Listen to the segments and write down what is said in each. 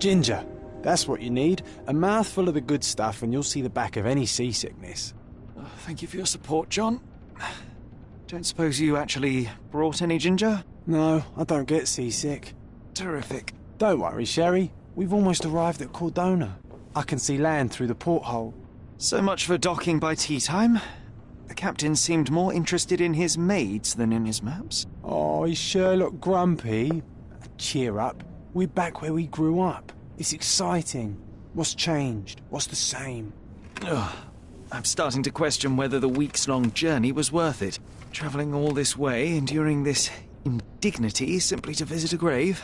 Ginger. That's what you need. A mouthful of the good stuff and you'll see the back of any seasickness. Oh, thank you for your support, John. Don't suppose you actually brought any ginger? No, I don't get seasick. Terrific. Don't worry, Sherry. We've almost arrived at Cordona. I can see land through the porthole. So much for docking by tea time. The captain seemed more interested in his maids than in his maps. Oh, is Sherlock grumpy? Cheer up. We're back where we grew up. It's exciting. What's changed? What's the same? Ugh. I'm starting to question whether the weeks-long journey was worth it. Travelling all this way, enduring this indignity simply to visit a grave.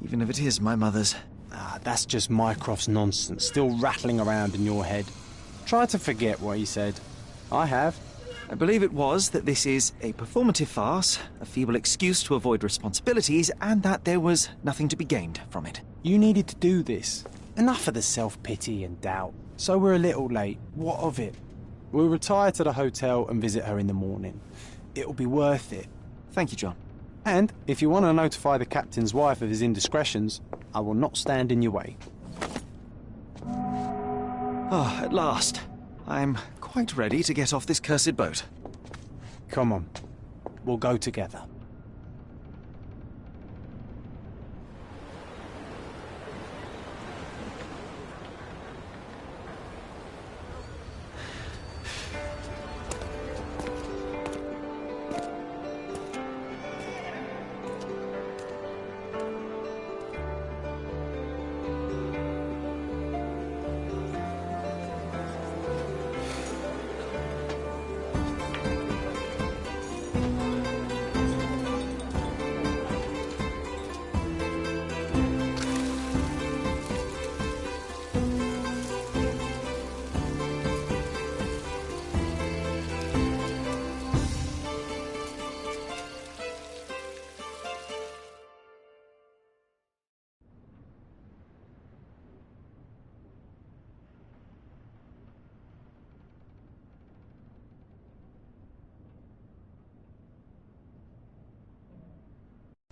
Even if it is my mother's. Ah, that's just Mycroft's nonsense, still rattling around in your head. Try to forget what he said. I have. I believe it was that this is a performative farce, a feeble excuse to avoid responsibilities, and that there was nothing to be gained from it. You needed to do this. Enough of the self-pity and doubt. So we're a little late. What of it? We'll retire to the hotel and visit her in the morning. It'll be worth it. Thank you, John. And if you want to notify the captain's wife of his indiscretions, I will not stand in your way. Ah, at last. I'm quite ready to get off this cursed boat. Come on. We'll go together.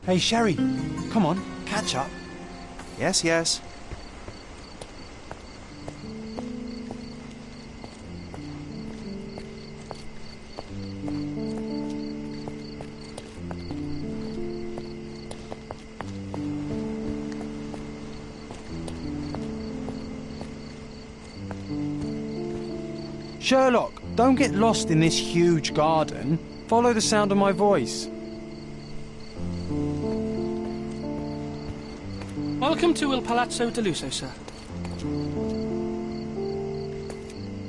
Hey, Sherry, come on, catch up. Yes, yes. Sherlock, don't get lost in this huge garden. Follow the sound of my voice. Welcome to Il Palazzo de Lusso, sir.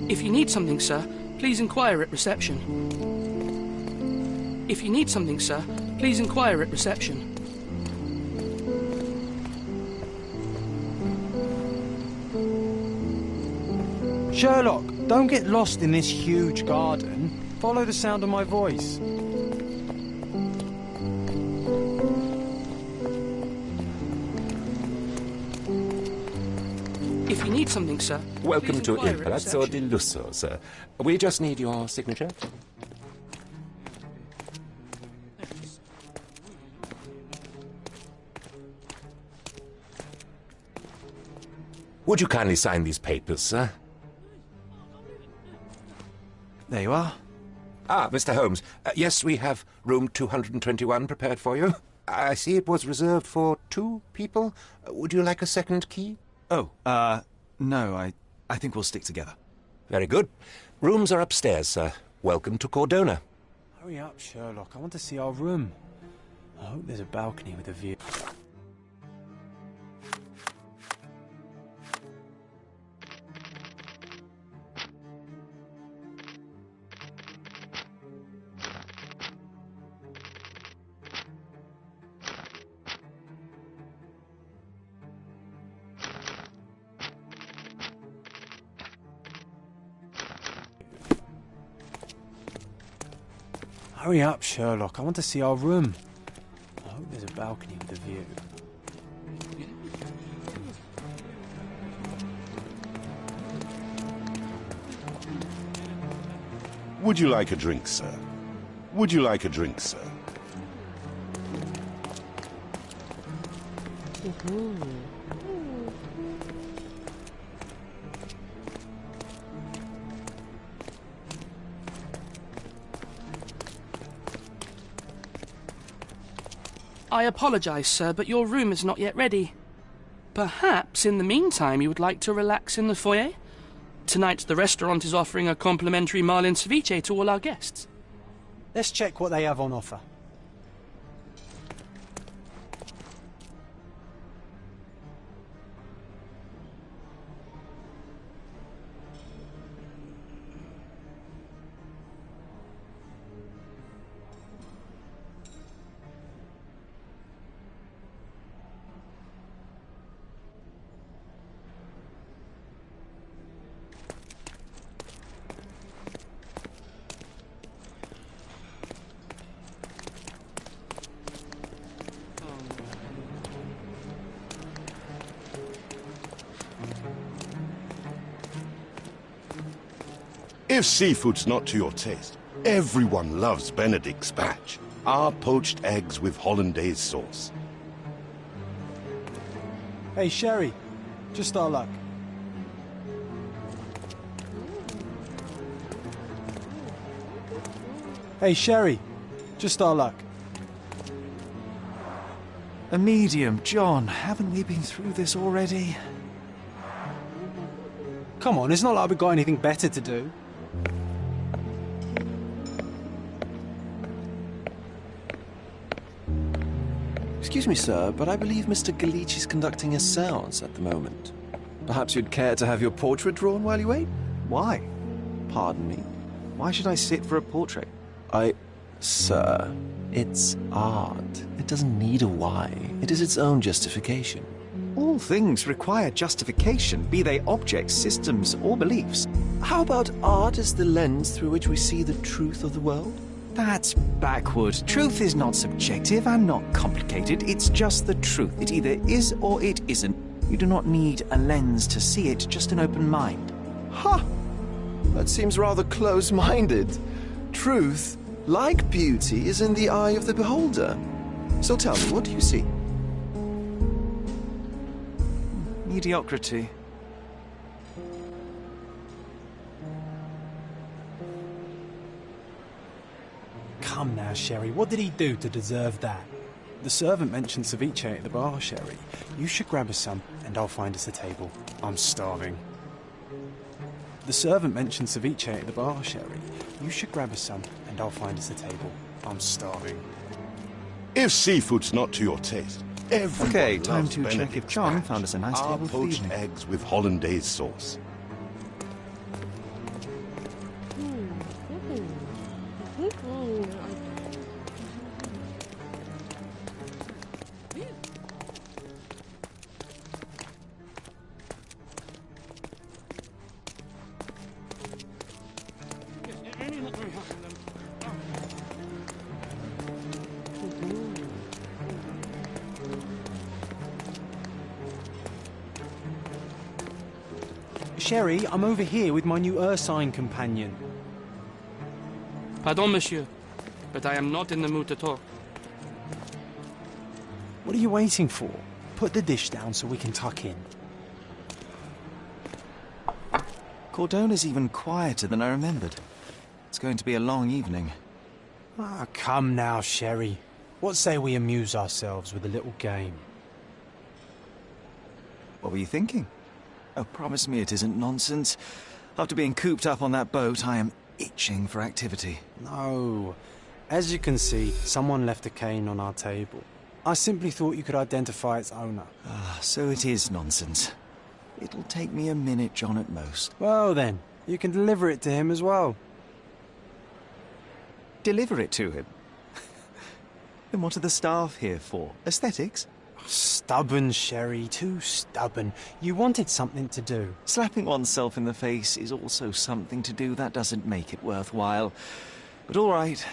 If you need something, sir, please inquire at reception. If you need something, sir, please inquire at reception. Sherlock, don't get lost in this huge garden. Follow the sound of my voice. If you need something, sir, Welcome please to inquire Il at Palazzo reception. di Lusso, sir. We just need your signature. Would you kindly sign these papers, sir? There you are. Ah, Mr. Holmes. Yes, we have room 221 prepared for you. I see it was reserved for 2 people. Would you like a second key? Oh, no, I think we'll stick together. Very good. Rooms are upstairs, sir. Welcome to Cordona. Hurry up, Sherlock. I want to see our room. I hope there's a balcony with a view. Hurry up, Sherlock. I want to see our room. I hope there's a balcony with a view. Would you like a drink, sir? Would you like a drink, sir? I apologize, sir, but your room is not yet ready. Perhaps, in the meantime, you would like to relax in the foyer? Tonight, the restaurant is offering a complimentary marlin ceviche to all our guests. Let's check what they have on offer. If seafood's not to your taste, everyone loves Benedict's batch. Our poached eggs with hollandaise sauce. Hey, Sherry, just our luck. Hey, Sherry, just our luck. A medium, John. Haven't we been through this already? Come on, it's not like we've got anything better to do. Excuse me, sir, but I believe Mr. Galich is conducting a séance at the moment. Perhaps you'd care to have your portrait drawn while you wait? Why? Pardon me? Why should I sit for a portrait? Sir, it's art. It doesn't need a why. It is its own justification. All things require justification, be they objects, systems, or beliefs. How about art as the lens through which we see the truth of the world? That's backward. Truth is not subjective and not complicated. It's just the truth. It either is or it isn't. You do not need a lens to see it, just an open mind. Ha! That seems rather close-minded. Truth, like beauty, is in the eye of the beholder. So tell me, what do you see? Mediocrity. Come now, Sherry, what did he do to deserve that? The servant mentioned ceviche at the bar, Sherry. You should grab us some, and I'll find us a table. I'm starving. The servant mentioned ceviche at the bar, Sherry. You should grab us some, and I'll find us a table. I'm starving. If seafood's not to your taste, everyone Okay, time loves to check if Benedict's John batch. found us a nice Our table for the poached evening. eggs with hollandaise sauce. Sherry, I'm over here with my new Ursine companion. Pardon, monsieur, but I am not in the mood to talk. What are you waiting for? Put the dish down so we can tuck in. Cordona's even quieter than I remembered. It's going to be a long evening. Ah, come now, Sherry. What say we amuse ourselves with a little game? What were you thinking? Oh, promise me it isn't nonsense. After being cooped up on that boat, I am itching for activity. No. As you can see, someone left a cane on our table. I simply thought you could identify its owner. Ah, so it is nonsense. It'll take me a minute, John, at most. Well then, you can deliver it to him as well. Deliver it to him? Then what are the staff here for? Aesthetics? Stubborn, Sherry, too stubborn. You wanted something to do. Slapping oneself in the face is also something to do. That doesn't make it worthwhile. But all right,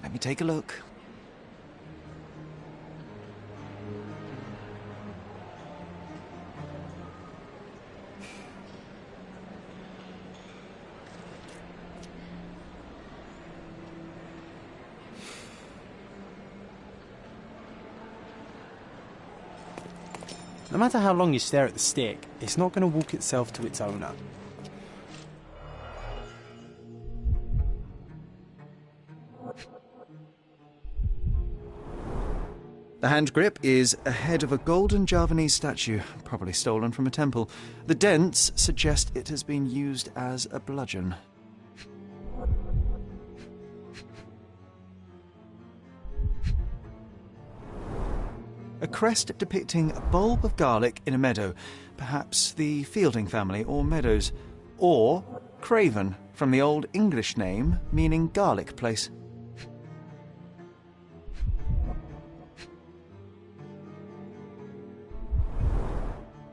let me take a look. No matter how long you stare at the stick, it's not going to walk itself to its owner. The hand grip is a head of a golden Javanese statue, probably stolen from a temple. The dents suggest it has been used as a bludgeon. A crest depicting a bulb of garlic in a meadow, perhaps the Fielding family or Meadows, or Craven, from the Old English name meaning garlic place.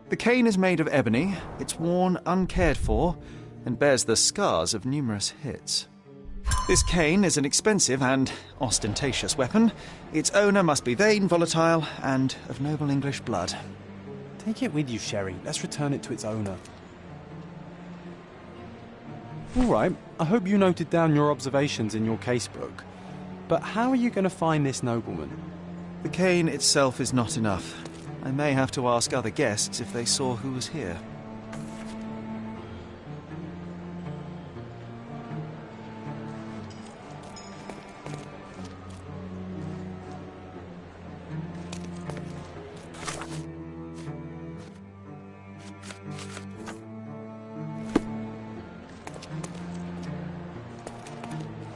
The cane is made of ebony, it's worn uncared for, and bears the scars of numerous hits. This cane is an expensive and ostentatious weapon. Its owner must be vain, volatile, and of noble English blood. Take it with you, Sherry. Let's return it to its owner. All right, I hope you noted down your observations in your casebook. But how are you going to find this nobleman? The cane itself is not enough. I may have to ask other guests if they saw who was here.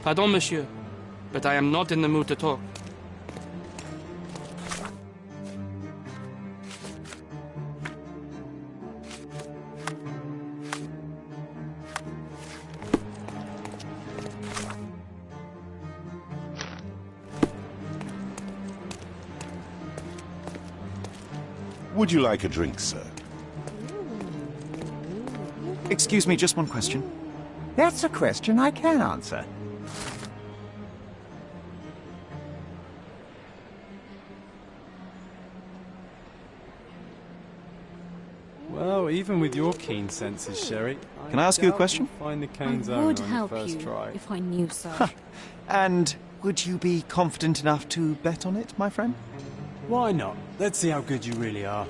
Pardon, monsieur, but I am not in the mood to talk. Would you like a drink, sir? Excuse me, just one question. That's a question I can answer. Well, even with your keen senses, Sherry... Can I ask you a question? Find the I cane's owner would on help the first you try. if I knew so. And would you be confident enough to bet on it, my friend? Why not? Let's see how good you really are.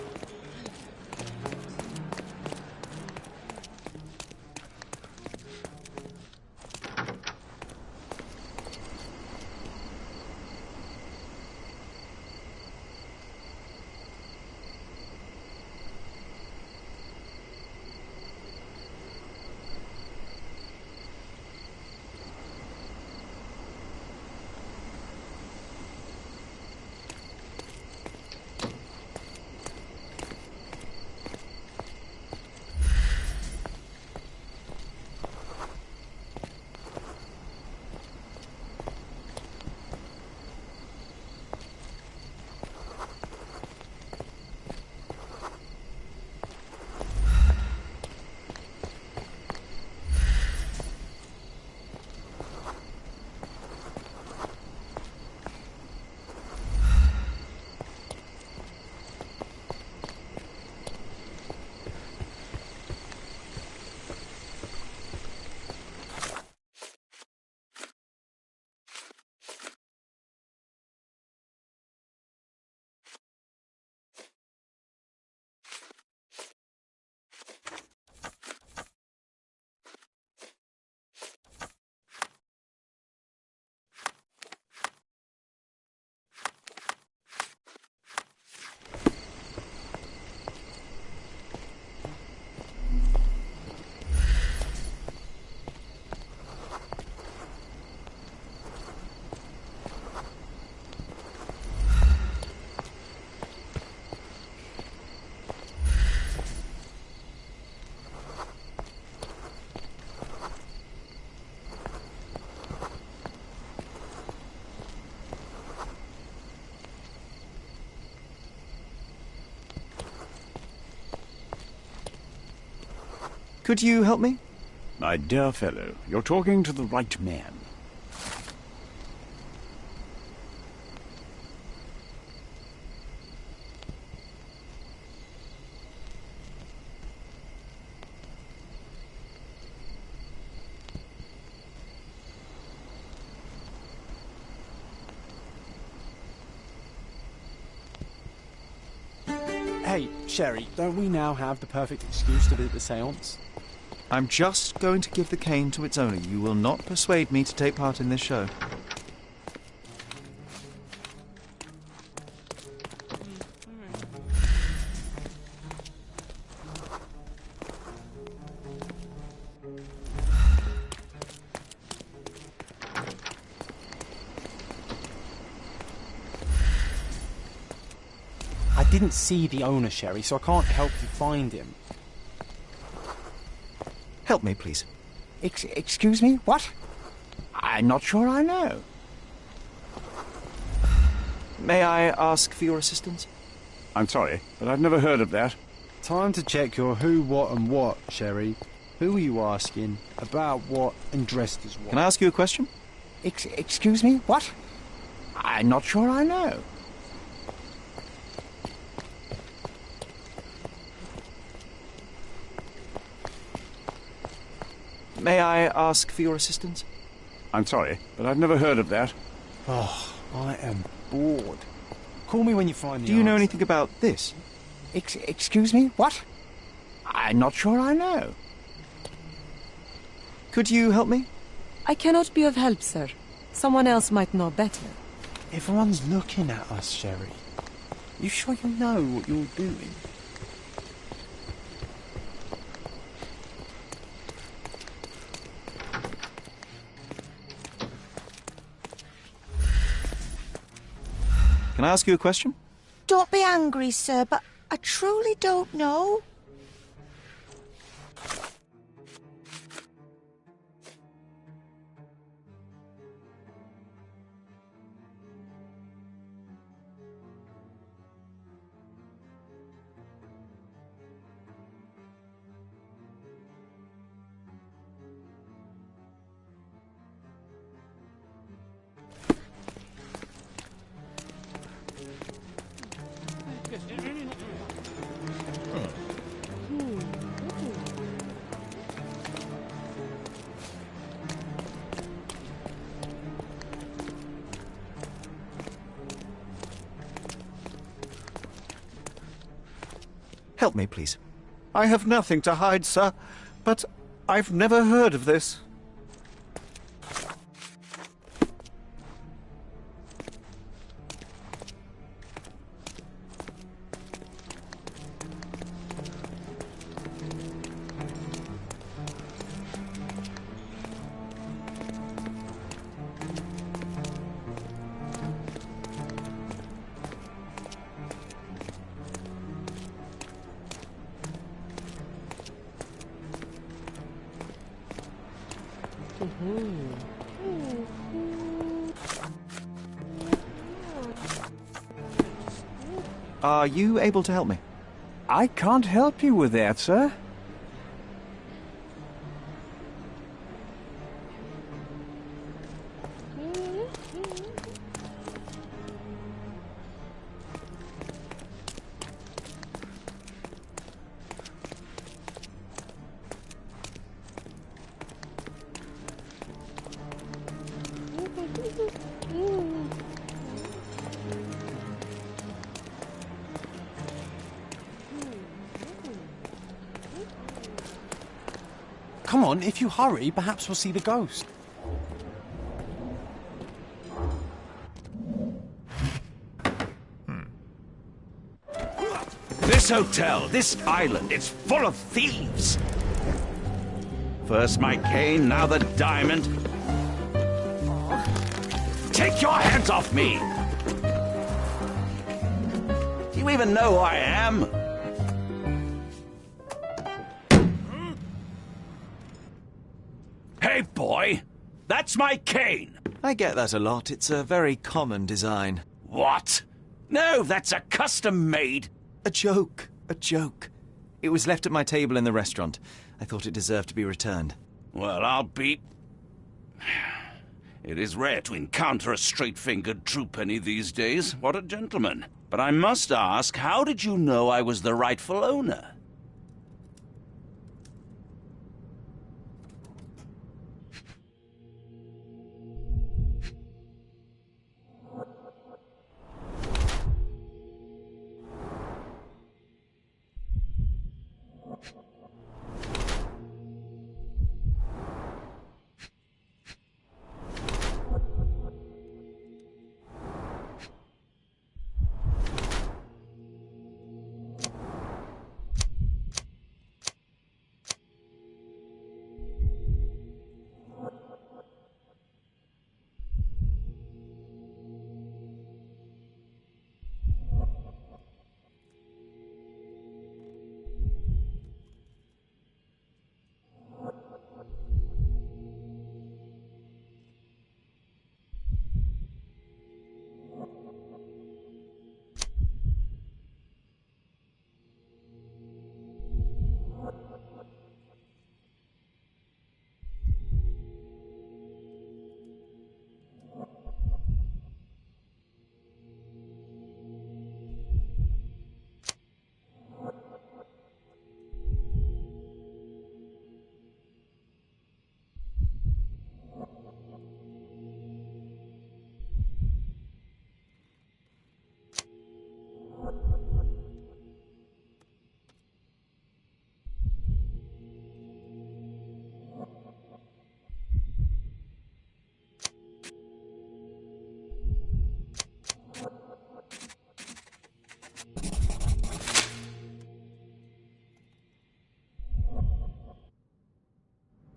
Could you help me? My dear fellow, you're talking to the right man. Hey, Sherry, don't we now have the perfect excuse to visit the seance? I'm just going to give the cane to its owner. You will not persuade me to take part in this show. I didn't see the owner, Sherry, so I can't help you find him. Help me, please. Excuse me? What? I'm not sure I know. May I ask for your assistance? I'm sorry, but I've never heard of that. Time to check your who, what and what, Sherry. Who are you asking? About what and dressed as what? Can I ask you a question? Excuse me? What? I'm not sure I know. May I ask for your assistance? I'm sorry, but I've never heard of that. Oh, I am bored. Call me when you find the Do you know answer. anything about this? Excuse me? What? I'm not sure I know. Could you help me? I cannot be of help, sir. Someone else might know better. Everyone's looking at us, Sherry. You sure you know what you're doing? Can I ask you a question? Don't be angry, sir, but I truly don't know. Help me, please. I have nothing to hide, sir, but I've never heard of this. Are you able to help me? I can't help you with that, sir. Come on, if you hurry, perhaps we'll see the ghost. This hotel, this island, it's full of thieves. First my cane, now the diamond. Take your hands off me! Do you even know who I am? Hey, boy! That's my cane! I get that a lot. It's a very common design. What? No, that's a custom-made... A joke. A joke. It was left at my table in the restaurant. I thought it deserved to be returned. Well, I'll be... It is rare to encounter a straight-fingered true penny these days. What a gentleman. But I must ask, how did you know I was the rightful owner?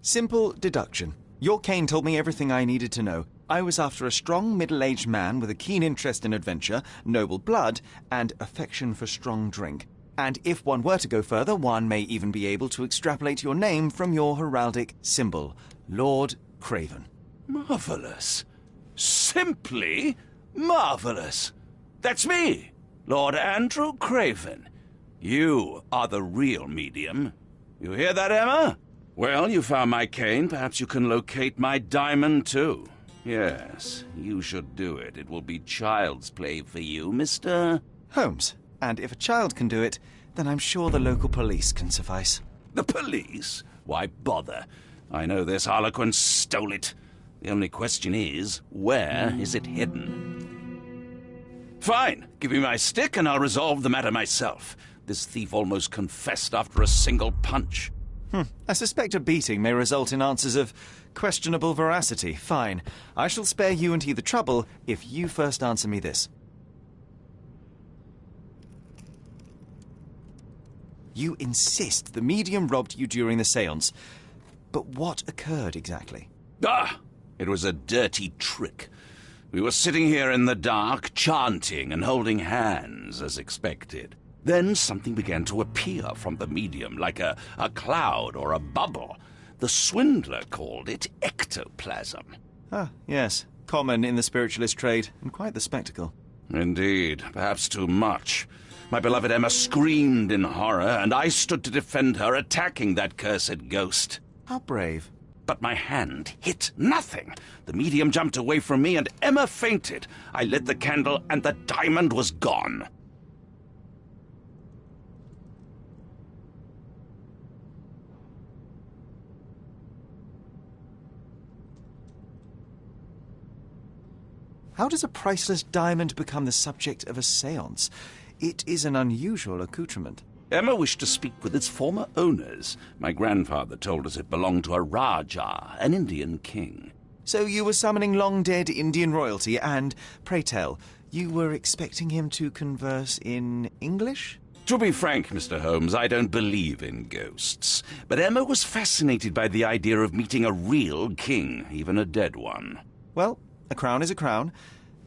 Simple deduction. Your cane told me everything I needed to know. I was after a strong middle-aged man with a keen interest in adventure, noble blood, and affection for strong drink. And if one were to go further, one may even be able to extrapolate your name from your heraldic symbol, Lord Craven. Marvellous. Simply marvellous. That's me, Lord Andrew Craven. You are the real medium. You hear that, Emma? Well, you found my cane. Perhaps you can locate my diamond, too. Yes, you should do it. It will be child's play for you, Mr. Holmes. And if a child can do it, then I'm sure the local police can suffice. The police? Why bother? I know this harlequin stole it. The only question is, where is it hidden? Fine. Give me my stick and I'll resolve the matter myself. This thief almost confessed after a single punch. I suspect a beating may result in answers of questionable veracity. Fine. I shall spare you and he the trouble if you first answer me this. You insist the medium robbed you during the séance. But what occurred exactly? It was a dirty trick. We were sitting here in the dark, chanting and holding hands, as expected. Then something began to appear from the medium, like a cloud or a bubble. The swindler called it ectoplasm. Ah, yes. Common in the spiritualist trade, and quite the spectacle. Indeed, perhaps too much. My beloved Emma screamed in horror, and I stood to defend her, attacking that cursed ghost. How brave. But my hand hit nothing. The medium jumped away from me, and Emma fainted. I lit the candle, and the diamond was gone. How does a priceless diamond become the subject of a séance? It is an unusual accoutrement. Emma wished to speak with its former owners. My grandfather told us it belonged to a Rajah, an Indian king. So you were summoning long-dead Indian royalty, and, pray tell, you were expecting him to converse in English? To be frank, Mr. Holmes, I don't believe in ghosts. But Emma was fascinated by the idea of meeting a real king, even a dead one. Well, a crown is a crown.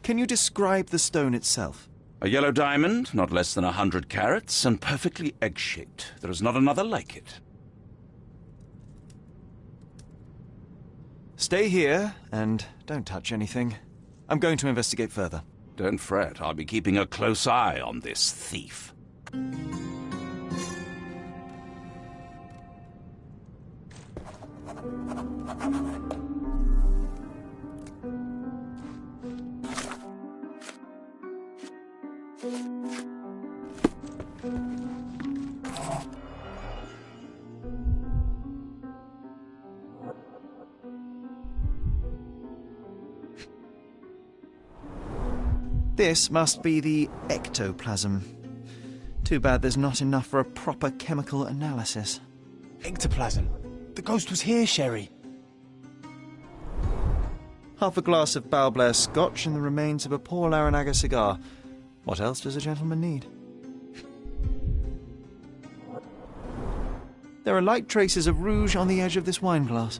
Can you describe the stone itself? A yellow diamond, not less than 100 carats, and perfectly egg-shaped. There is not another like it. Stay here, and don't touch anything. I'm going to investigate further. Don't fret, I'll be keeping a close eye on this thief. This must be the ectoplasm. Too bad there's not enough for a proper chemical analysis. Ectoplasm. The ghost was here, Sherry. Half a glass of Balblair scotch and the remains of a Paul Aranaga cigar. What else does a gentleman need? There are light traces of rouge on the edge of this wine glass.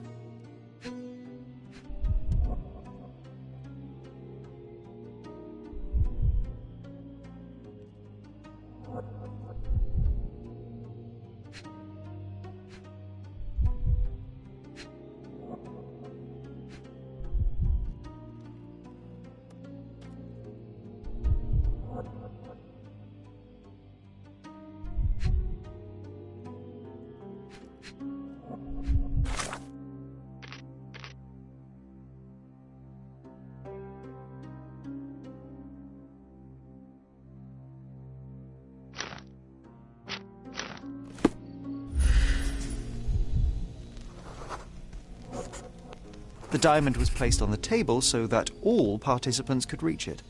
The diamond was placed on the table so that all participants could reach it.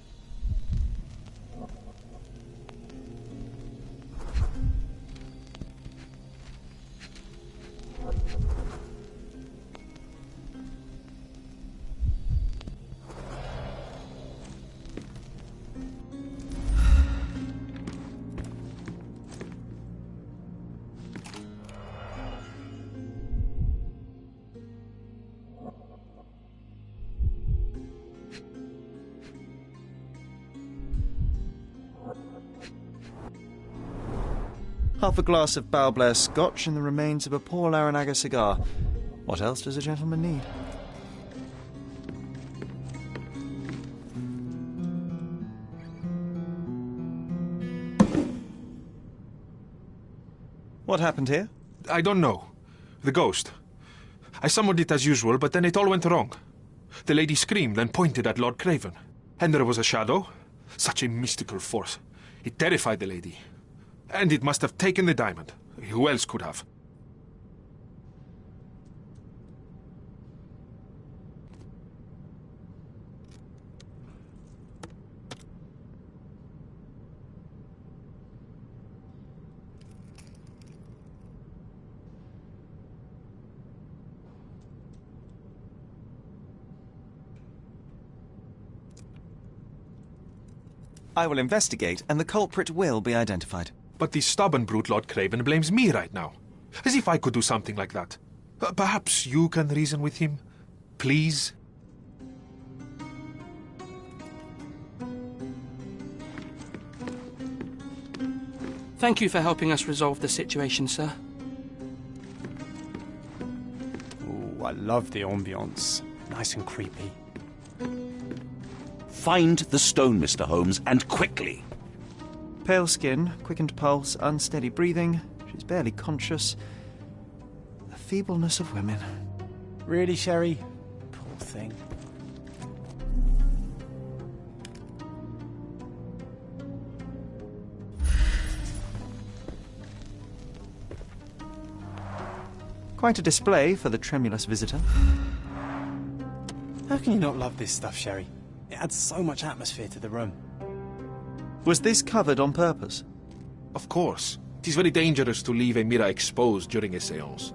Half a glass of Balblair scotch and the remains of a poor Laranaga cigar. What else does a gentleman need? What happened here? I don't know. The ghost. I summoned it as usual, but then it all went wrong. The lady screamed and pointed at Lord Craven. And there was a shadow. Such a mystical force. It terrified the lady. And it must have taken the diamond. Who else could have? I will investigate, and the culprit will be identified. But the stubborn brute Lord Craven blames me right now. As if I could do something like that. Perhaps you can reason with him? Please? Thank you for helping us resolve the situation, sir. Ooh, I love the ambience. Nice and creepy. Find the stone, Mr. Holmes, and quickly. Pale skin, quickened pulse, unsteady breathing. She's barely conscious. The feebleness of women. Really, Sherry? Poor thing. Quite a display for the tremulous visitor. How can you not love this stuff, Sherry? It adds so much atmosphere to the room. Was this covered on purpose? Of course. It is very dangerous to leave a mirror exposed during a séance.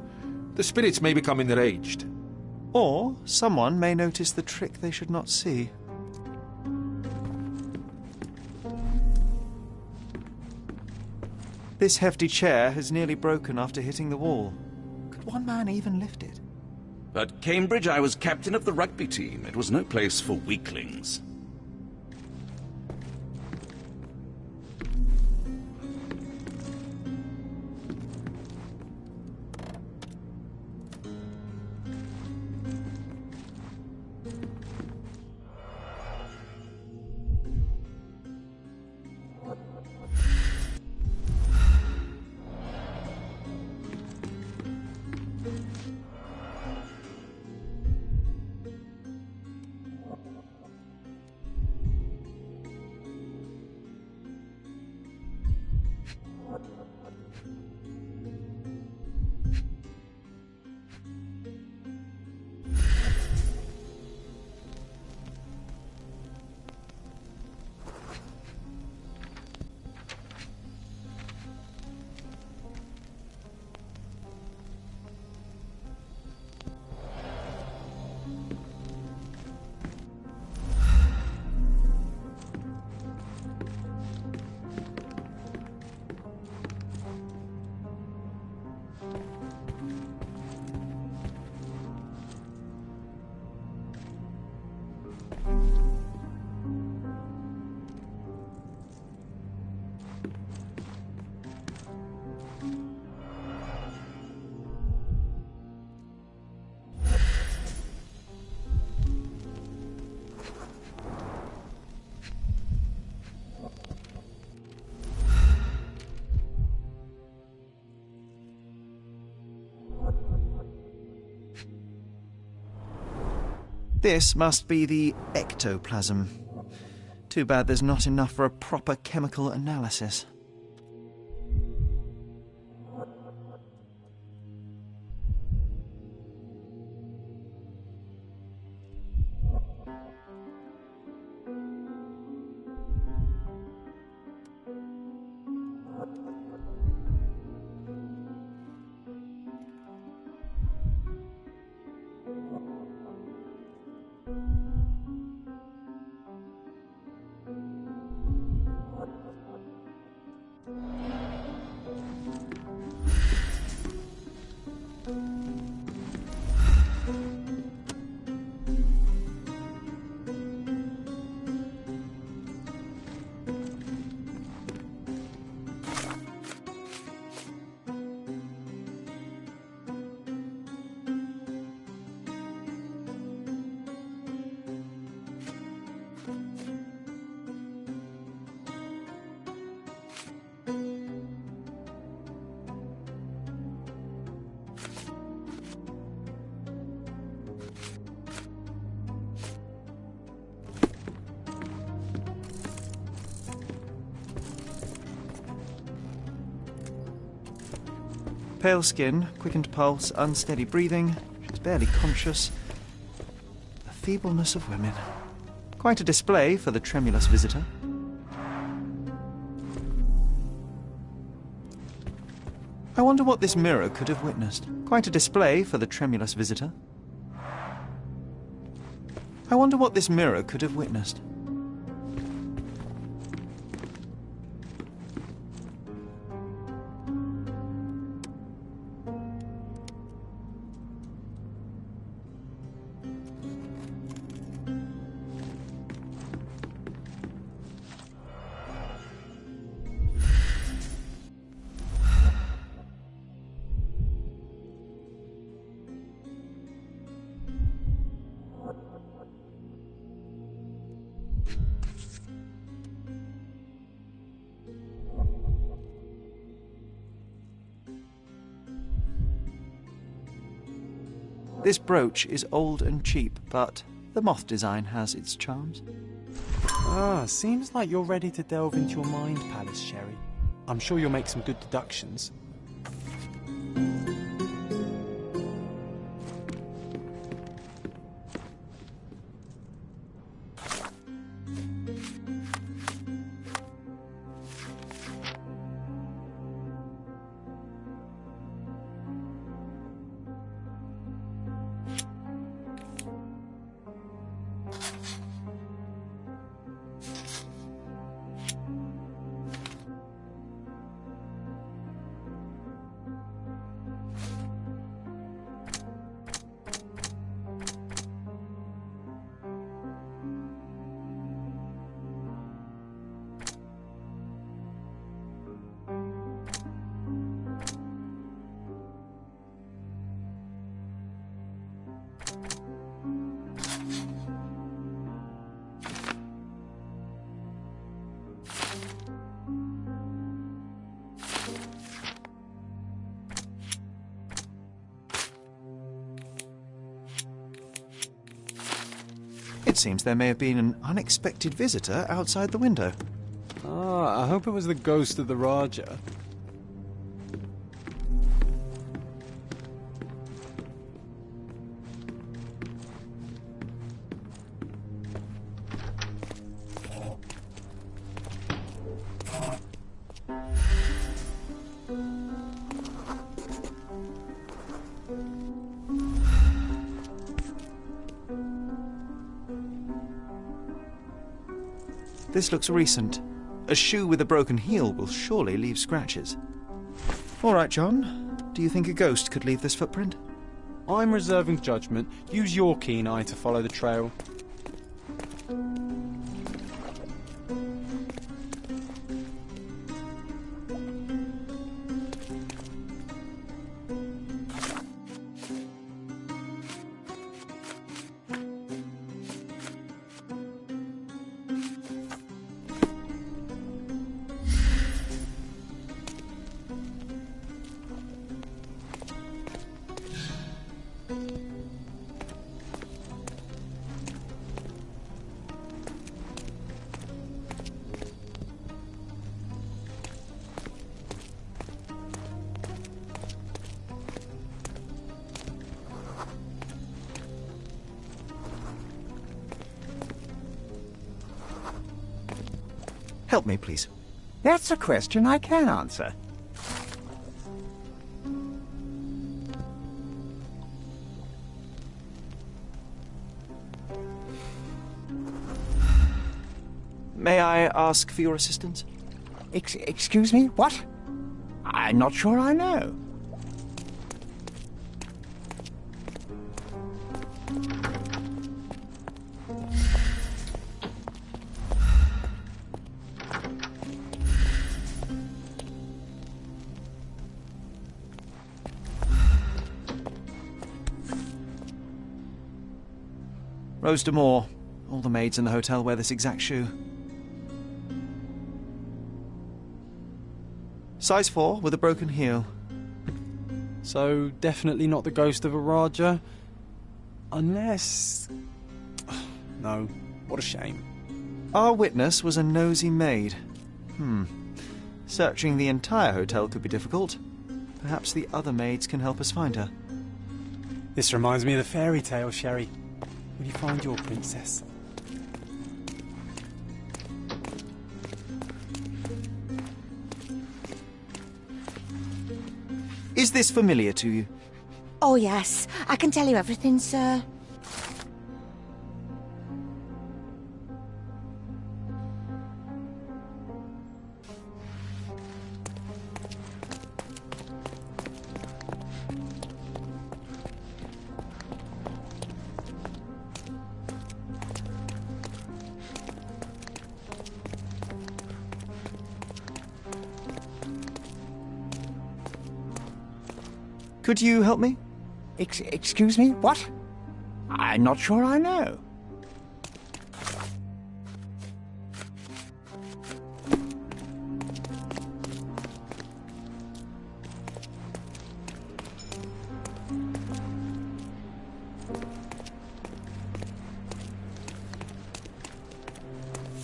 The spirits may become enraged. Or someone may notice the trick they should not see. This hefty chair has nearly broken after hitting the wall. Could one man even lift it? At Cambridge, I was captain of the rugby team. It was no place for weaklings. This must be the ectoplasm. Too bad there's not enough for a proper chemical analysis. Pale skin, quickened pulse, unsteady breathing. She's barely conscious. The feebleness of women. Quite a display for the tremulous visitor. I wonder what this mirror could have witnessed. Quite a display for the tremulous visitor. I wonder what this mirror could have witnessed. This brooch is old and cheap, but the moth design has its charms. Ah, seems like you're ready to delve into your mind palace, Sherry. I'm sure you'll make some good deductions. It seems there may have been an unexpected visitor outside the window. Ah, I hope it was the ghost of the Raja. This looks recent. A shoe with a broken heel will surely leave scratches. All right, John. Do you think a ghost could leave this footprint? I'm reserving judgment. Use your keen eye to follow the trail. Help me, please. That's a question I can answer. May I ask for your assistance? Excuse me? What? I'm not sure I know. Rose D'Amour. All the maids in the hotel wear this exact shoe. Size 4 with a broken heel. So, definitely not the ghost of a Raja? Unless... No, what a shame. Our witness was a nosy maid. Searching the entire hotel could be difficult. Perhaps the other maids can help us find her. This reminds me of the fairy tale, Sherry. Will you find your princess? Is this familiar to you? Oh, yes. I can tell you everything, sir. Could you help me? Excuse me? What? I'm not sure I know.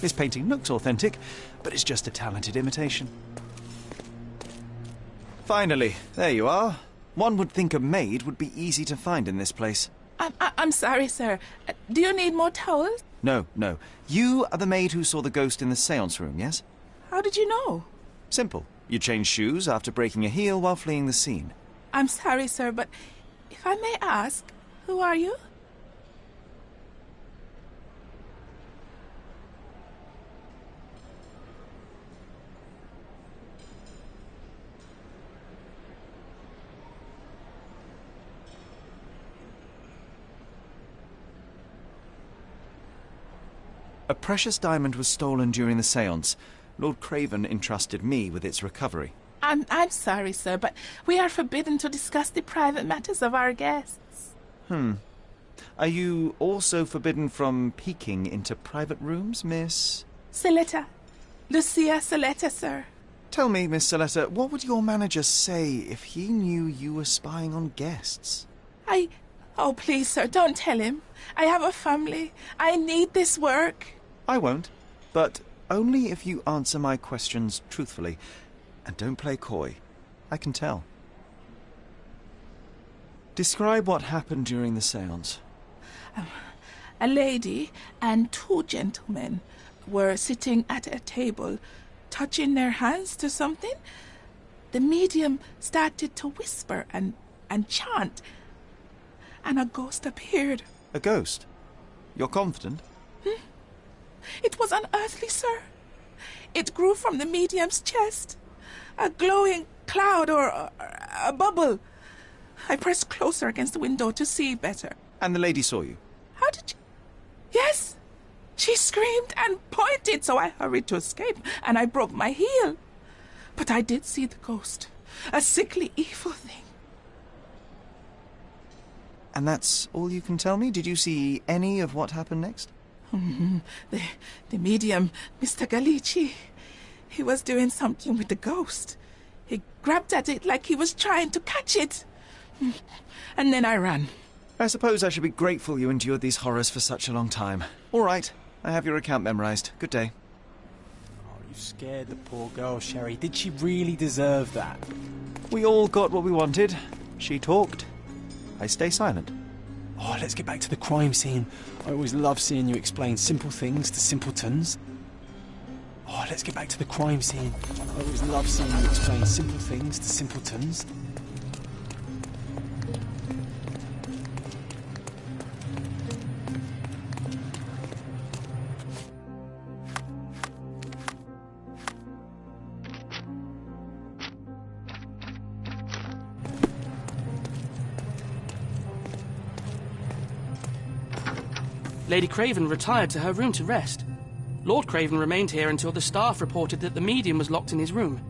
This painting looks authentic, but it's just a talented imitation. Finally, there you are. One would think a maid would be easy to find in this place. I'm sorry, sir. Do you need more towels? No. You are the maid who saw the ghost in the séance room, yes? How did you know? Simple. You changed shoes after breaking a heel while fleeing the scene. I'm sorry, sir, but if I may ask, who are you? A precious diamond was stolen during the séance. Lord Craven entrusted me with its recovery. I'm sorry, sir, but we are forbidden to discuss the private matters of our guests. Are you also forbidden from peeking into private rooms, Miss? Saletta. Lucia Saletta, sir. Tell me, Miss Saletta, what would your manager say if he knew you were spying on guests? Oh, please, sir, don't tell him. I have a family. I need this work. I won't, but only if you answer my questions truthfully. And don't play coy. I can tell. Describe what happened during the séance. A lady and two gentlemen were sitting at a table, touching their hands to something. The medium started to whisper and chant, and a ghost appeared. A ghost? You're confident? It was unearthly, sir. It grew from the medium's chest. A glowing cloud or a bubble. I pressed closer against the window to see better. And the lady saw you? How did you... Yes! She screamed and pointed, so I hurried to escape, and I broke my heel. But I did see the ghost. A sickly, evil thing. And that's all you can tell me? Did you see any of what happened next? The medium, Mr. Galici, he was doing something with the ghost. He grabbed at it like he was trying to catch it. And then I ran. I suppose I should be grateful you endured these horrors for such a long time. All right, I have your account memorized. Good day. Oh, you scared the poor girl, Sherry. Did she really deserve that? We all got what we wanted. She talked. I stay silent. Oh, let's get back to the crime scene. I always love seeing you explain simple things to simpletons. Oh, let's get back to the crime scene. I always love seeing you explain simple things to simpletons. Lady Craven retired to her room to rest. Lord Craven remained here until the staff reported that the medium was locked in his room.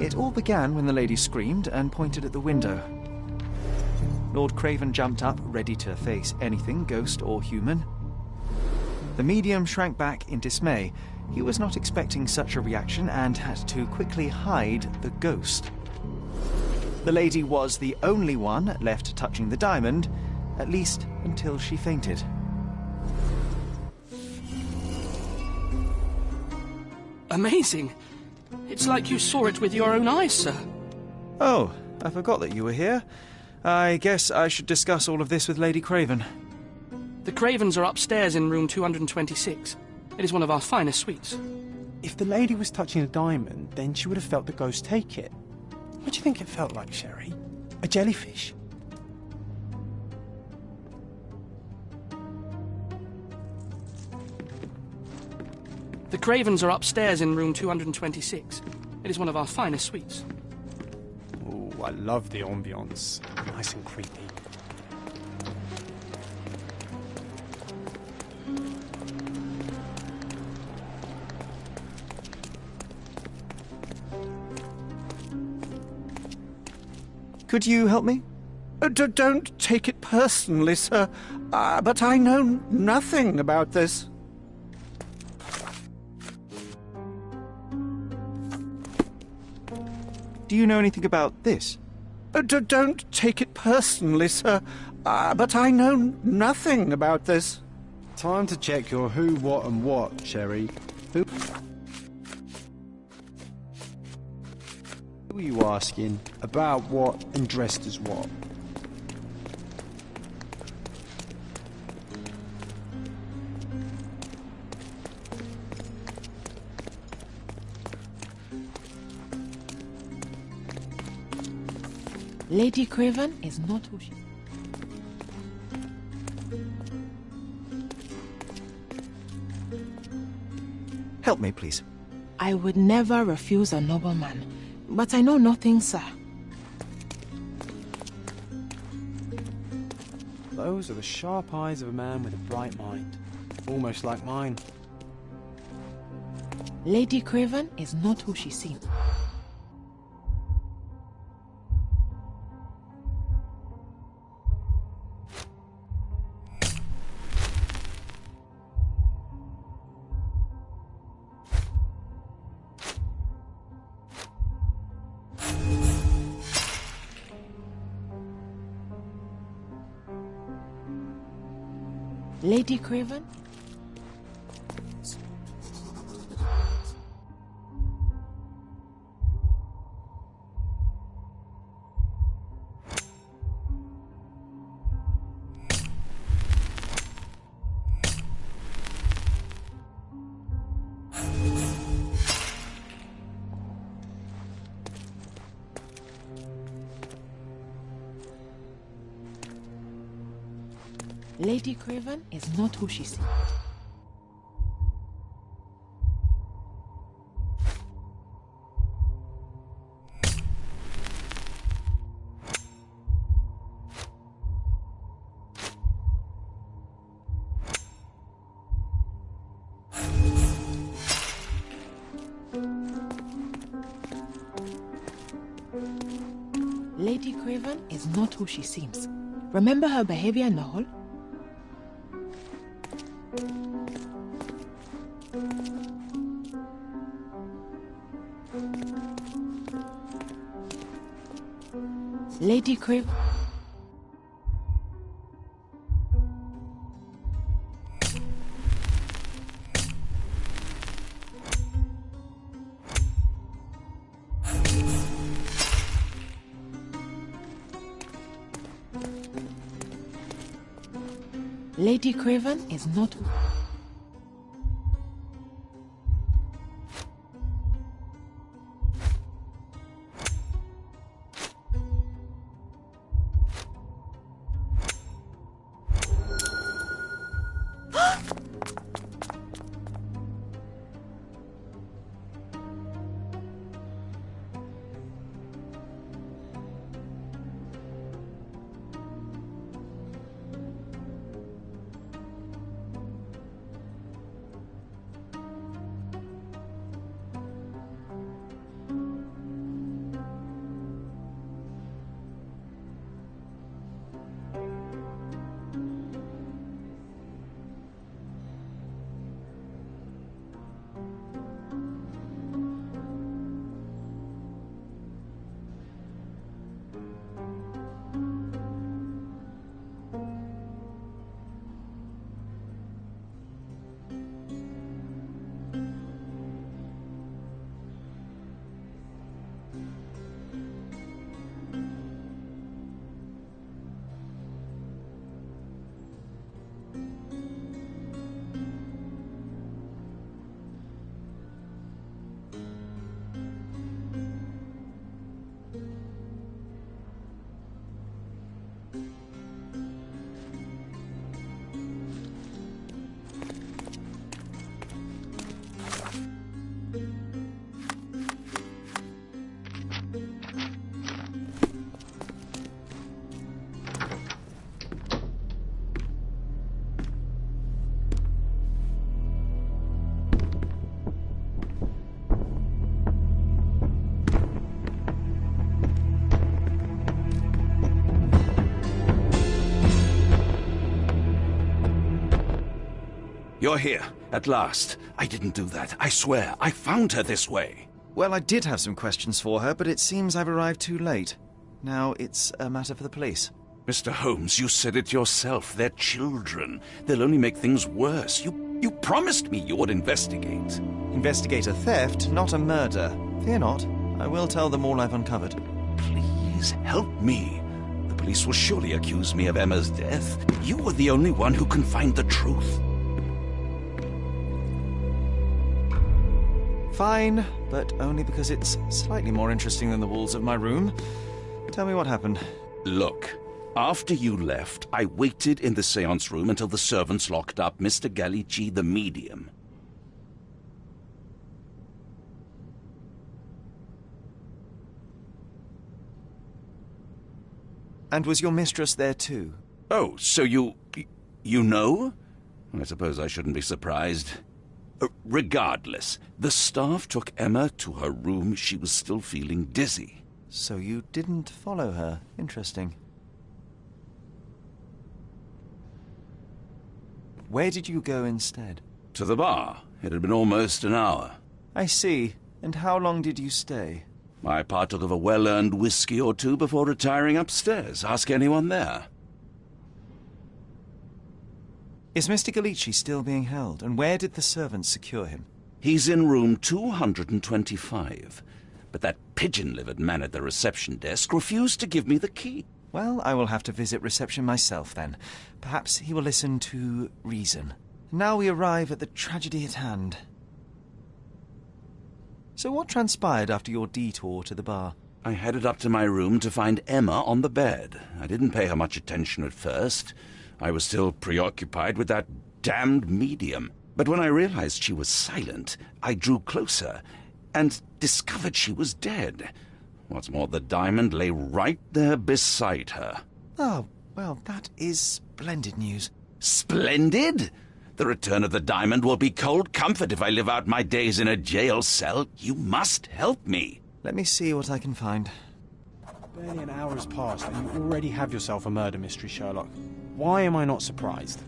It all began when the lady screamed and pointed at the window. Lord Craven jumped up, ready to face anything, ghost or human. The medium shrank back in dismay. He was not expecting such a reaction and had to quickly hide the ghost. The lady was the only one left touching the diamond, at least until she fainted. Amazing! It's like you saw it with your own eyes, sir. Oh, I forgot that you were here. I guess I should discuss all of this with Lady Craven. The Cravens are upstairs in room 226. It is one of our finest suites. If the lady was touching a diamond, then she would have felt the ghost take it. What do you think it felt like, Sherry? A jellyfish? The Cravens are upstairs in room 226. It is one of our finest suites. Oh, I love the ambience. Nice and creepy. Could you help me? Don't take it personally, sir. But I know nothing about this. Do you know anything about this? Don't take it personally, sir. But I know nothing about this. Time to check your who, what, and what, Sherry. Who are you asking? About what and dressed as what? Lady Craven is not who she... Help me, please. I would never refuse a nobleman, but I know nothing, sir. Those are the sharp eyes of a man with a bright mind. Almost like mine. Lady Craven is not who she seems. Lady Craven? Lady Craven is not who she seems. Lady Craven is not who she seems. Remember her behavior in the hall? Lady Craven. Lady Craven is not. You're here, at last. I didn't do that. I swear, I found her this way. Well, I did have some questions for her, but it seems I've arrived too late. Now it's a matter for the police. Mr. Holmes, you said it yourself. They're children. They'll only make things worse. You promised me you would investigate. Investigate a theft, not a murder. Fear not. I will tell them all I've uncovered. Please, help me. The police will surely accuse me of Emma's death. You are the only one who can find the truth. Fine, but only because it's slightly more interesting than the walls of my room. Tell me what happened. Look, after you left, I waited in the seance room until the servants locked up Mr. Gallici, the medium. And was your mistress there too? Oh, so you know? I suppose I shouldn't be surprised. Regardless, the staff took Emma to her room. She was still feeling dizzy. So you didn't follow her. Interesting. Where did you go instead? To the bar. It had been almost an hour. I see. And how long did you stay? I partook of a well-earned whiskey or two before retiring upstairs. Ask anyone there. Is Mr. Gallici still being held? And where did the servants secure him? He's in room 225. But that pigeon-livered man at the reception desk refused to give me the key. Well, I will have to visit reception myself then. Perhaps he will listen to reason. Now we arrive at the tragedy at hand. So what transpired after your detour to the bar? I headed up to my room to find Emma on the bed. I didn't pay her much attention at first. I was still preoccupied with that damned medium. But when I realized she was silent, I drew closer and discovered she was dead. What's more, the diamond lay right there beside her. Oh, well, that is splendid news. Splendid? The return of the diamond will be cold comfort if I live out my days in a jail cell. You must help me. Let me see what I can find. Barely an hour has passed and you already have yourself a murder mystery, Sherlock. Why am I not surprised?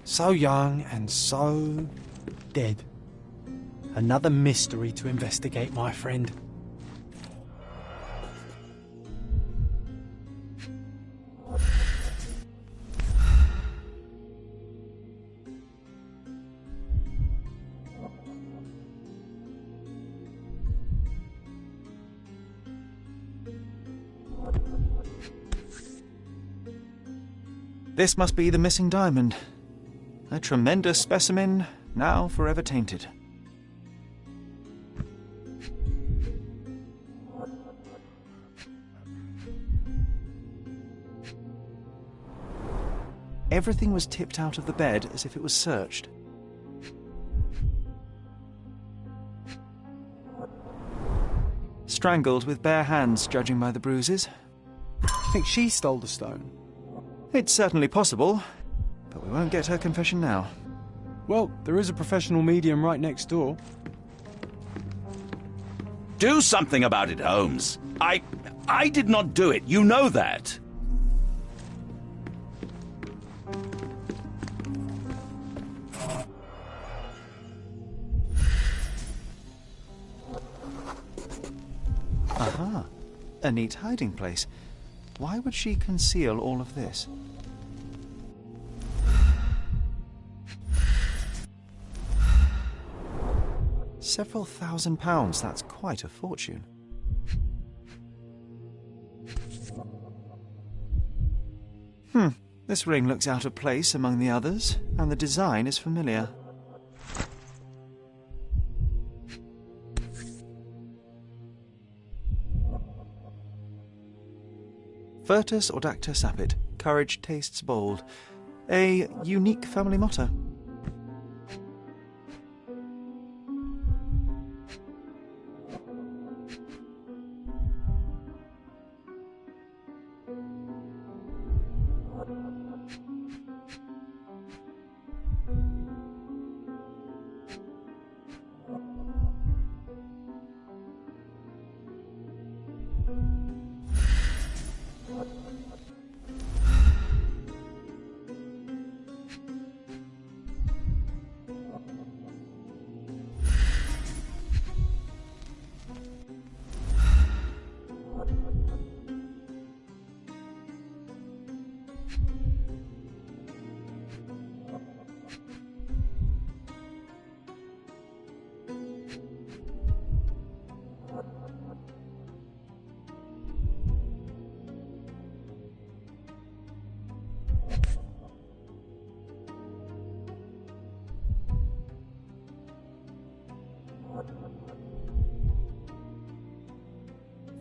So young and so dead. Another mystery to investigate, my friend. This must be the missing diamond. A tremendous specimen, now forever tainted. Everything was tipped out of the bed as if it was searched. Strangled with bare hands, judging by the bruises. You think she stole the stone? It's certainly possible, but we won't get her confession now. Well, there is a professional medium right next door. Do something about it, Holmes. I did not do it. You know that. Aha. A neat hiding place. Why would she conceal all of this? Several £1,000s, that's quite a fortune. This ring looks out of place among the others, and the design is familiar. Virtus audacta sapit, courage tastes bold. A unique family motto.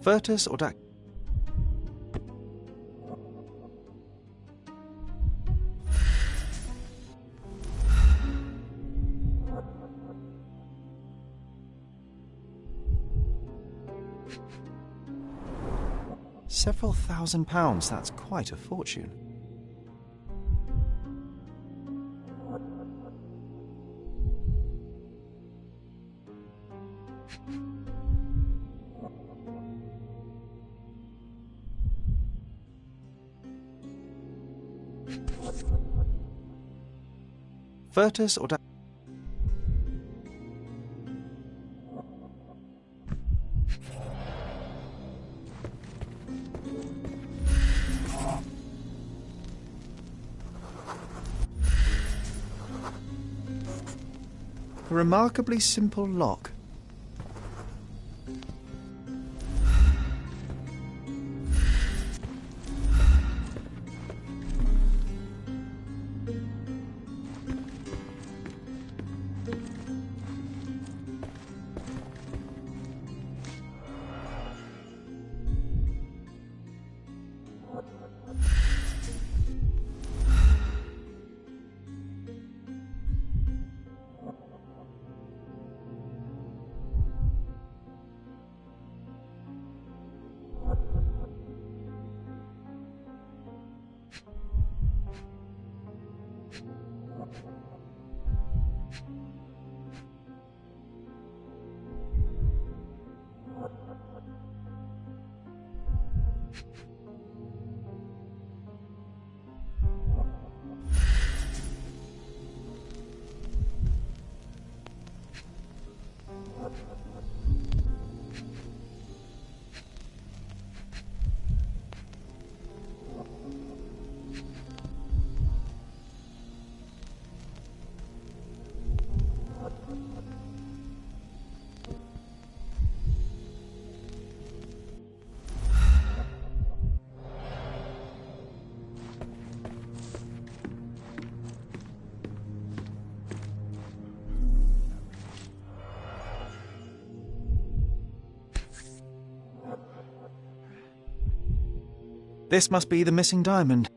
Virtus or Dac... Several £1,000, that's quite a fortune. Virtus or Dac... A remarkably simple lock. This must be the missing diamond.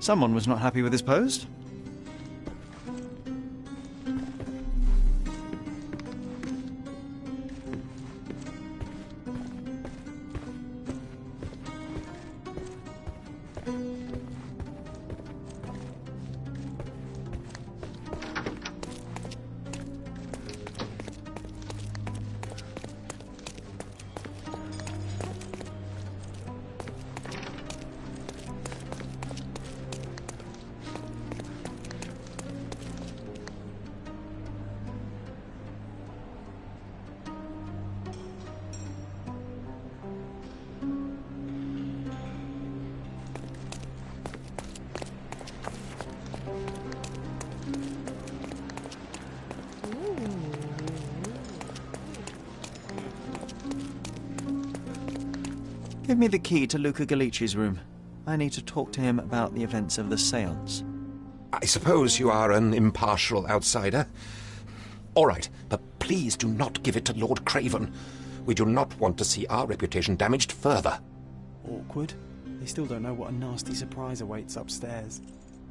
Someone was not happy with his post. Give me the key to Luca Galici's room. I need to talk to him about the events of the séance. I suppose you are an impartial outsider. All right, but please do not give it to Lord Craven. We do not want to see our reputation damaged further. Awkward. They still don't know what a nasty surprise awaits upstairs.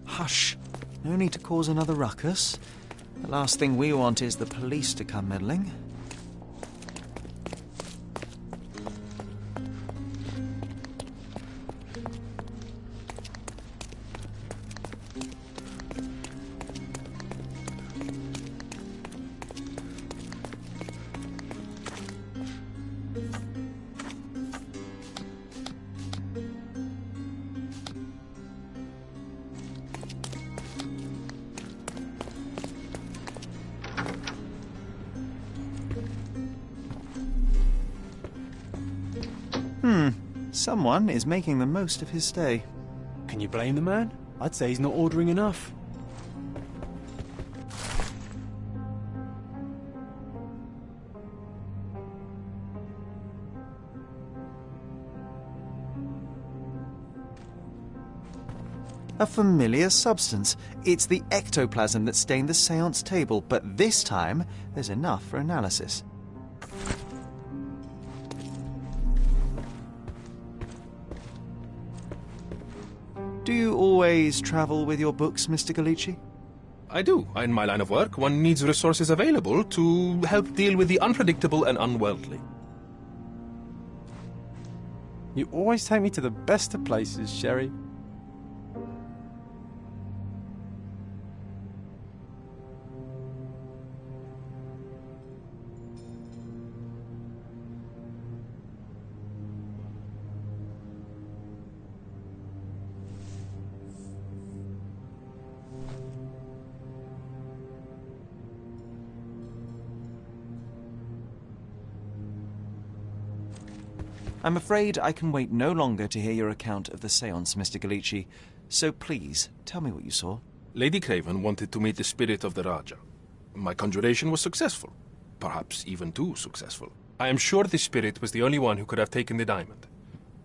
Hush! No need to cause another ruckus. The last thing we want is the police to come meddling. Someone is making the most of his stay. Can you blame the man? I'd say he's not ordering enough. A familiar substance. It's the ectoplasm that stained the seance table, but this time there's enough for analysis. Do you always travel with your books, Mr. Galici? I do. In my line of work, one needs resources available to help deal with the unpredictable and unworldly. You always take me to the best of places, Sherry. I'm afraid I can wait no longer to hear your account of the séance, Mr. Galici. So please, tell me what you saw. Lady Craven wanted to meet the spirit of the Raja. My conjuration was successful. Perhaps even too successful. I am sure the spirit was the only one who could have taken the diamond.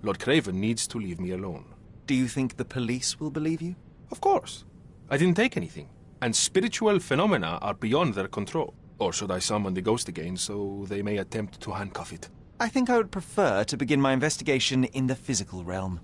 Lord Craven needs to leave me alone. Do you think the police will believe you? Of course. I didn't take anything. And spiritual phenomena are beyond their control. Or should I summon the ghost again so they may attempt to handcuff it? I think I would prefer to begin my investigation in the physical realm.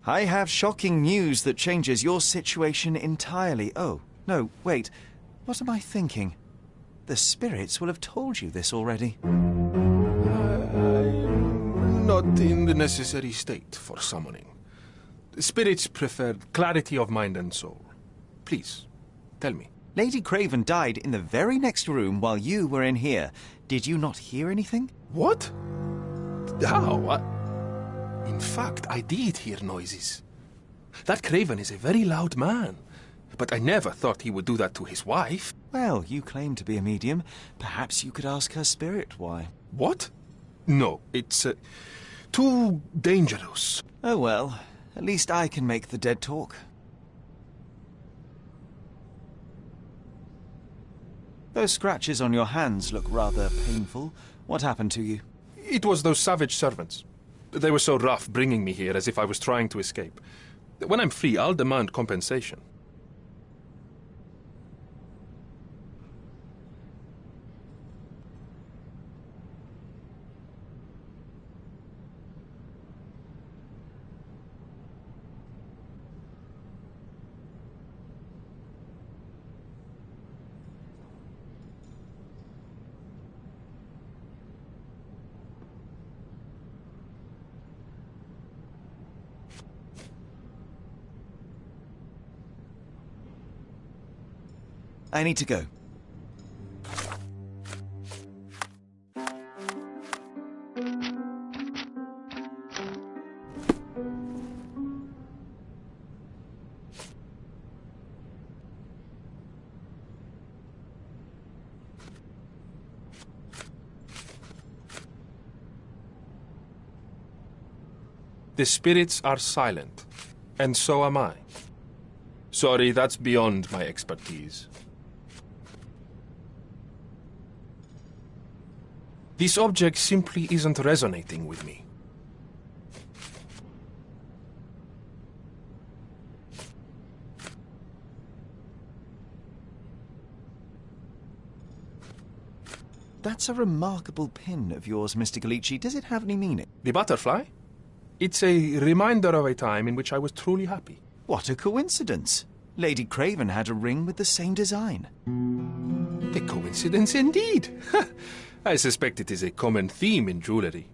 I have shocking news that changes your situation entirely. Oh, no, wait. What am I thinking? The spirits will have told you this already. I'm not in the necessary state for summoning. The spirits prefer clarity of mind and soul. Please, tell me. Lady Craven died in the very next room while you were in here. Did you not hear anything? What? How? In fact, I did hear noises. That Craven is a very loud man. But I never thought he would do that to his wife. Well, you claim to be a medium. Perhaps you could ask her spirit why. What? No, it's too dangerous. Oh well, at least I can make the dead talk. Those scratches on your hands look rather painful. What happened to you? It was those savage servants. They were so rough bringing me here as if I was trying to escape. When I'm free, I'll demand compensation. I need to go. The spirits are silent, and so am I. Sorry, that's beyond my expertise. This object simply isn't resonating with me. That's a remarkable pin of yours, Mr. Galici. Does it have any meaning? The butterfly? It's a reminder of a time in which I was truly happy. What a coincidence. Lady Craven had a ring with the same design. A coincidence indeed. I suspect it is a common theme in jewellery.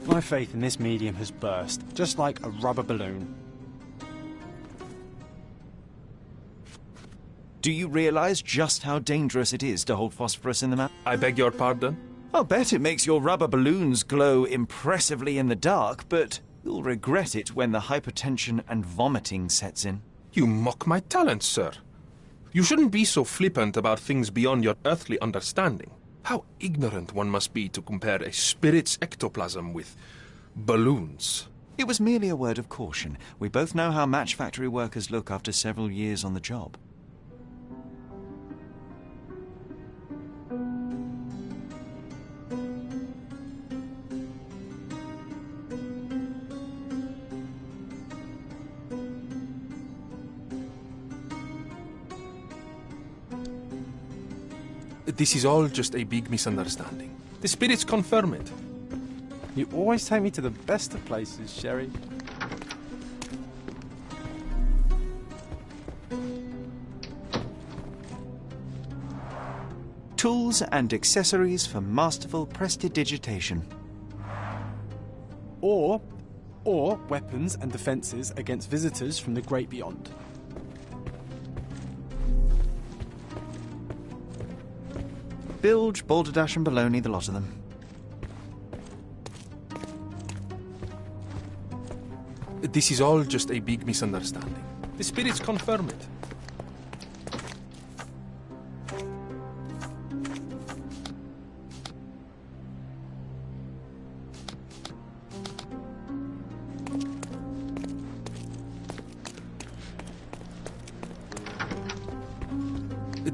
My faith in this medium has burst, just like a rubber balloon. Do you realize just how dangerous it is to hold phosphorus in the mouth? I beg your pardon? I'll bet it makes your rubber balloons glow impressively in the dark, but you'll regret it when the hypertension and vomiting sets in. You mock my talents, sir. You shouldn't be so flippant about things beyond your earthly understanding. How ignorant one must be to compare a spirit's ectoplasm with balloons. It was merely a word of caution. We both know how match factory workers look after several years on the job. This is all just a big misunderstanding. The spirits confirm it. You always take me to the best of places, Sherry. Tools and accessories for masterful prestidigitation. Or weapons and defences against visitors from the great beyond. Bilge, balderdash and baloney, the lot of them. This is all just a big misunderstanding. The spirits confirm it.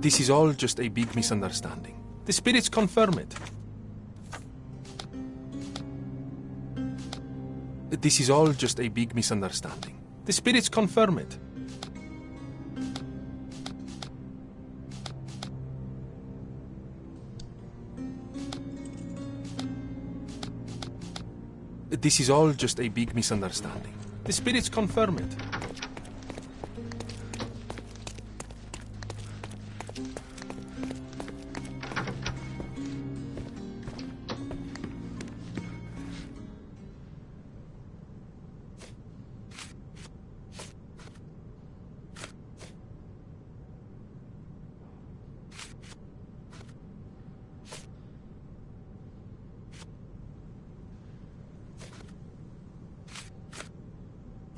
This is all just a big misunderstanding. The spirits confirm it. This is all just a big misunderstanding. The spirits confirm it. This is all just a big misunderstanding. The spirits confirm it.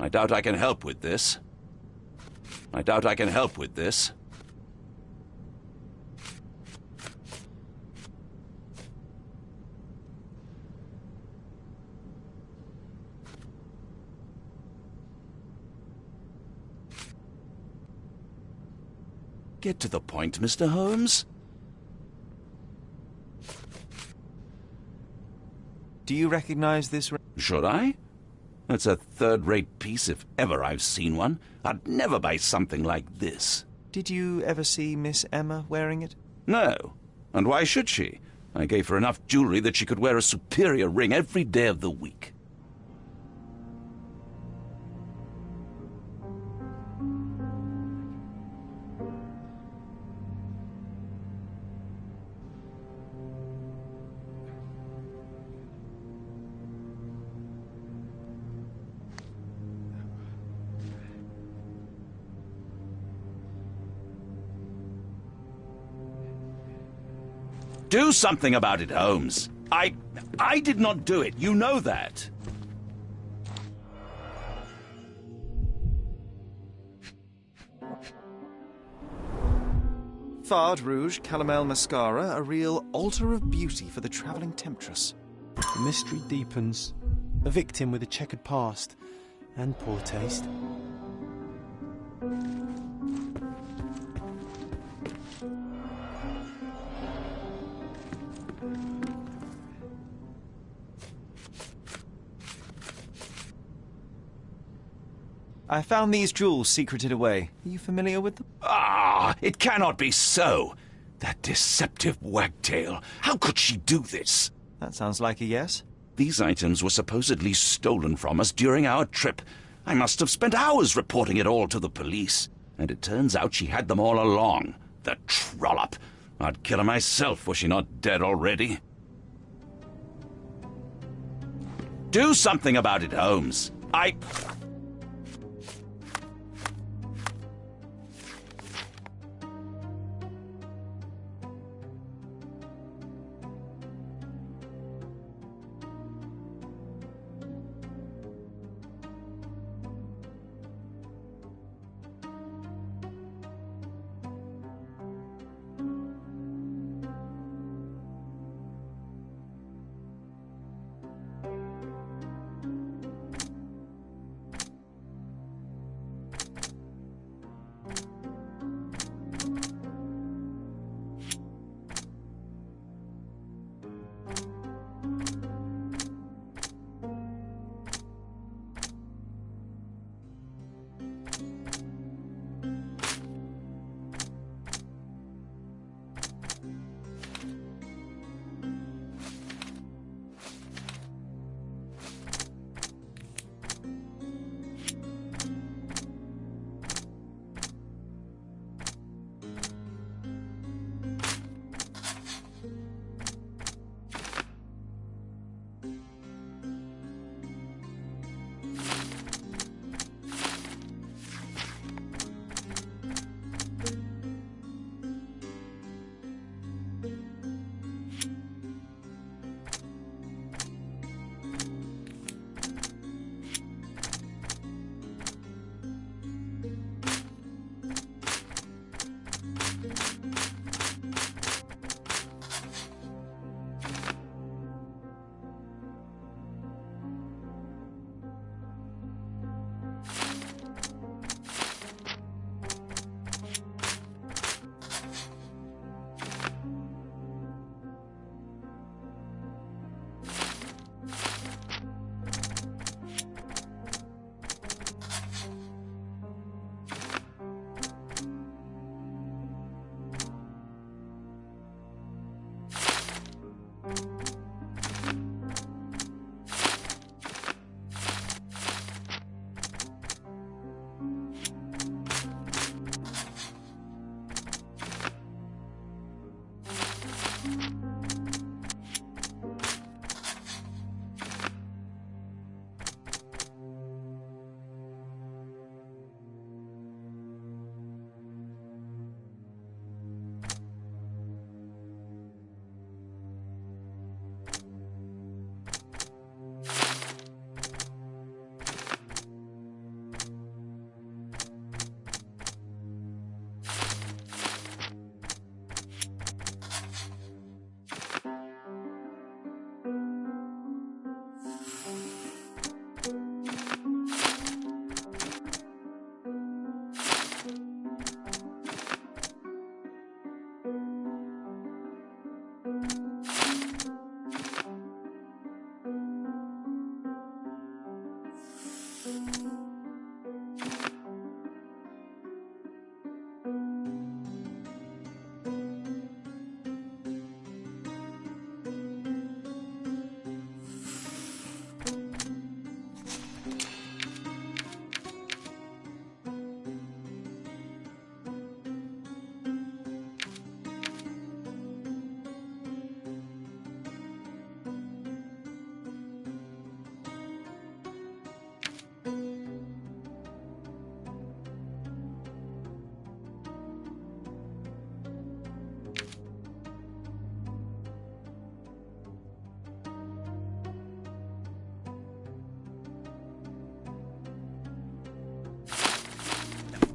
I doubt I can help with this. I doubt I can help with this. Get to the point, Mr. Holmes. Do you recognize this? Should I? It's a third-rate piece if ever I've seen one. I'd never buy something like this. Did you ever see Miss Emma wearing it? No. And why should she? I gave her enough jewelry that she could wear a superior ring every day of the week. Do something about it, Holmes. I did not do it. You know that. Fard Rouge, Calomel Mascara, a real altar of beauty for the travelling temptress. The mystery deepens. A victim with a checkered past and poor taste. I found these jewels secreted away. Are you familiar with them? Ah, it cannot be so. That deceptive wagtail. How could she do this? That sounds like a yes. These items were supposedly stolen from us during our trip. I must have spent hours reporting it all to the police. And it turns out she had them all along. The trollop. I'd kill her myself were she not dead already. Do something about it, Holmes.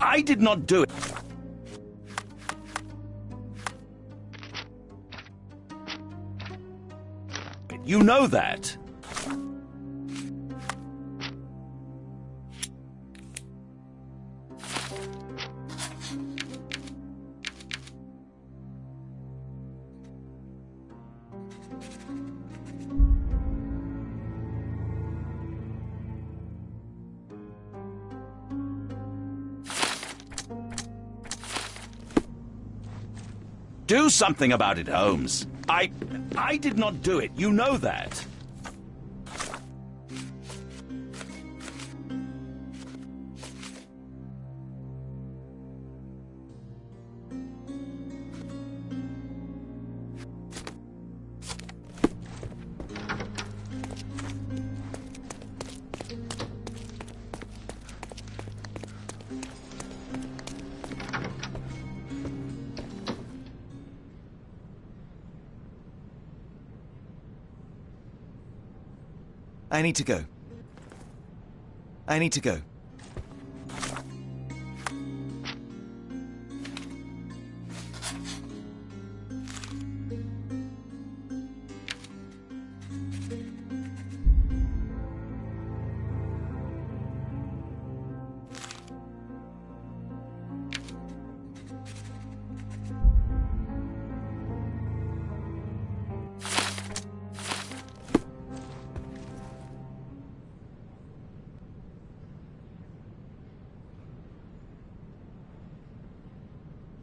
I did not do it. You know that. Do something about it, Holmes. I did not do it. You know that. I need to go. I need to go.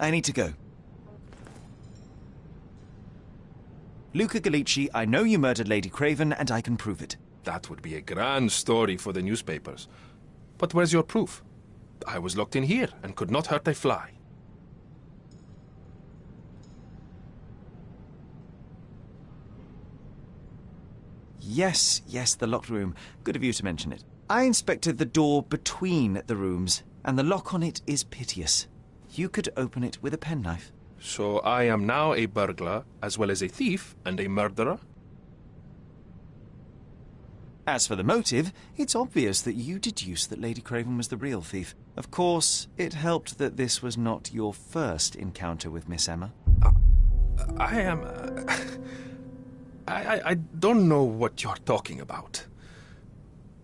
I need to go. Luca Gallici, I know you murdered Lady Craven, and I can prove it. That would be a grand story for the newspapers. But where's your proof? I was locked in here and could not hurt a fly. Yes, the locked room. Good of you to mention it. I inspected the door between the rooms, and the lock on it is piteous. You could open it with a penknife. So I am now a burglar, as well as a thief and a murderer? As for the motive, it's obvious that you deduced that Lady Craven was the real thief. Of course, it helped that this was not your first encounter with Miss Emma. I don't know what you're talking about.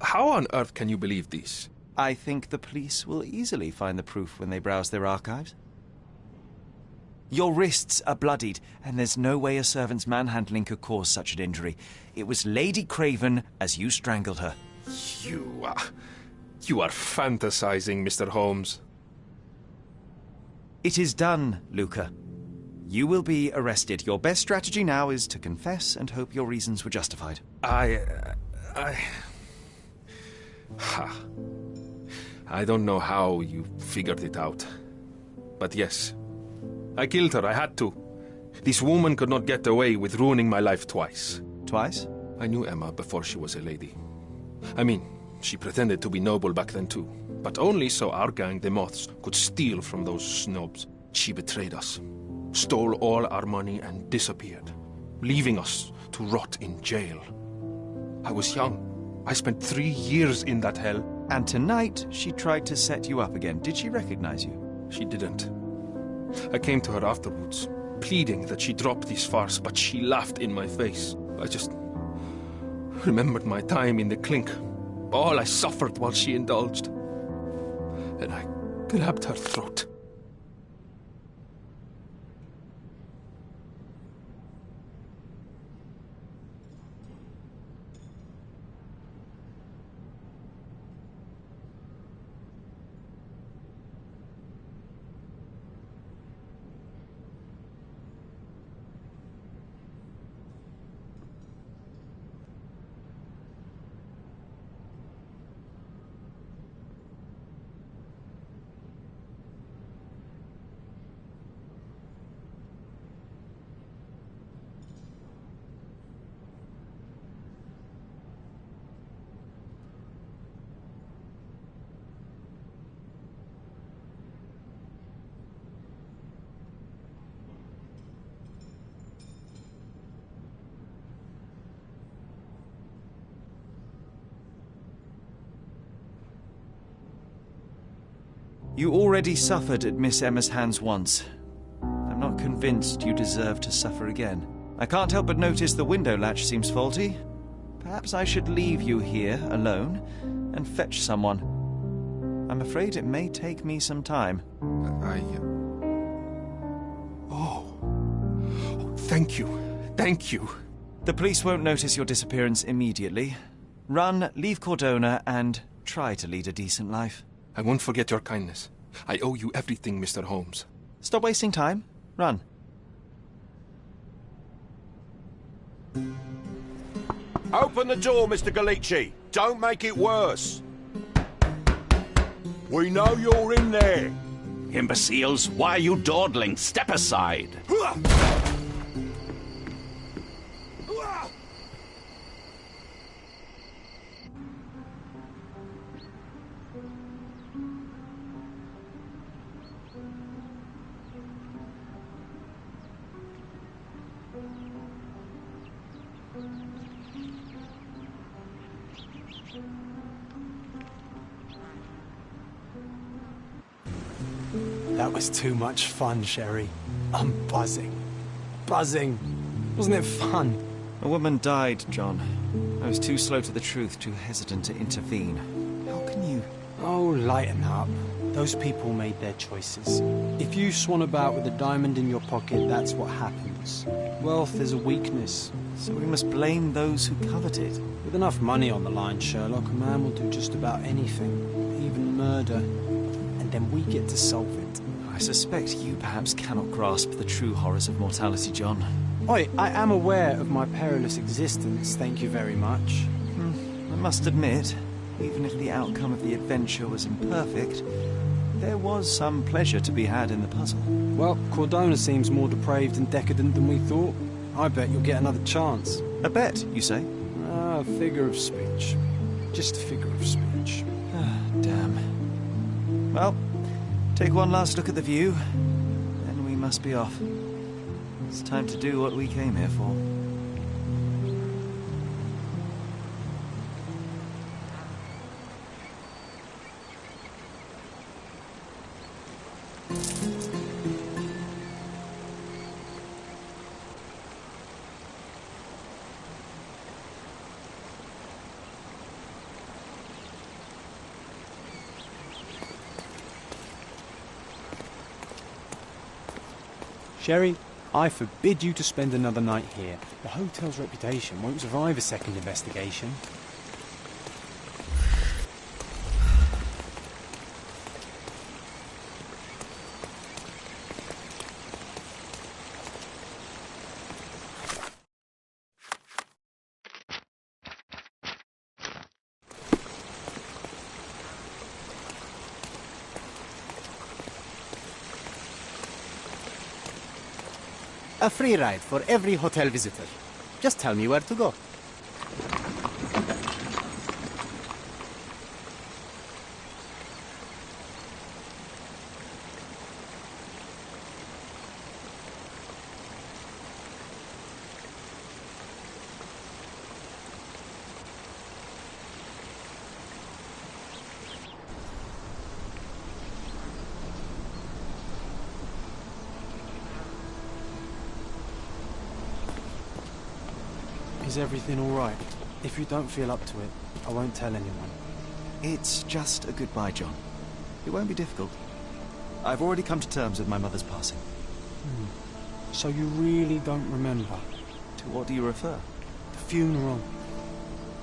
How on earth can you believe this? I think the police will easily find the proof when they browse their archives. Your wrists are bloodied, and there's no way a servant's manhandling could cause such an injury. It was Lady Craven as you strangled her. You are fantasizing, Mr. Holmes. It is done, Luca. You will be arrested. Your best strategy now is to confess and hope your reasons were justified. I don't know how you figured it out. But yes, I killed her. I had to. This woman could not get away with ruining my life twice. Twice? I knew Emma before she was a lady. I mean, she pretended to be noble back then too. But only so our gang, the Moths, could steal from those snobs. She betrayed us, stole all our money and disappeared, leaving us to rot in jail. I was young. I spent 3 years in that hell. And tonight, she tried to set you up again. Did she recognize you? She didn't. I came to her afterwards, pleading that she drop this farce, but she laughed in my face. I just remembered my time in the clink, all I suffered while she indulged. And I grabbed her throat. You already suffered at Miss Emma's hands once. I'm not convinced you deserve to suffer again. I can't help but notice the window latch seems faulty. Perhaps I should leave you here alone and fetch someone. I'm afraid it may take me some time. Oh, thank you. Thank you. The police won't notice your disappearance immediately. Run, leave Cordona, and try to lead a decent life. I won't forget your kindness. I owe you everything, Mr. Holmes. Stop wasting time. Run. Open the door, Mr. Galici. Don't make it worse. We know you're in there. Imbeciles, why are you dawdling? Step aside. That was too much fun, Sherry. I'm buzzing. Buzzing. Wasn't it fun? A woman died, John. I was too slow to the truth, too hesitant to intervene. How can you... Oh, lighten up. Those people made their choices. If you swan about with a diamond in your pocket, that's what happens. Wealth is a weakness. So we must blame those who covet it. With enough money on the line, Sherlock, a man will do just about anything. Even murder. And then we get to solve it. I suspect you perhaps cannot grasp the true horrors of mortality, John. Oi, I am aware of my perilous existence, thank you very much. I must admit, even if the outcome of the adventure was imperfect, there was some pleasure to be had in the puzzle. Well, Cordona seems more depraved and decadent than we thought. I bet you'll get another chance. A bet, you say? A figure of speech. Just a figure of speech. Damn. Well, take one last look at the view, then we must be off. It's time to do what we came here for. Sherry, I forbid you to spend another night here. The hotel's reputation won't survive a second investigation. A free ride for every hotel visitor. Just tell me where to go. Is everything all right? If you don't feel up to it, I won't tell anyone. It's just a goodbye, John. It won't be difficult. I've already come to terms with my mother's passing. So you really don't remember? To what do you refer? The funeral.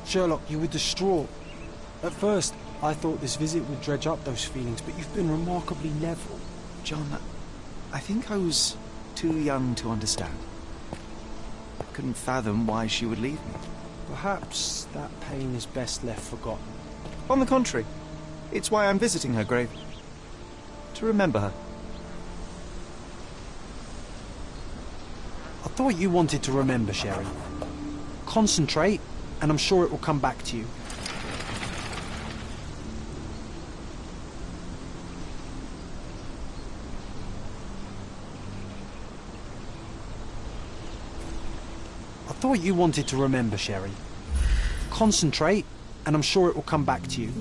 Sherlock, you were distraught. At first, I thought this visit would dredge up those feelings, but you've been remarkably level. John, I think I was too young to understand. I couldn't fathom why she would leave me. Perhaps that pain is best left forgotten. On the contrary, it's why I'm visiting her grave. To remember her. I thought you wanted to remember, Sherry. Concentrate, and I'm sure it will come back to you. I thought you wanted to remember, Sherry. Concentrate, and I'm sure it will come back to you.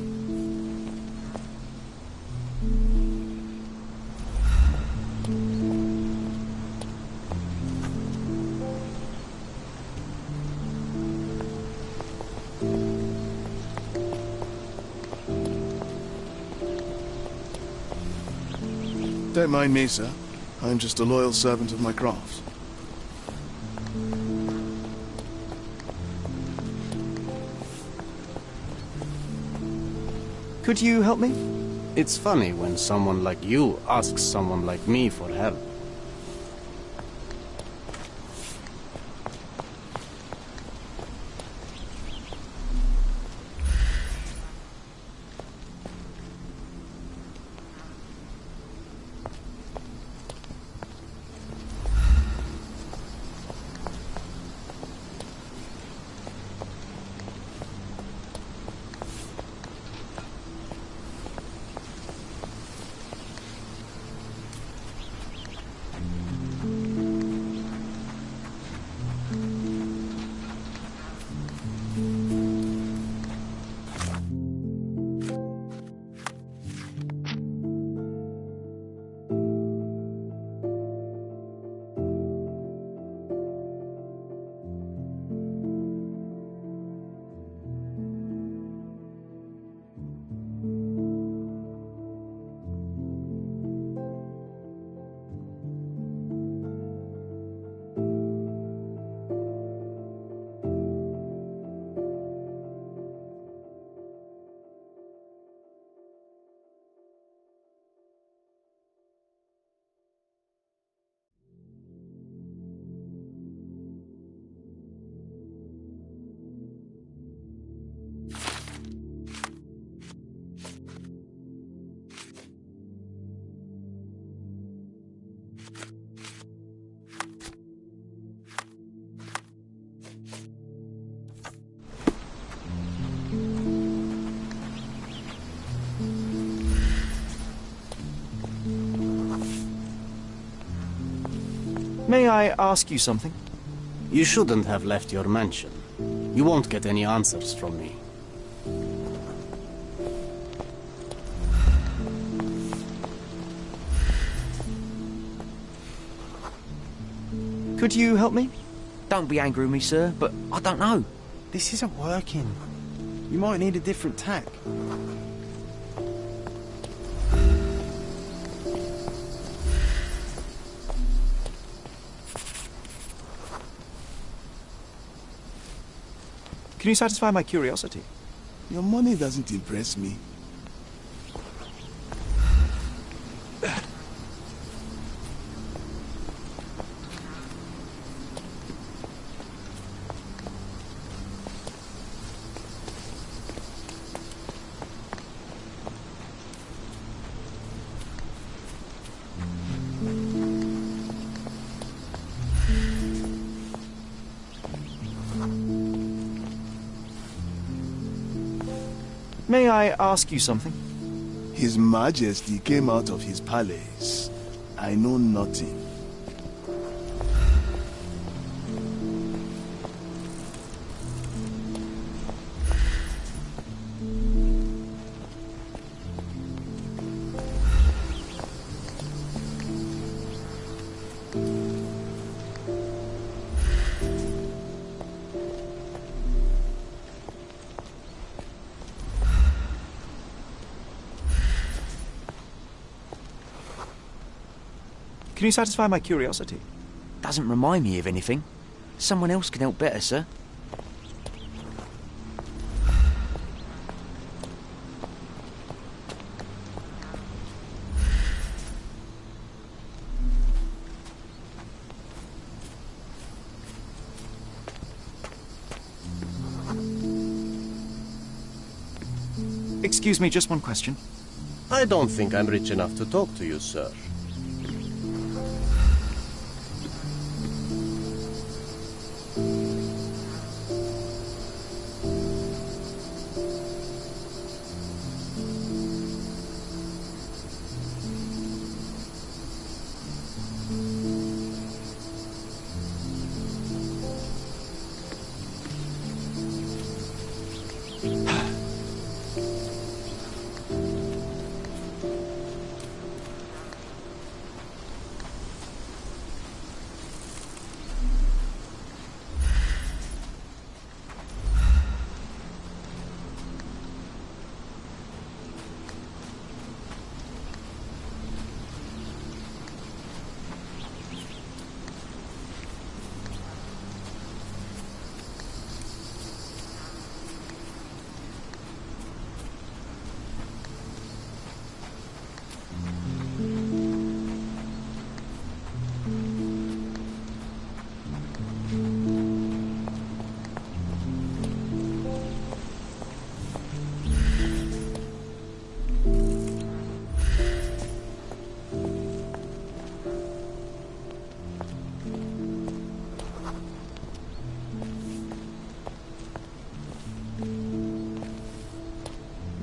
Don't mind me, sir. I'm just a loyal servant of my craft. Could you help me? It's funny when someone like you asks someone like me for help. May I ask you something? You shouldn't have left your mansion. You won't get any answers from me. Could you help me? Don't be angry with me, sir, but I don't know. This isn't working. You might need a different tack. Can you satisfy my curiosity? Your money doesn't impress me. May I ask you something? His Majesty came out of his palace. I know nothing. Can you satisfy my curiosity? Doesn't remind me of anything. Someone else can help better, sir. Excuse me, just one question. I don't think I'm rich enough to talk to you, sir.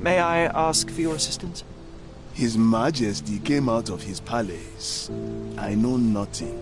May I ask for your assistance? His Majesty came out of his palace. I know nothing.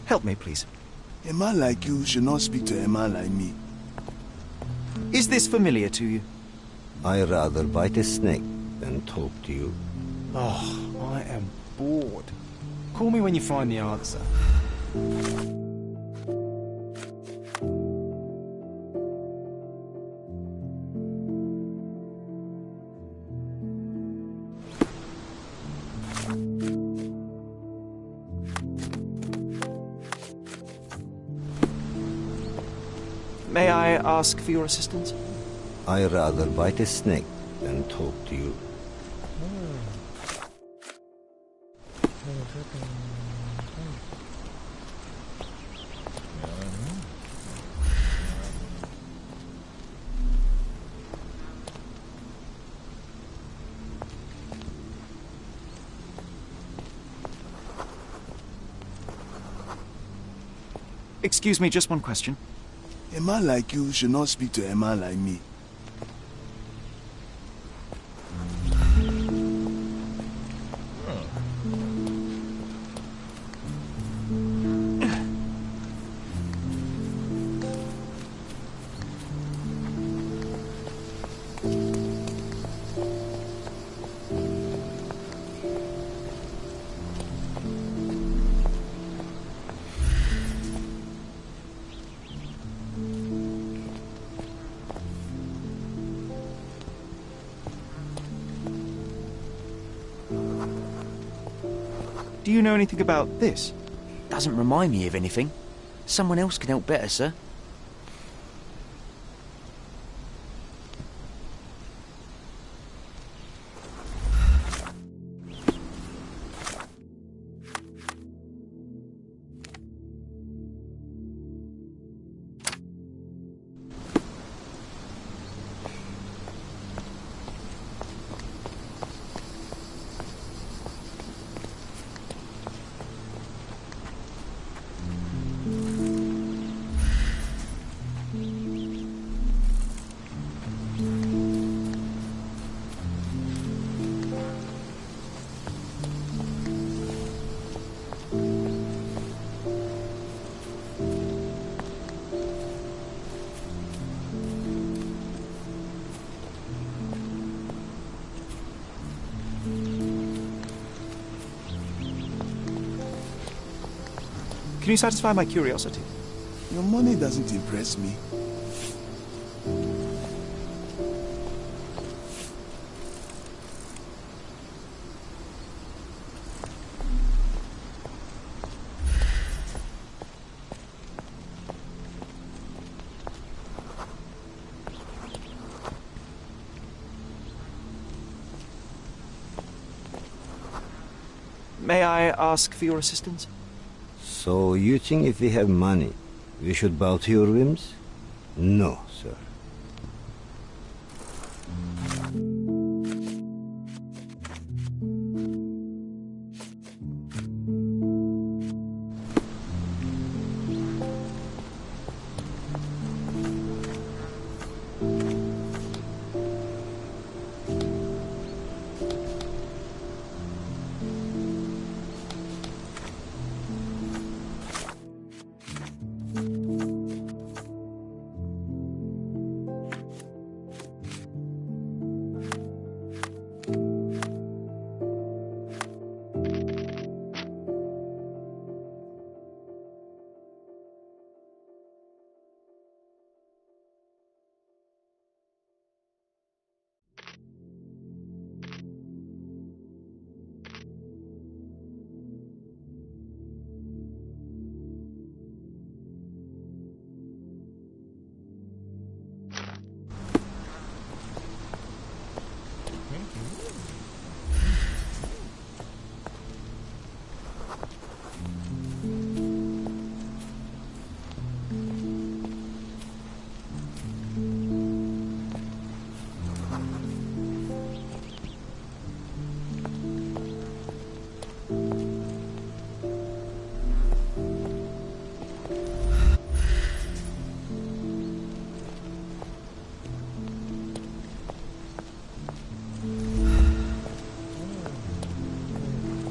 Help me, please. A man like you should not speak to a man like me. Is this familiar to you? I rather bite a snake than talk to you. Oh, I am bored. Call me when you find the answer. May I ask for your assistance? I rather bite a snake than talk to you. Excuse me, just one question. A man like you should not speak to a man like me. Do you know anything about this? Doesn't remind me of anything. Someone else can help better, sir. Can you satisfy my curiosity? Your money doesn't impress me. May I ask for your assistance? So you think if we have money, we should bow to your whims? No, sir.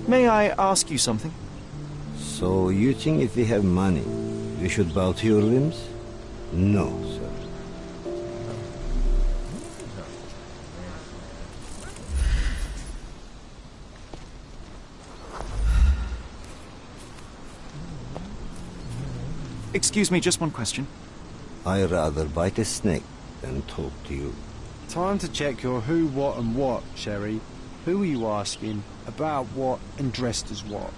May I ask you something? So you think if we have money, we should bow to your whims? No, sir. Excuse me, just one question. I'd rather bite a snake than talk to you. Time to check your who, what and what, Sherry. Who are you asking, about what, and dressed as what?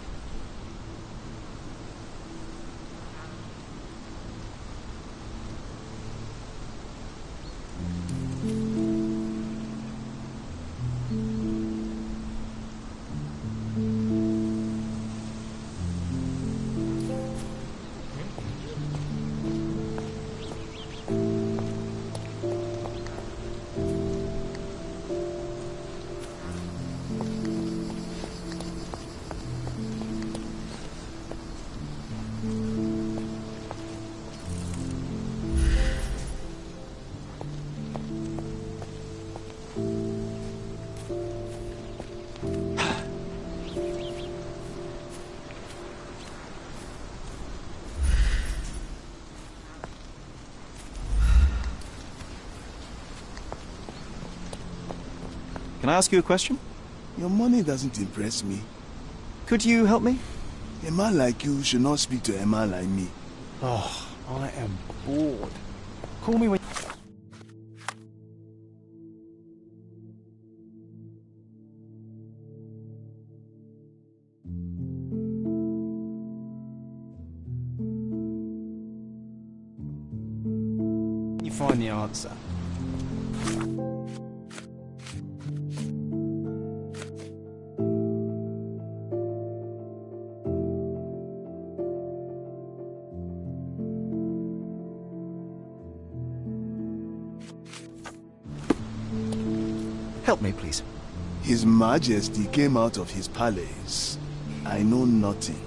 Can I ask you a question? Your money doesn't impress me. Could you help me? A man like you should not speak to a man like me. Oh, I am bored. Call me when... you find the answer. Help me, please. His Majesty came out of his palace. I know nothing.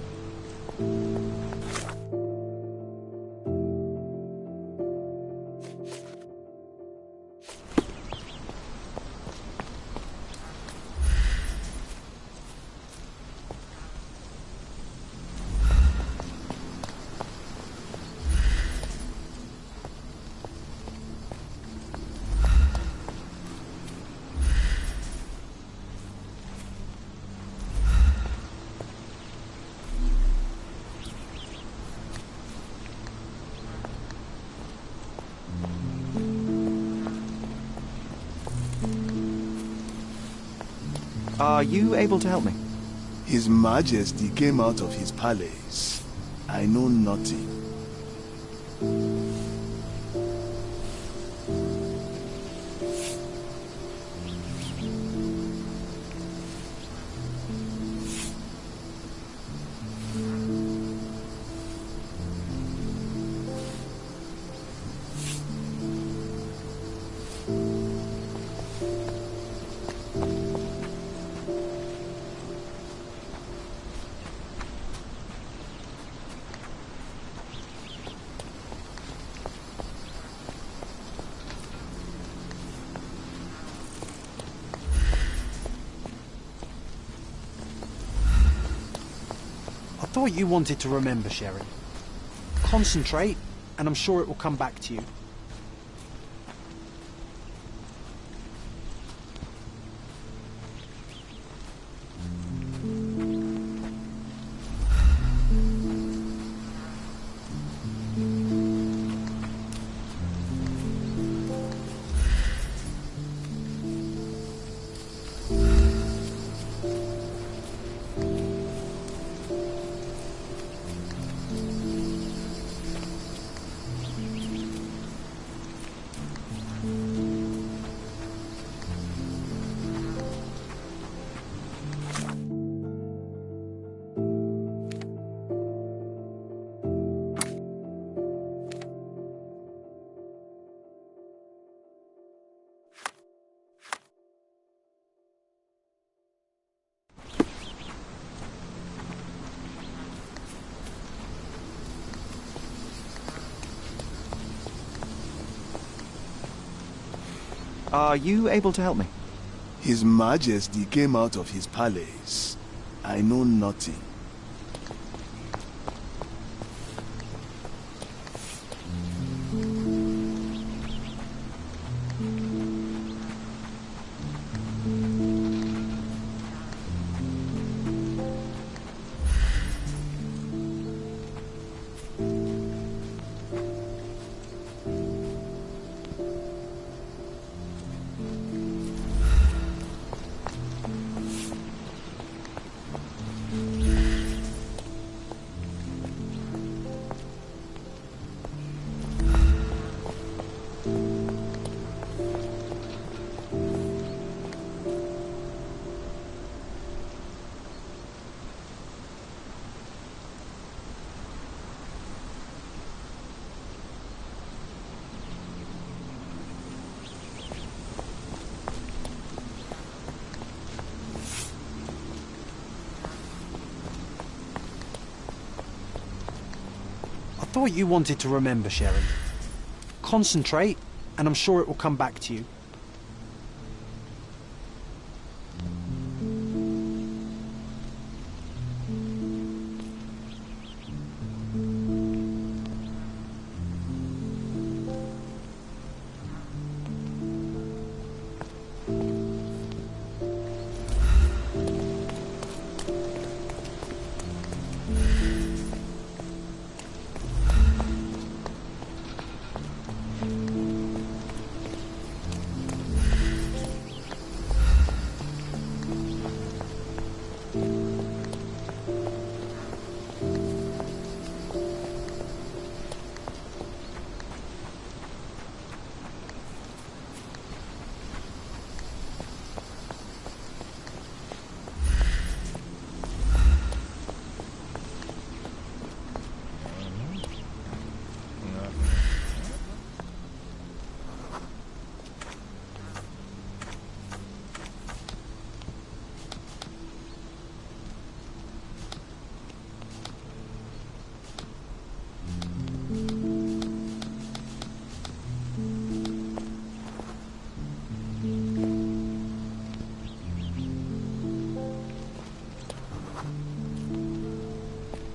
Are you able to help me? His Majesty came out of his palace. I know nothing. I thought you wanted to remember, Sherry. Concentrate, and I'm sure it will come back to you. Are you able to help me? His Majesty came out of his palace. I know nothing. I thought you wanted to remember, Sherry. Concentrate, and I'm sure it will come back to you.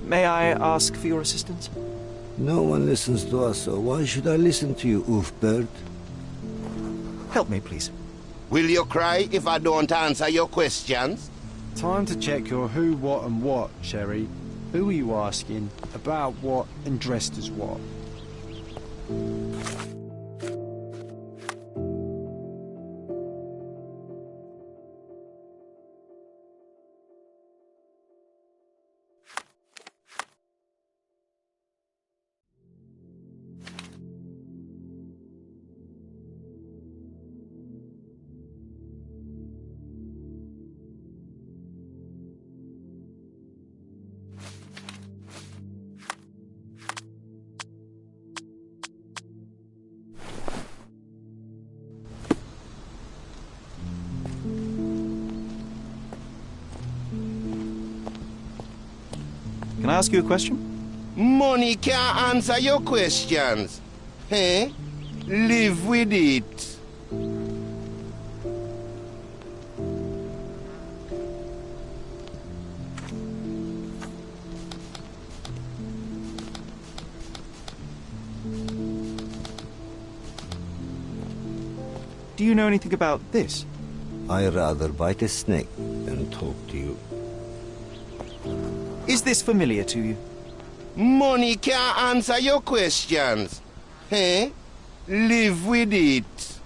May I ask for your assistance? No one listens to us, so why should I listen to you, oofbird? Help me, please. Will you cry if I don't answer your questions? Time to check your who, what and what, Sherry. Who are you asking? About what and dressed as what? Can I ask you a question? Money can't answer your questions. Eh? Live with it. Do you know anything about this? I'd rather bite a snake than talk to you. Is this familiar to you? Money can't answer your questions. Eh? Live with it.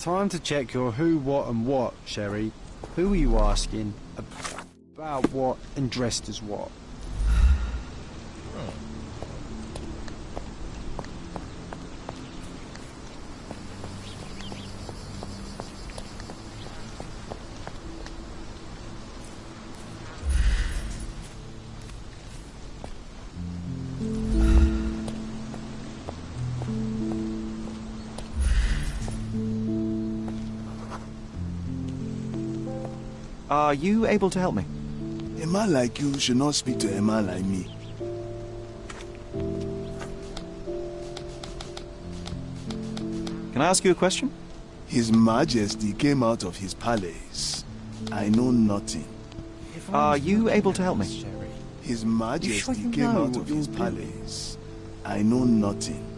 Time to check your who, what and what, Sherry. Who are you asking? About what and dressed as what? Are you able to help me? A man like you should not speak to a man like me. Can I ask you a question? His Majesty came out of his palace. I know nothing. Are you able to help me? His Majesty came out of his palace. I know nothing.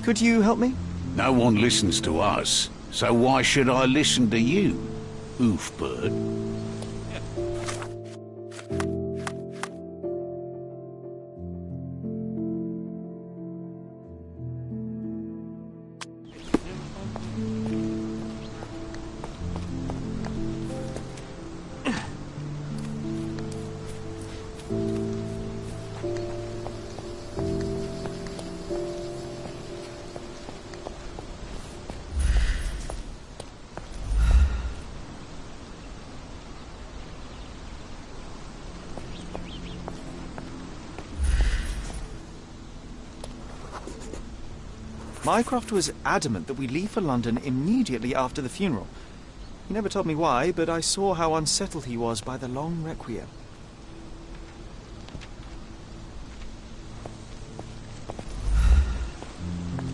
Could you help me? No one listens to us, so why should I listen to you, oofbird? Mycroft was adamant that we leave for London immediately after the funeral. He never told me why, but I saw how unsettled he was by the long requiem.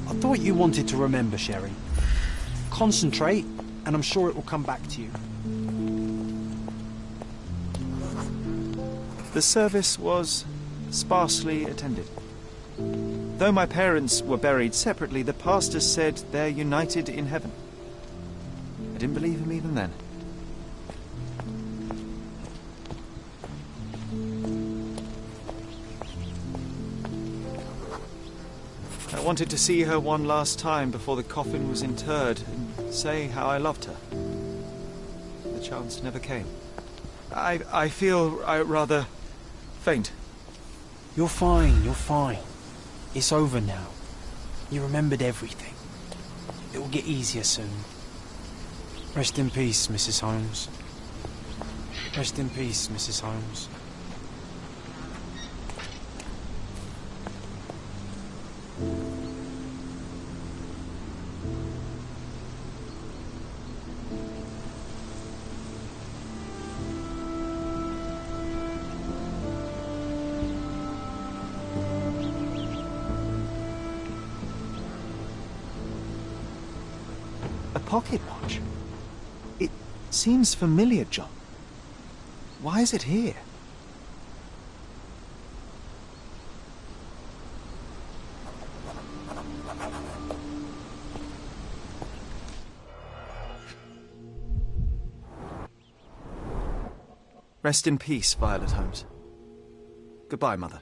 I thought you wanted to remember, Sherry. Concentrate, and I'm sure it will come back to you. The service was sparsely attended. Though my parents were buried separately, the pastor said they're united in heaven. I didn't believe him even then. I wanted to see her one last time before the coffin was interred and say how I loved her. The chance never came. I feel rather faint. You're fine, you're fine. It's over now. You remembered everything. It will get easier soon. Rest in peace, Mrs. Holmes. Rest in peace, Mrs. Holmes. A pocket watch? It seems familiar, John. Why is it here? Rest in peace, Violet Holmes. Goodbye, Mother.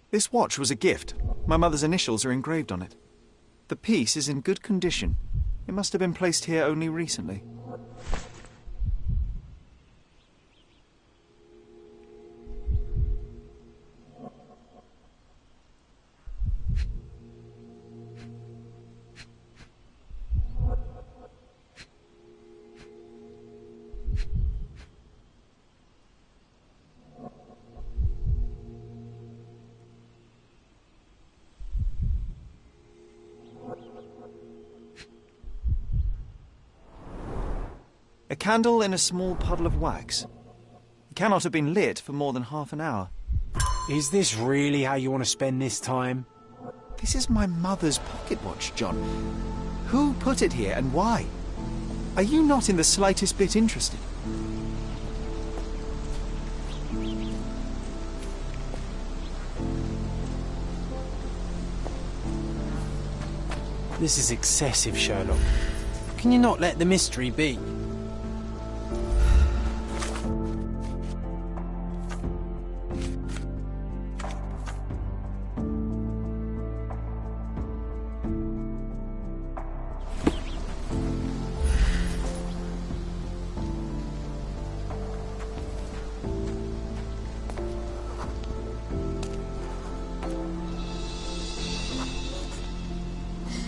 This watch was a gift. My mother's initials are engraved on it. The piece is in good condition. It must have been placed here only recently. A candle in a small puddle of wax. It cannot have been lit for more than half an hour. Is this really how you want to spend this time? This is my mother's pocket watch, John. Who put it here and why? Are you not in the slightest bit interested? This is excessive, Sherlock. Can you not let the mystery be?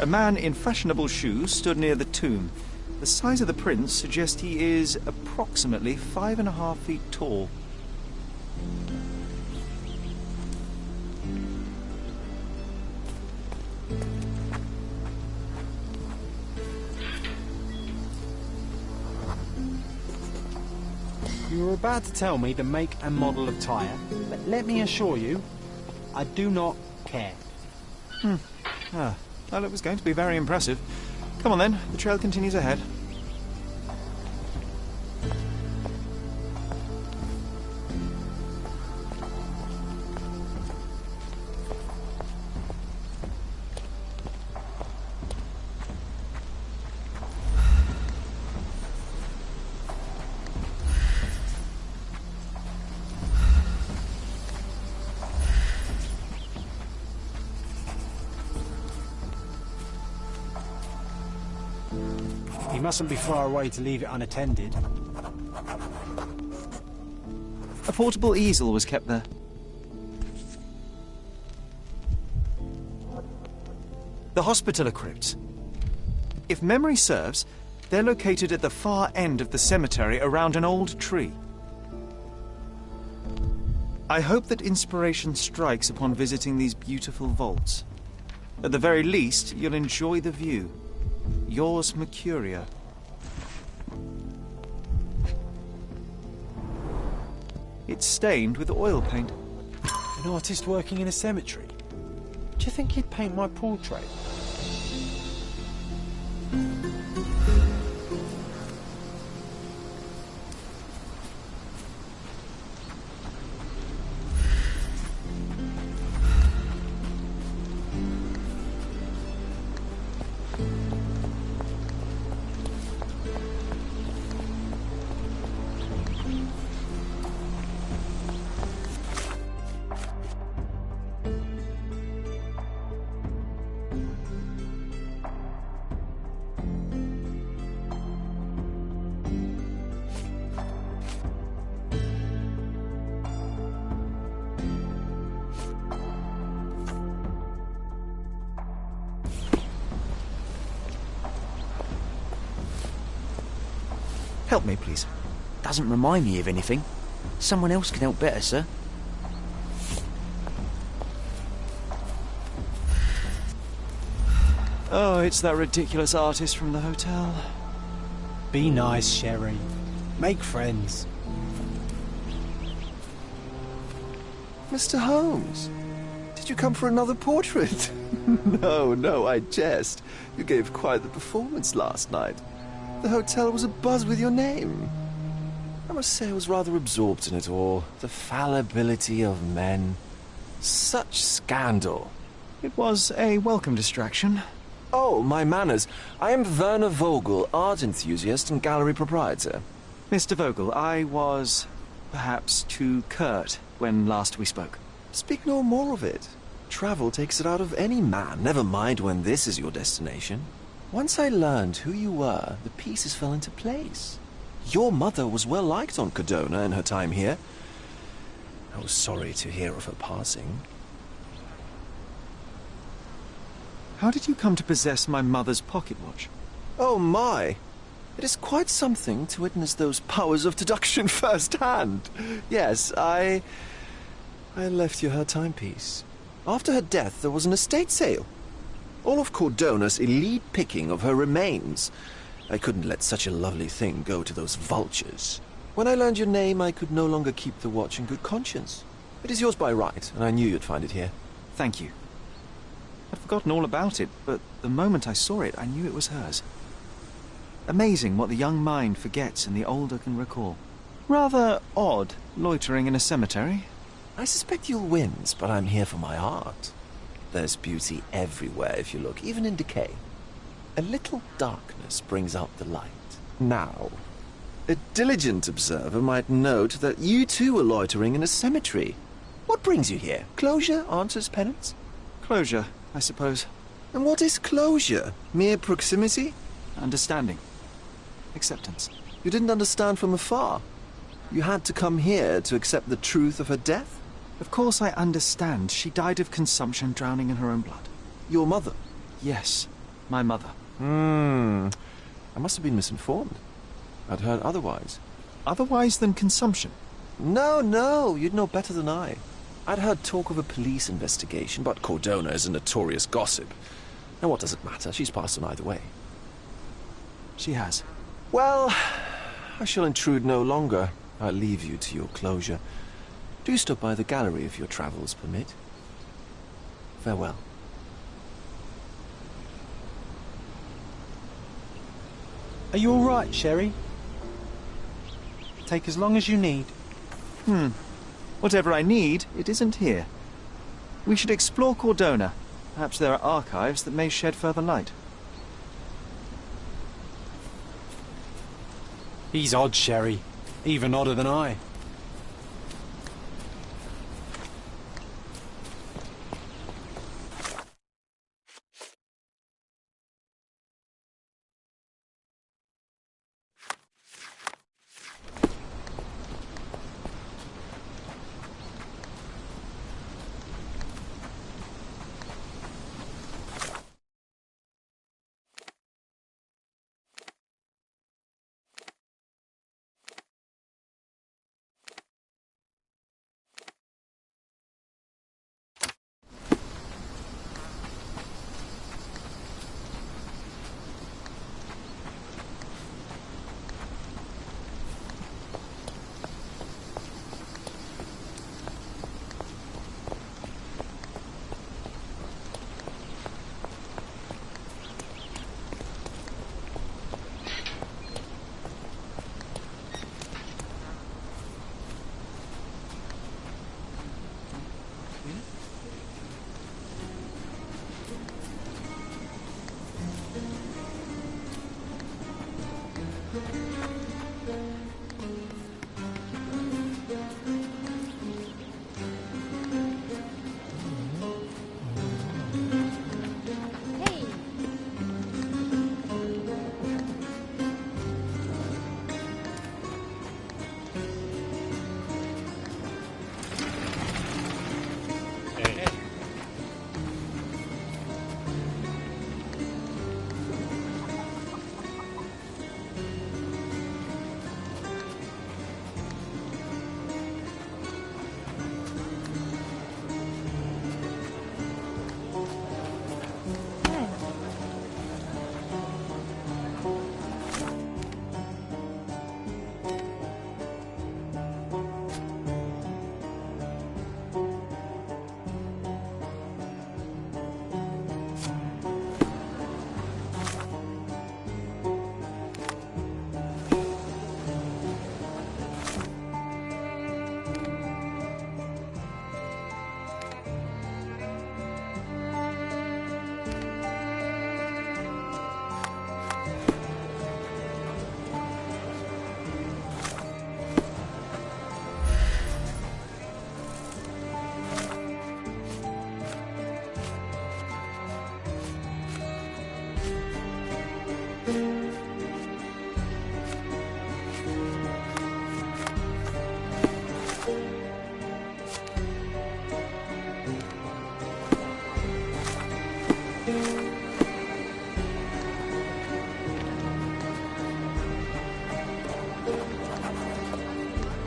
A man in fashionable shoes stood near the tomb. The size of the prints suggests he is approximately 5.5 feet tall. You were about to tell me the make and model of tyre, but let me assure you, I do not care. Well, it was going to be very impressive. Come on then, the trail continues ahead. He mustn't be far away to leave it unattended. A portable easel was kept there. The Hospitaller crypts. If memory serves, they're located at the far end of the cemetery around an old tree. I hope that inspiration strikes upon visiting these beautiful vaults. At the very least, you'll enjoy the view. Yours, Mercurio. It's stained with oil paint. An artist working in a cemetery? Do you think he'd paint my portrait? Help me, please. Doesn't remind me of anything. Someone else can help better, sir. Oh, it's that ridiculous artist from the hotel. Be nice, Sherry. Make friends. Mr. Holmes, did you come for another portrait? No, I jest. You gave quite the performance last night. The hotel was abuzz with your name. I must say I was rather absorbed in it all. The fallibility of men. Such scandal. It was a welcome distraction. Oh, my manners. I am Werner Vogel, art enthusiast and gallery proprietor. Mr. Vogel, I was perhaps too curt when last we spoke. Speak no more of it. Travel takes it out of any man, never mind when this is your destination. Once I learned who you were, the pieces fell into place. Your mother was well liked on Codona in her time here. I was sorry to hear of her passing. How did you come to possess my mother's pocket watch? Oh my! It is quite something to witness those powers of deduction firsthand. Yes, I left you her timepiece. After her death, there was an estate sale. All of Cordona's elite picking of her remains. I couldn't let such a lovely thing go to those vultures. When I learned your name, I could no longer keep the watch in good conscience. It is yours by right, and I knew you'd find it here. Thank you. I'd forgotten all about it, but the moment I saw it, I knew it was hers. Amazing what the young mind forgets and the older can recall. Rather odd, loitering in a cemetery. I suspect you'll win, but I'm here for my art. There's beauty everywhere if you look, even in decay. A little darkness brings out the light. Now, a diligent observer might note that you too are loitering in a cemetery. What brings you here? Closure answers penance? Closure, I suppose. And what is closure? Mere proximity? Understanding. Acceptance. You didn't understand from afar. You had to come here to accept the truth of her death? Of course I understand. She died of consumption, drowning in her own blood. Your mother? Yes, my mother. I must have been misinformed. I'd heard otherwise. Otherwise than consumption? No, you'd know better than I. I'd heard talk of a police investigation, but Cordona is a notorious gossip. And what does it matter? She's passed on either way. She has. Well, I shall intrude no longer. I'll leave you to your closure. Do stop by the gallery if your travels permit. Farewell. Are you all right, Sherry? Take as long as you need. Whatever I need, it isn't here. We should explore Cordona. Perhaps there are archives that may shed further light. He's odd, Sherry. Even odder than I.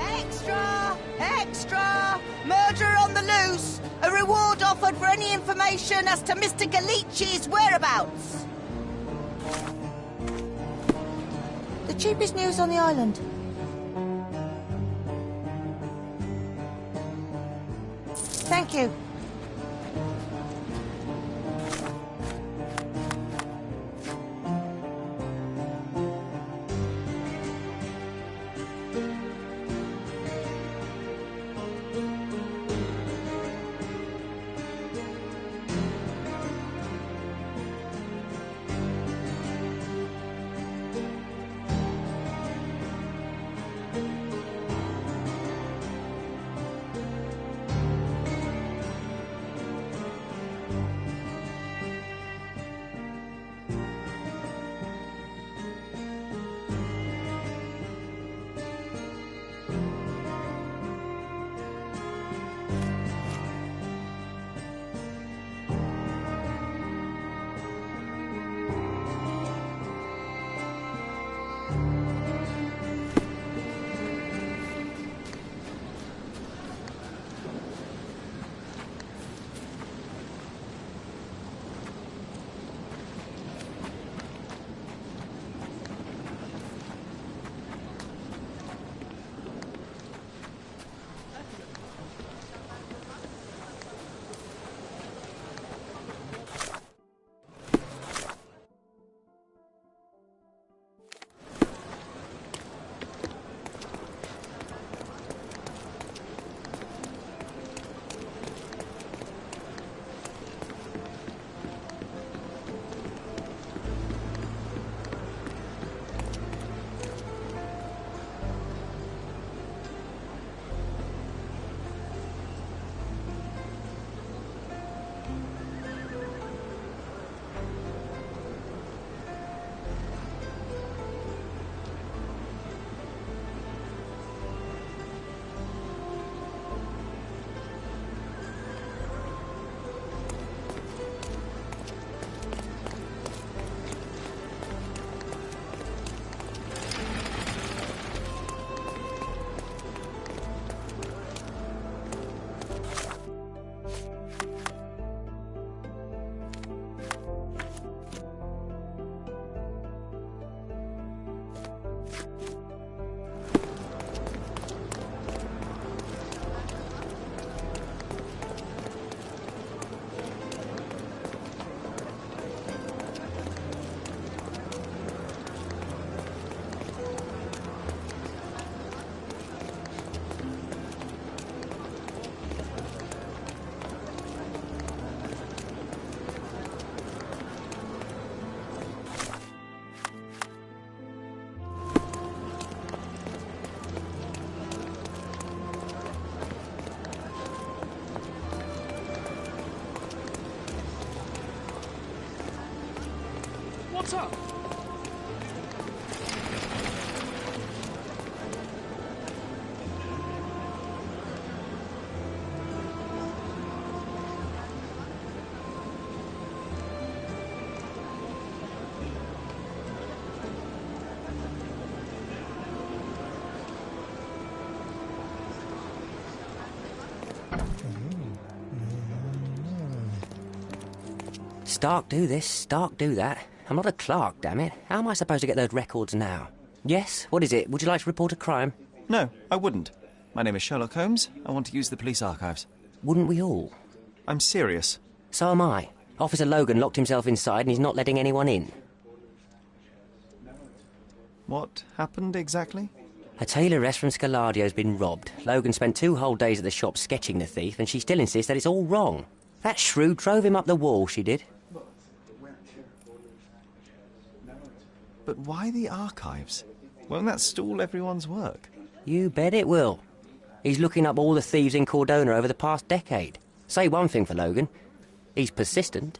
Extra! Extra! Murderer on the loose! A reward offered for any information as to Mr. Galici's whereabouts! The cheapest news on the island. Thank you. What's up? Stark do this, Stark do that. I'm not a clerk, damn it. How am I supposed to get those records now? Yes? What is it? Would you like to report a crime? No, I wouldn't. My name is Sherlock Holmes. I want to use the police archives. Wouldn't we all? I'm serious. So am I. Officer Logan locked himself inside and he's not letting anyone in. What happened exactly? A tailoress from Scaladio's been robbed. Logan spent 2 whole days at the shop sketching the thief, and she still insists that it's all wrong. That shrew drove him up the wall, she did. But why the archives? Won't that stall everyone's work? You bet it will. He's looking up all the thieves in Cordona over the past decade. Say one thing for Logan. He's persistent.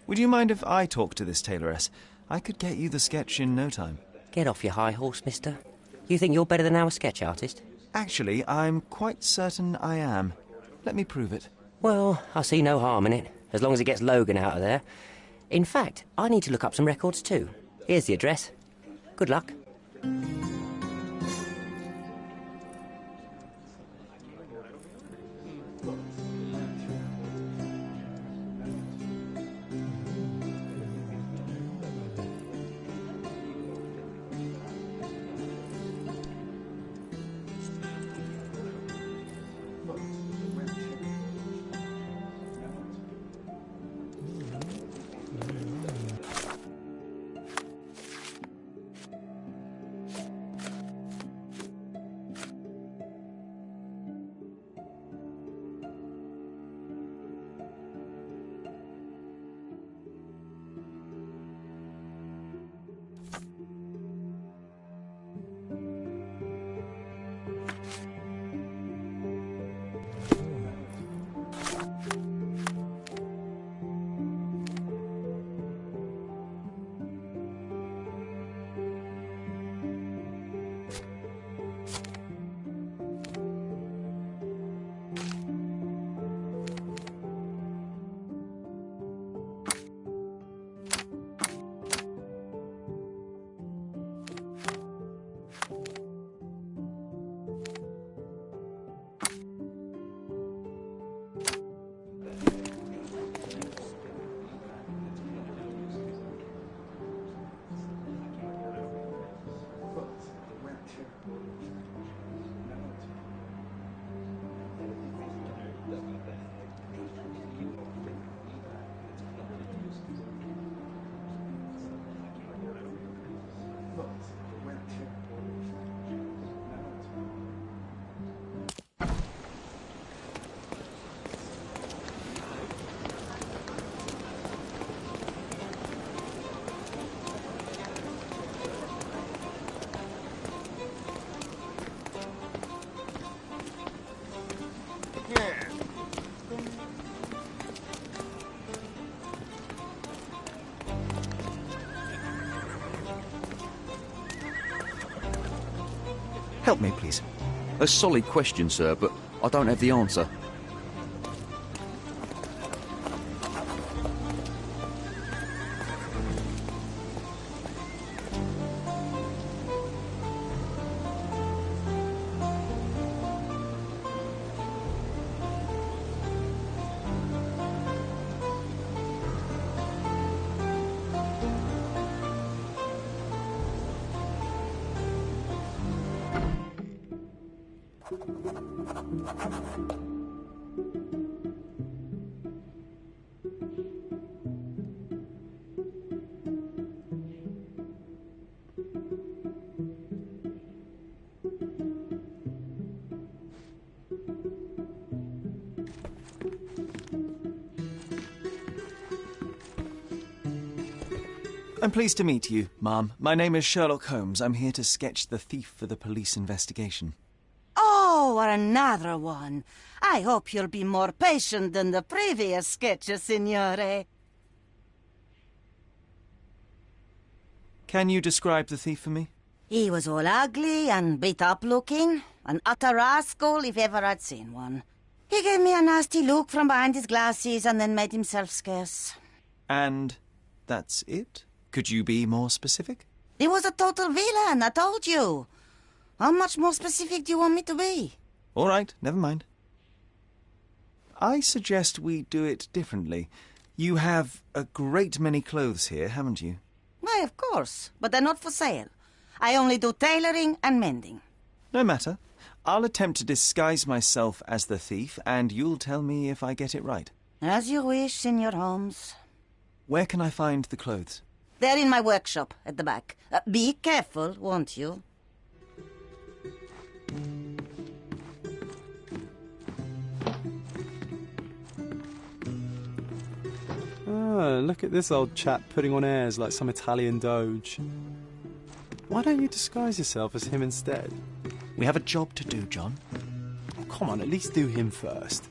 Would you mind if I talk to this tailoress? I could get you the sketch in no time. Get off your high horse, mister. You think you're better than our sketch artist? Actually, I'm quite certain I am. Let me prove it. Well, I see no harm in it. as long as it gets Logan out of there. In fact, I need to look up some records too. Here's the address. Good luck. Help me, please. A solid question, sir, but I don't have the answer. I'm pleased to meet you, ma'am. My name is Sherlock Holmes. I'm here to sketch the thief for the police investigation. Oh, another one. I hope you'll be more patient than the previous sketches, signore. Can you describe the thief for me? He was all ugly and beat-up looking. An utter rascal, if ever I'd seen one. He gave me a nasty look from behind his glasses and then made himself scarce. And that's it? Could you be more specific? He was a total villain, I told you. How much more specific do you want me to be? All right, never mind. I suggest we do it differently. You have a great many clothes here, haven't you? Why, of course, but they're not for sale. I only do tailoring and mending. No matter. I'll attempt to disguise myself as the thief, and you'll tell me if I get it right. As you wish, Senor Holmes. Where can I find the clothes? They're in my workshop at the back. Be careful, won't you? Oh, look at this old chap putting on airs like some Italian doge. Why don't you disguise yourself as him instead? We have a job to do, John. Oh, come on, at least do him first.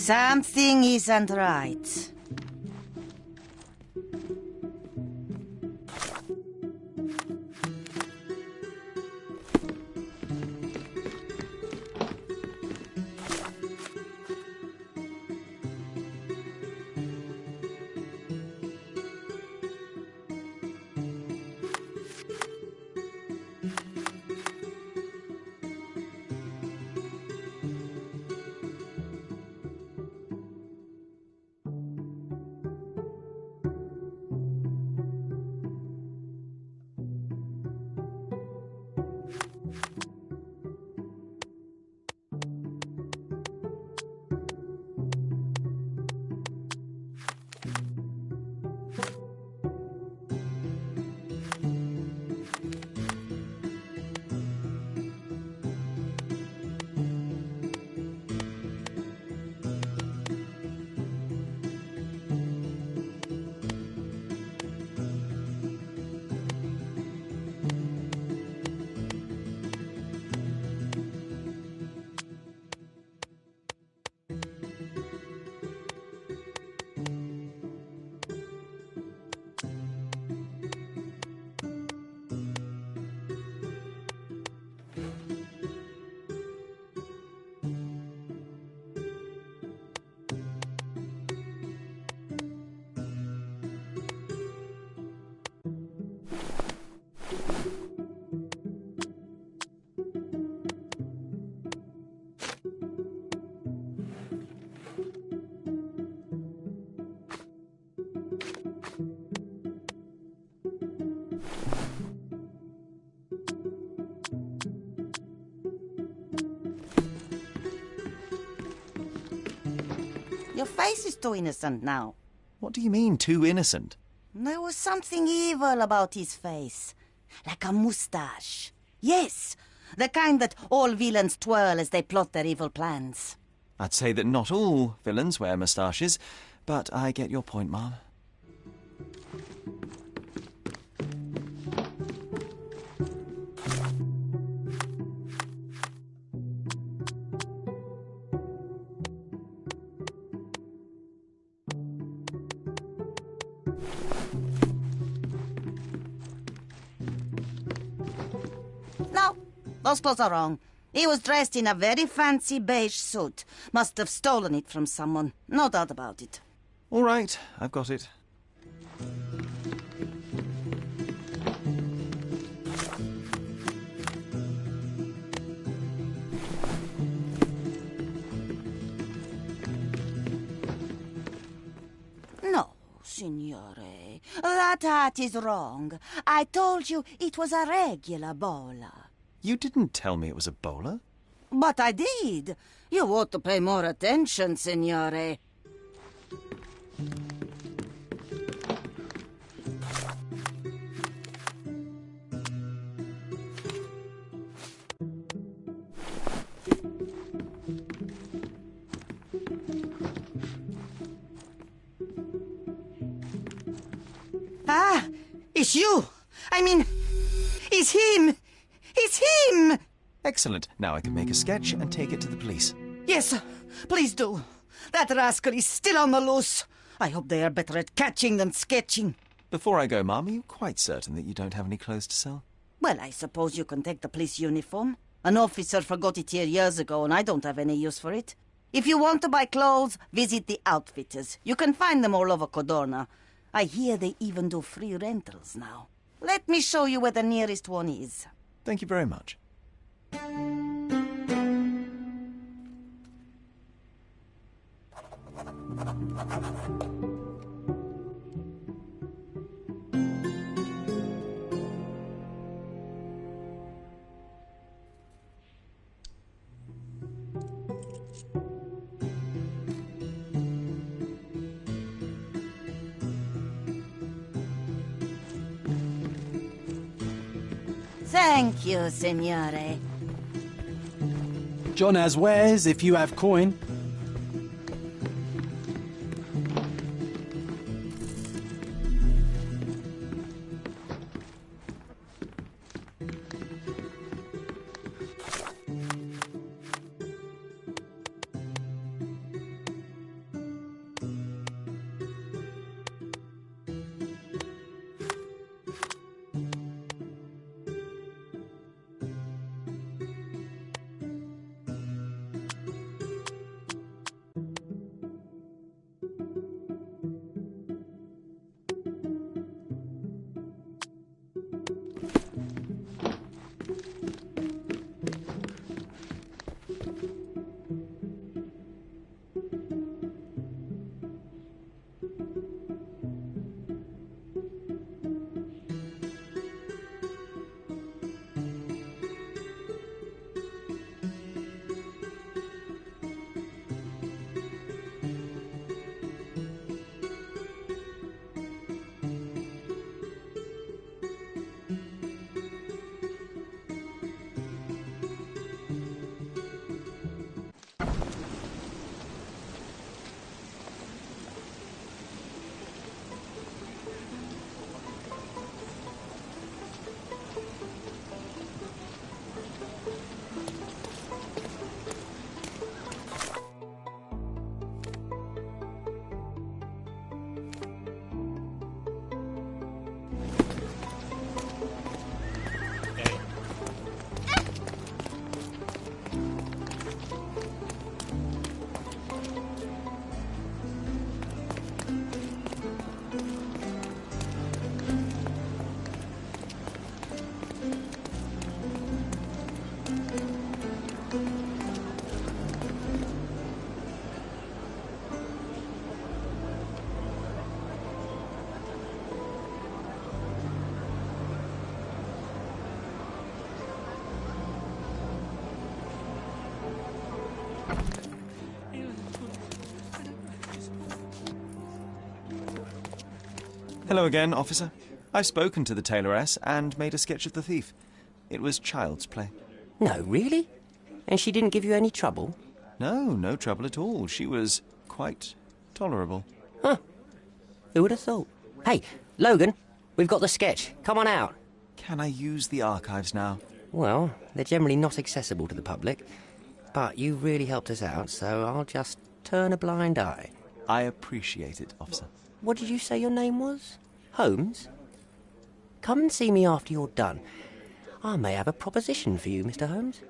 Something isn't right. Your face is too innocent now. What do you mean, too innocent? There was something evil about his face. Like a moustache. Yes, the kind that all villains twirl as they plot their evil plans. I'd say that not all villains wear moustaches, but I get your point, Mom. No, those clothes are wrong. He was dressed in a very fancy beige suit. Must have stolen it from someone. No doubt about it. All right, I've got it. No, signore. That hat is wrong. I told you it was a regular bowler. You didn't tell me it was a bowler. But I did. You ought to pay more attention, signore. Ah, it's you. I mean, it's him. It's him! Excellent. Now I can make a sketch and take it to the police. Yes, please do. That rascal is still on the loose. I hope they are better at catching than sketching. Before I go, Mom, are you quite certain that you don't have any clothes to sell? Well, I suppose you can take the police uniform. An officer forgot it here years ago, and I don't have any use for it. If you want to buy clothes, visit the outfitters. You can find them all over Codorna. I hear they even do free rentals now. Let me show you where the nearest one is. Thank you very much. Thank you, signore. John has wares if you have coin. Hello again, officer. I've spoken to the tailoress and made a sketch of the thief. It was child's play. No, really? And she didn't give you any trouble? No trouble at all. She was quite tolerable. Huh. Who would have thought? Hey, Logan, we've got the sketch. Come on out. Can I use the archives now? Well, they're generally not accessible to the public. But you really helped us out, so I'll just turn a blind eye. I appreciate it, officer. What did you say your name was? Holmes? Come and see me after you're done. I may have a proposition for you, Mr. Holmes.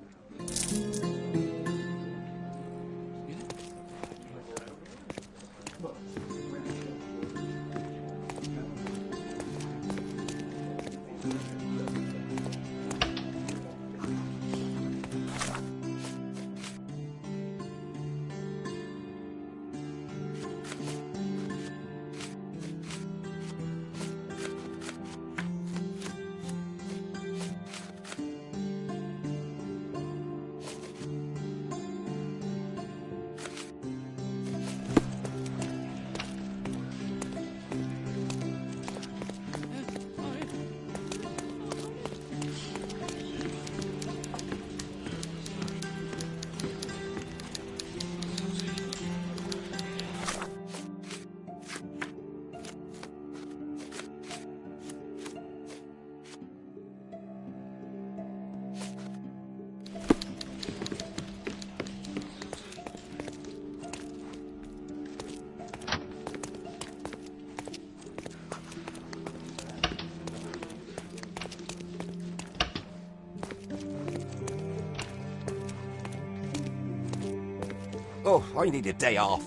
Oh, I need a day off.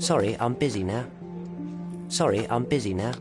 Sorry, I'm busy now. Sorry, I'm busy now.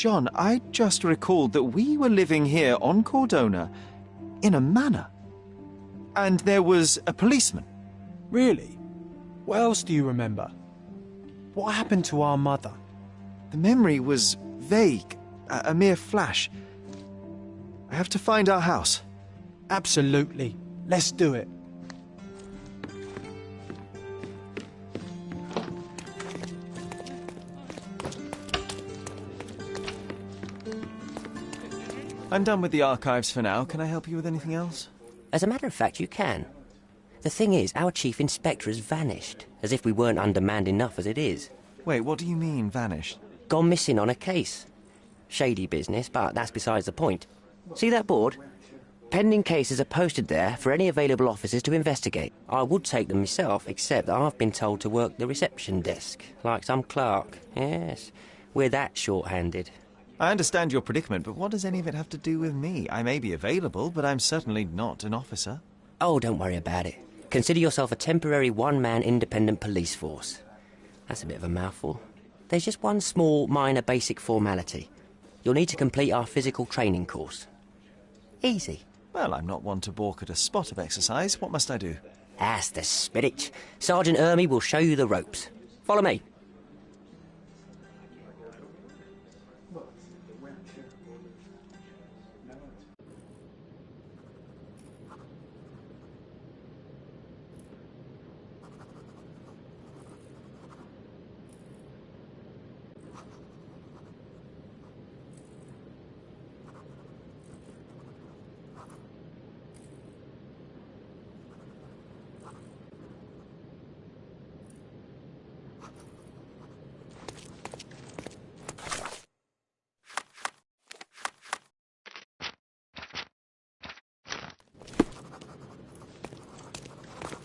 John, I just recalled that we were living here on Cordona in a manor. And there was a policeman. Really? What else do you remember? What happened to our mother? The memory was vague, a mere flash. I have to find our house. Absolutely. Let's do it. I'm done with the archives for now. Can I help you with anything else? As a matter of fact, you can. The thing is, our chief inspector has vanished, as if we weren't undermanned enough as it is. Wait, what do you mean, vanished? Gone missing on a case. Shady business, but that's besides the point. See that board? Pending cases are posted there for any available officers to investigate. I would take them myself, except that I've been told to work the reception desk, like some clerk. Yes, we're that short-handed. I understand your predicament, but what does any of it have to do with me? I may be available, but I'm certainly not an officer. Oh, don't worry about it. Consider yourself a temporary one-man independent police force. That's a bit of a mouthful. There's just one small, minor, basic formality. You'll need to complete our physical training course. Easy. Well, I'm not one to balk at a spot of exercise. What must I do? That's the spirit. Sergeant Ermy will show you the ropes. Follow me.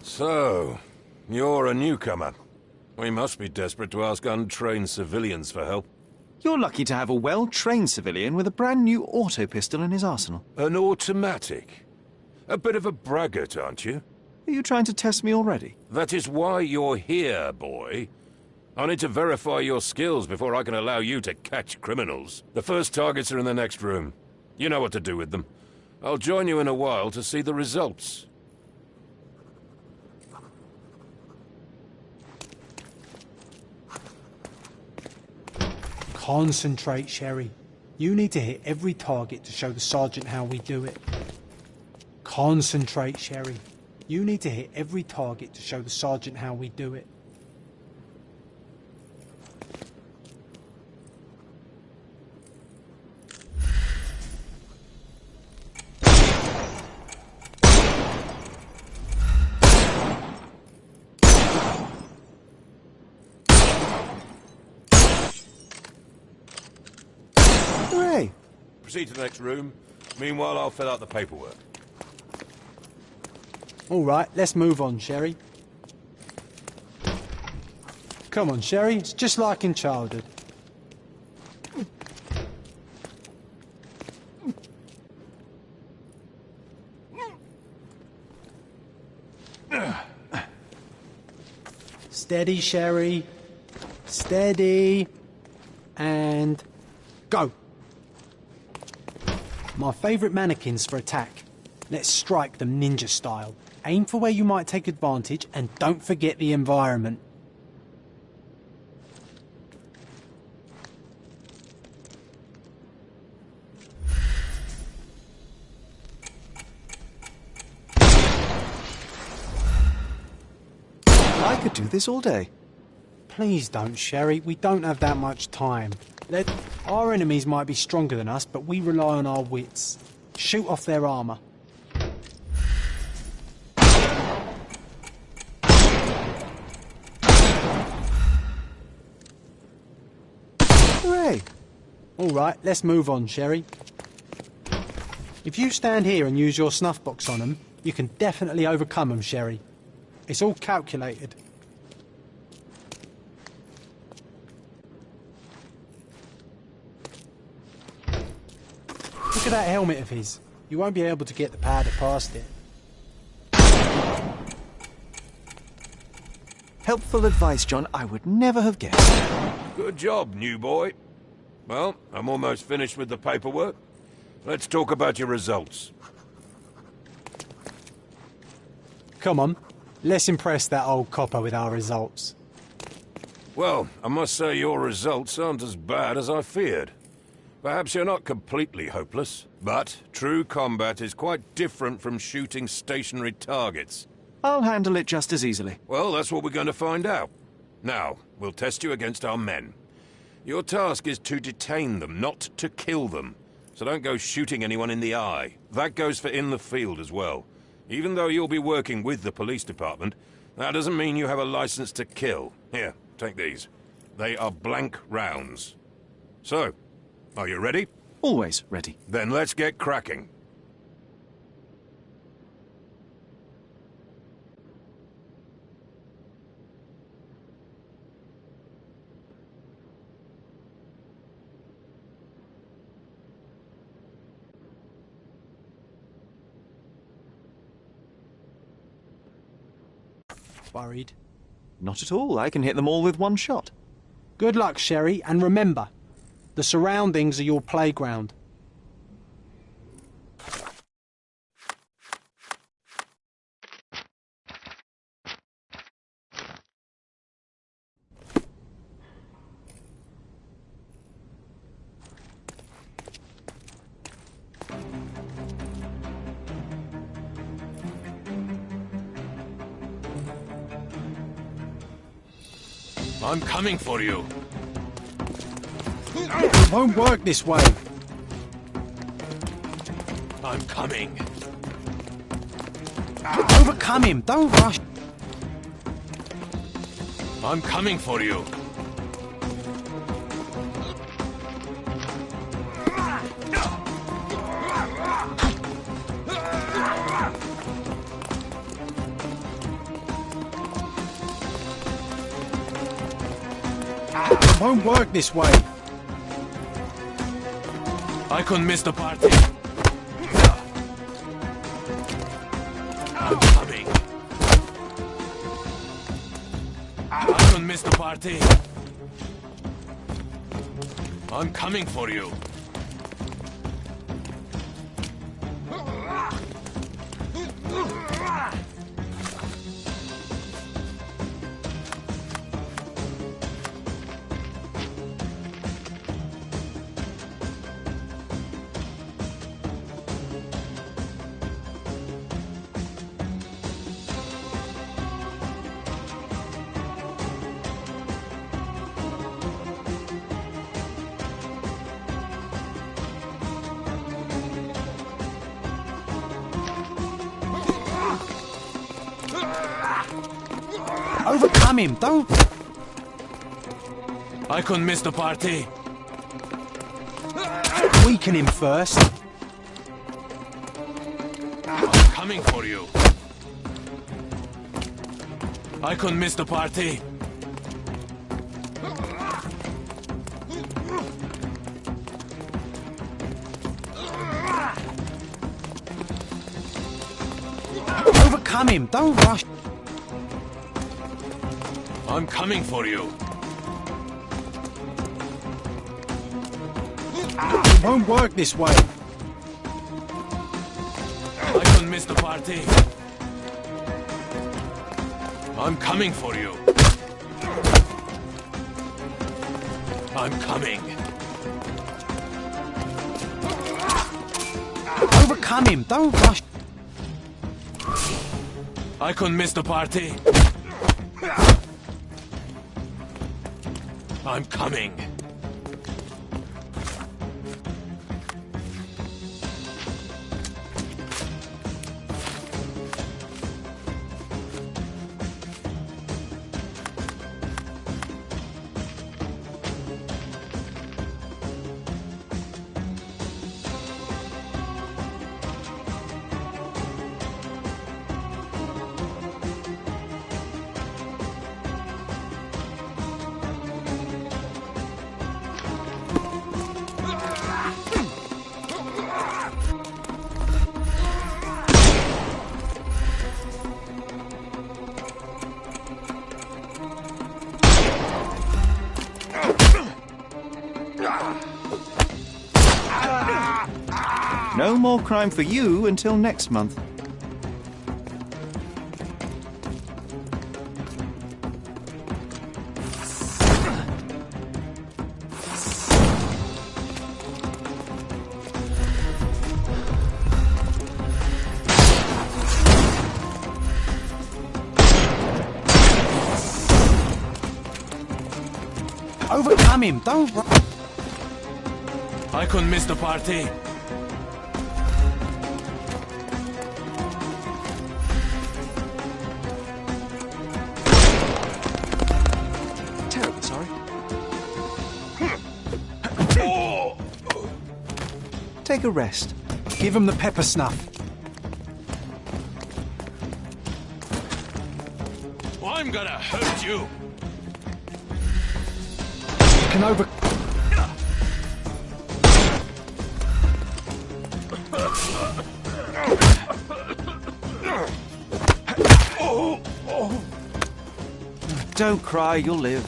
So, you're a newcomer. We must be desperate to ask untrained civilians for help. You're lucky to have a well-trained civilian with a brand new auto pistol in his arsenal. An automatic? A bit of a braggart, aren't you? Are you trying to test me already? That is why you're here, boy. I need to verify your skills before I can allow you to catch criminals. The first targets are in the next room. You know what to do with them. I'll join you in a while to see the results. Concentrate, Sherry. You need to hit every target to show the sergeant how we do it. Concentrate, Sherry. You need to hit every target to show the sergeant how we do it. Hooray! Proceed to the next room. Meanwhile, I'll fill out the paperwork. All right, let's move on, Sherry. Come on, Sherry. It's just like in childhood. Steady, Sherry. Steady. And go. My favourite mannequins for attack. Let's strike them ninja style. Aim for where you might take advantage and don't forget the environment. I could do this all day. Please don't, Sherry. We don't have that much time. Our enemies might be stronger than us, but we rely on our wits. Shoot off their armour. Hooray! All right, let's move on, Sherry. If you stand here and use your snuff box on them, you can definitely overcome them, Sherry. It's all calculated. Look at that helmet of his. You won't be able to get the powder past it. Helpful advice, John. I would never have guessed. Good job, new boy. Well, I'm almost finished with the paperwork. Let's talk about your results. Come on, let's impress that old copper with our results. Well, I must say your results aren't as bad as I feared. Perhaps you're not completely hopeless, but true combat is quite different from shooting stationary targets. I'll handle it just as easily. Well, that's what we're going to find out. Now, we'll test you against our men. Your task is to detain them, not to kill them. So don't go shooting anyone in the eye. That goes for in the field as well. Even though you'll be working with the police department, that doesn't mean you have a license to kill. Here, take these. They are blank rounds. So, are you ready? Always ready. Then let's get cracking. Worried? Not at all. I can hit them all with one shot. Good luck, Sherry, and remember, the surroundings are your playground. I'm coming for you. It won't work this way. I'm coming. Overcome him, don't rush. I'm coming for you. It won't work this way. I couldn't miss the party. I'm coming. I couldn't miss the party. I'm coming for you. Overcome him, don't... I couldn't miss the party. Weaken him first. I'm coming for you. I couldn't miss the party. Overcome him, don't rush. I'm coming for you. It won't work this way. I couldn't miss the party. I'm coming for you. I'm coming. Overcome him, don't rush. I couldn't miss the party. I'm coming. No more crime for you until next month. Overcome him, don't... I couldn't miss the party. Terribly sorry. Take a rest. Give him the pepper snuff. I'm gonna hurt you. You can over... Don't cry, you'll live.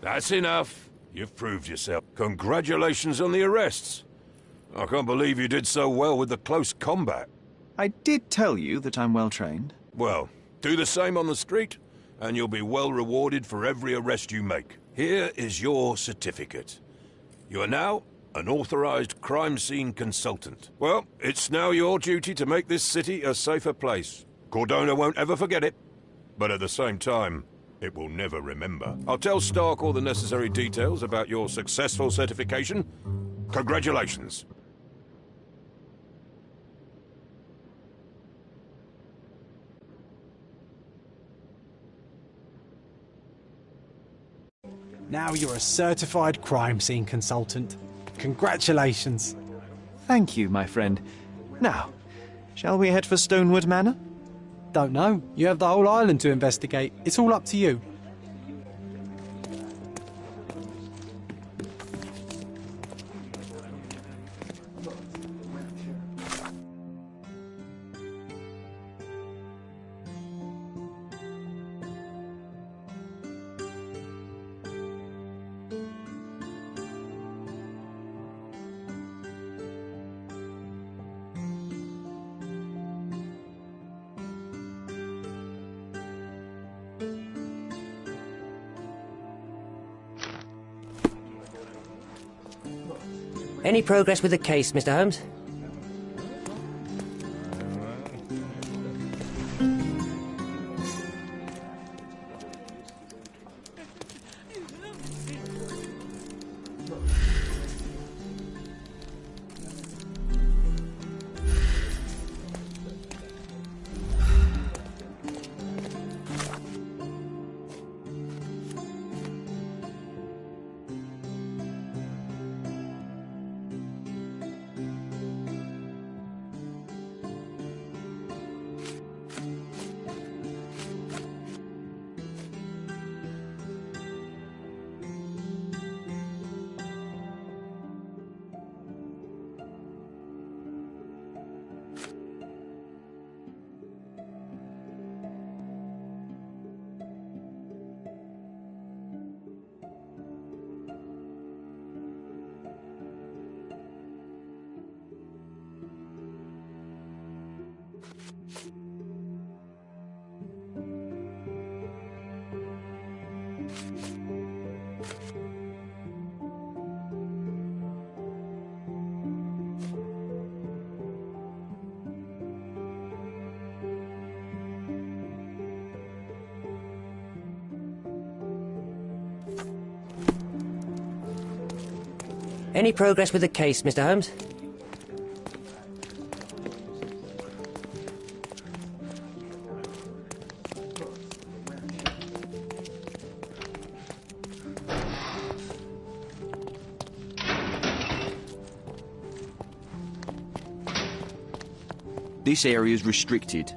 That's enough. You've proved yourself. Congratulations on the arrests. I can't believe you did so well with the close combat. I did tell you that I'm well trained. Well, do the same on the street, and you'll be well rewarded for every arrest you make. Here is your certificate. You are now an authorized crime scene consultant. Well, it's now your duty to make this city a safer place. Cordona won't ever forget it, but at the same time, it will never remember. I'll tell Stark all the necessary details about your successful certification. Congratulations. Now you're a certified crime scene consultant. Congratulations. Thank you, my friend. Now, shall we head for Stonewood Manor? Don't know. You have the whole island to investigate. It's all up to you. Any progress with the case, Mr. Holmes? Any progress with the case, Mr. Holmes? This area is restricted.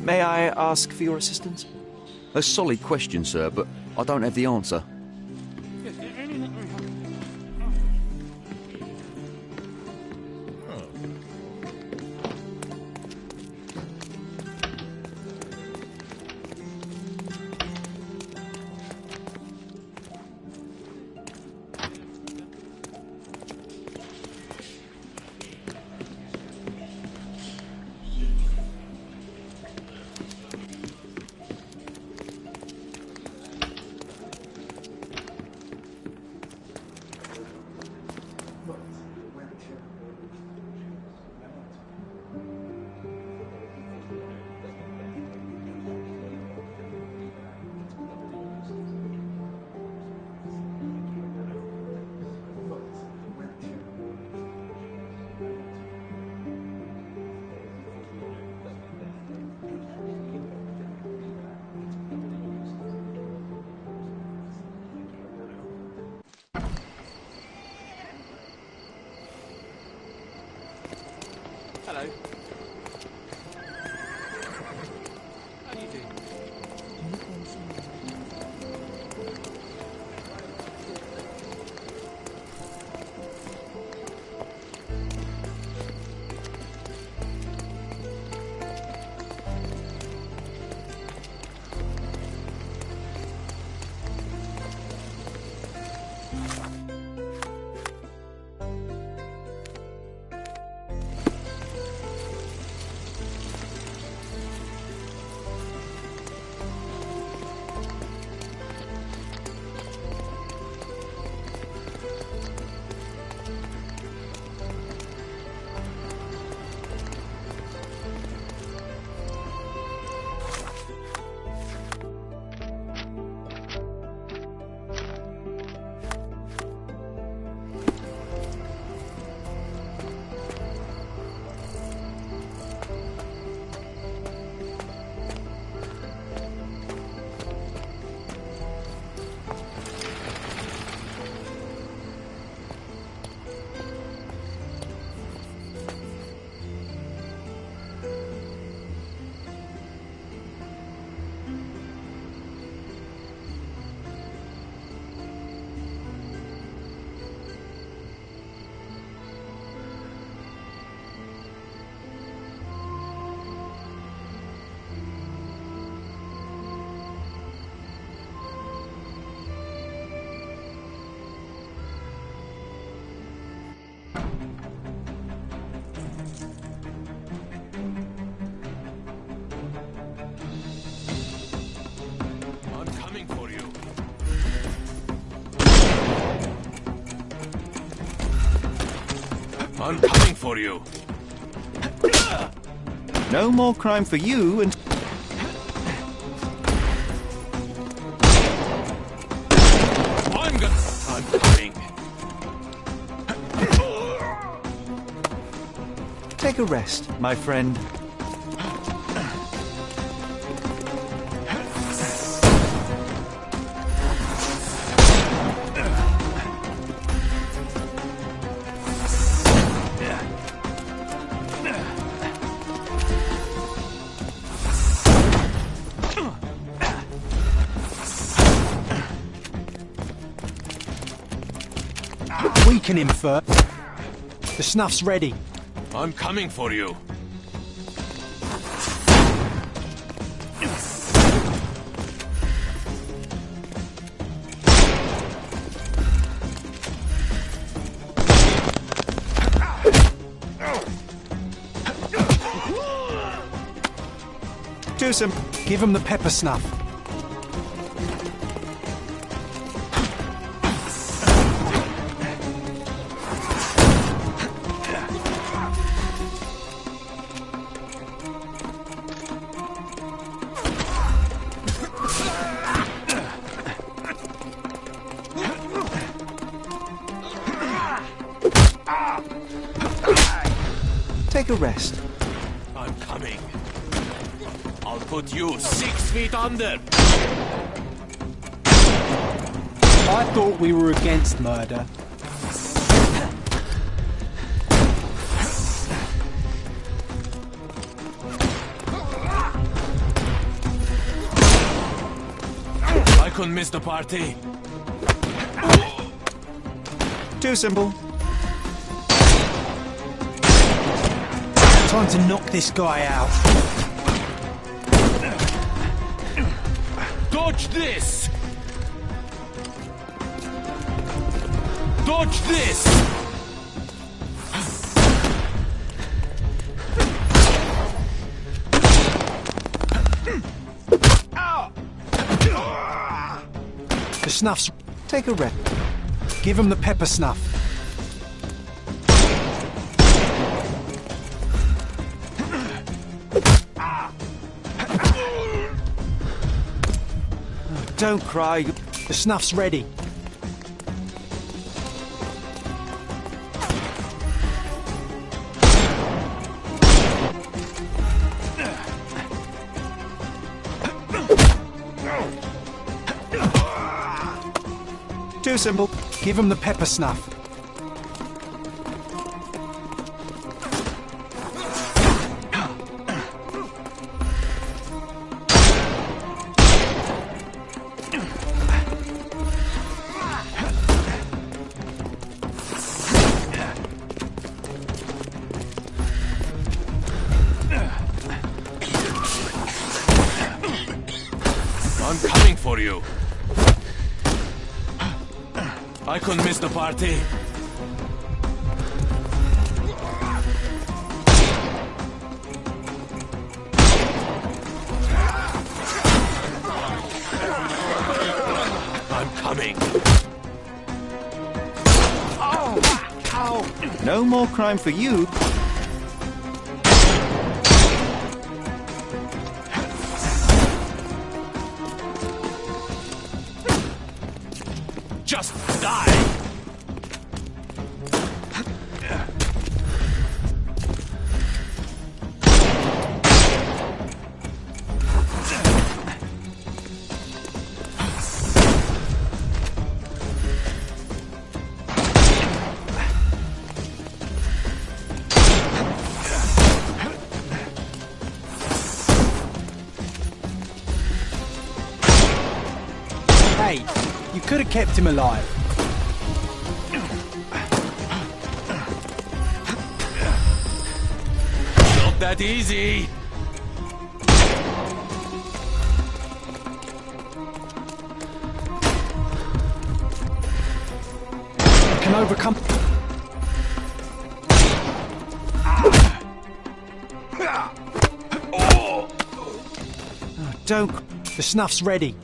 May I ask for your assistance? A solid question, sir, but I don't have the answer. Hello. How do you do? I'm coming for you. No more crime for you and... I'm coming. Take a rest, my friend. Weaken him first. The snuff's ready. I'm coming for you. Do some. Give him the pepper snuff. Take a rest. I'm coming. I'll put you 6 feet under. I thought we were against murder. couldn't miss the party. Too simple. Time to knock this guy out. Dodge this! Dodge this! The snuff's... Take a rest. Give him the pepper snuff. Don't cry. The snuff's ready. Too simple. Give him the pepper snuff. I'm coming for you. I couldn't miss the party. I'm coming. No more crime for you. Just die! Hey, you could have kept him alive. Not that easy! You can overcome... Oh, don't... The snuff's ready.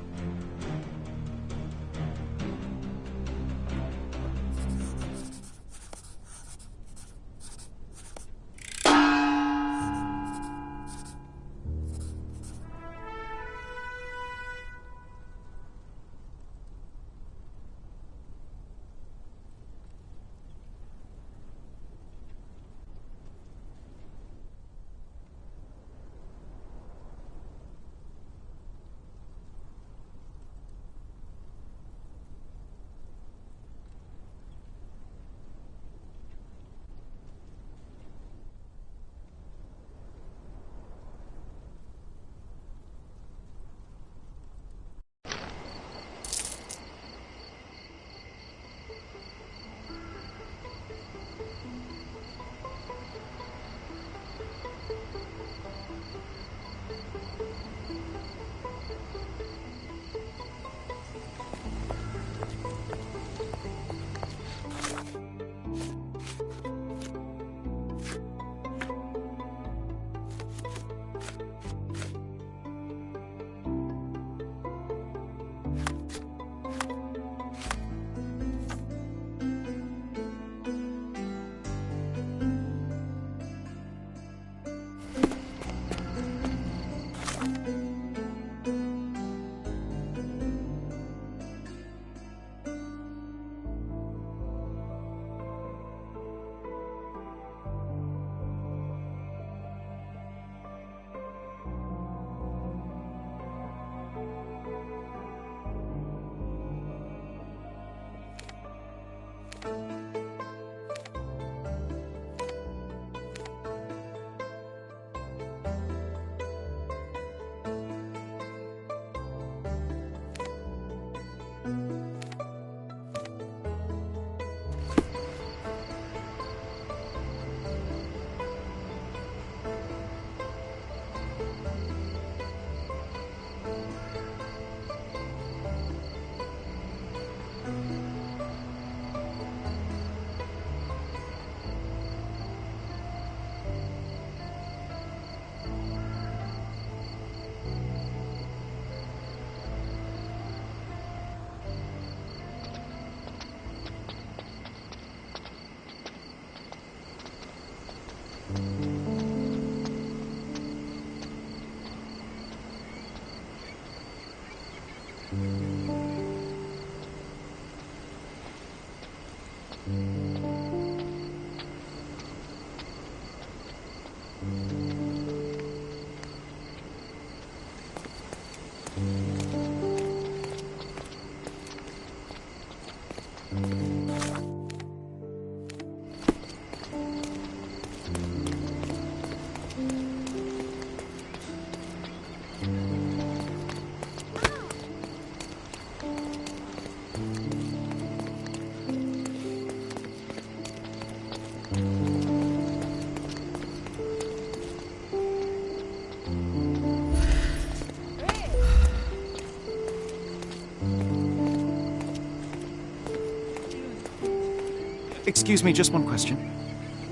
Excuse me, just one question.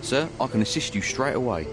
Sir, I can assist you straight away.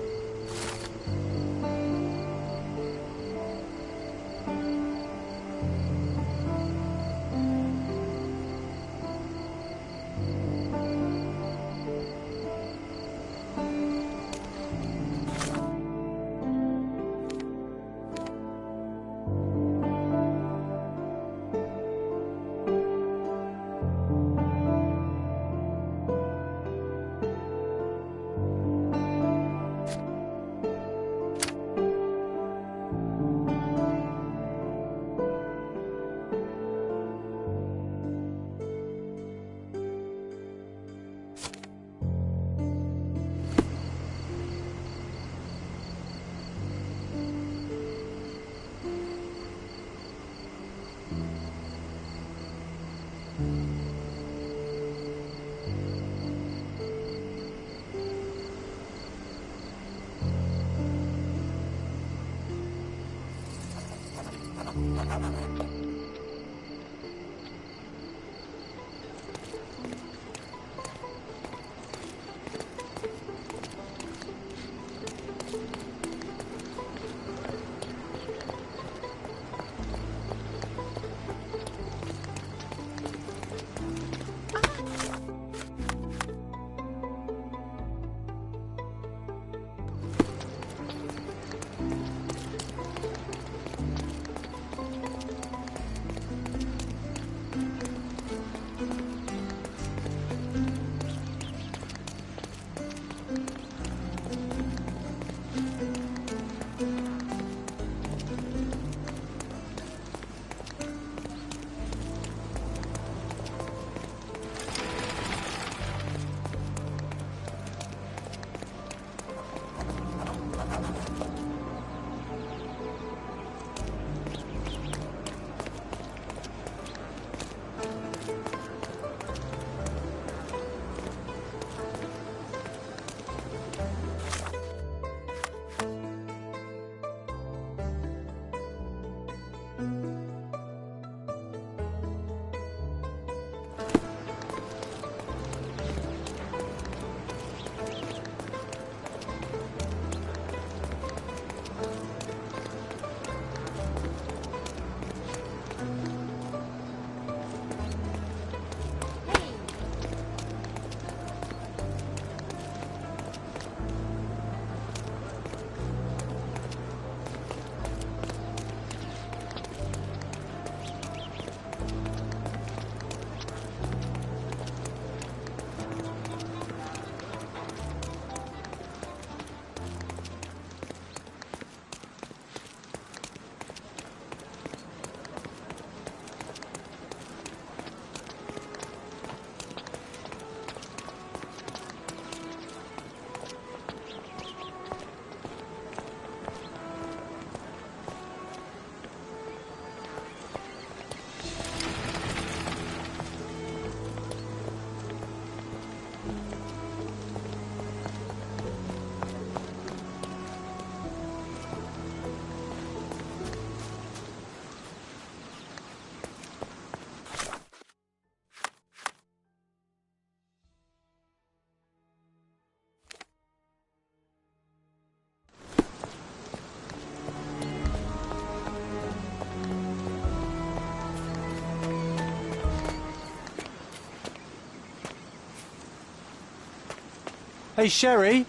Hey, Sherry.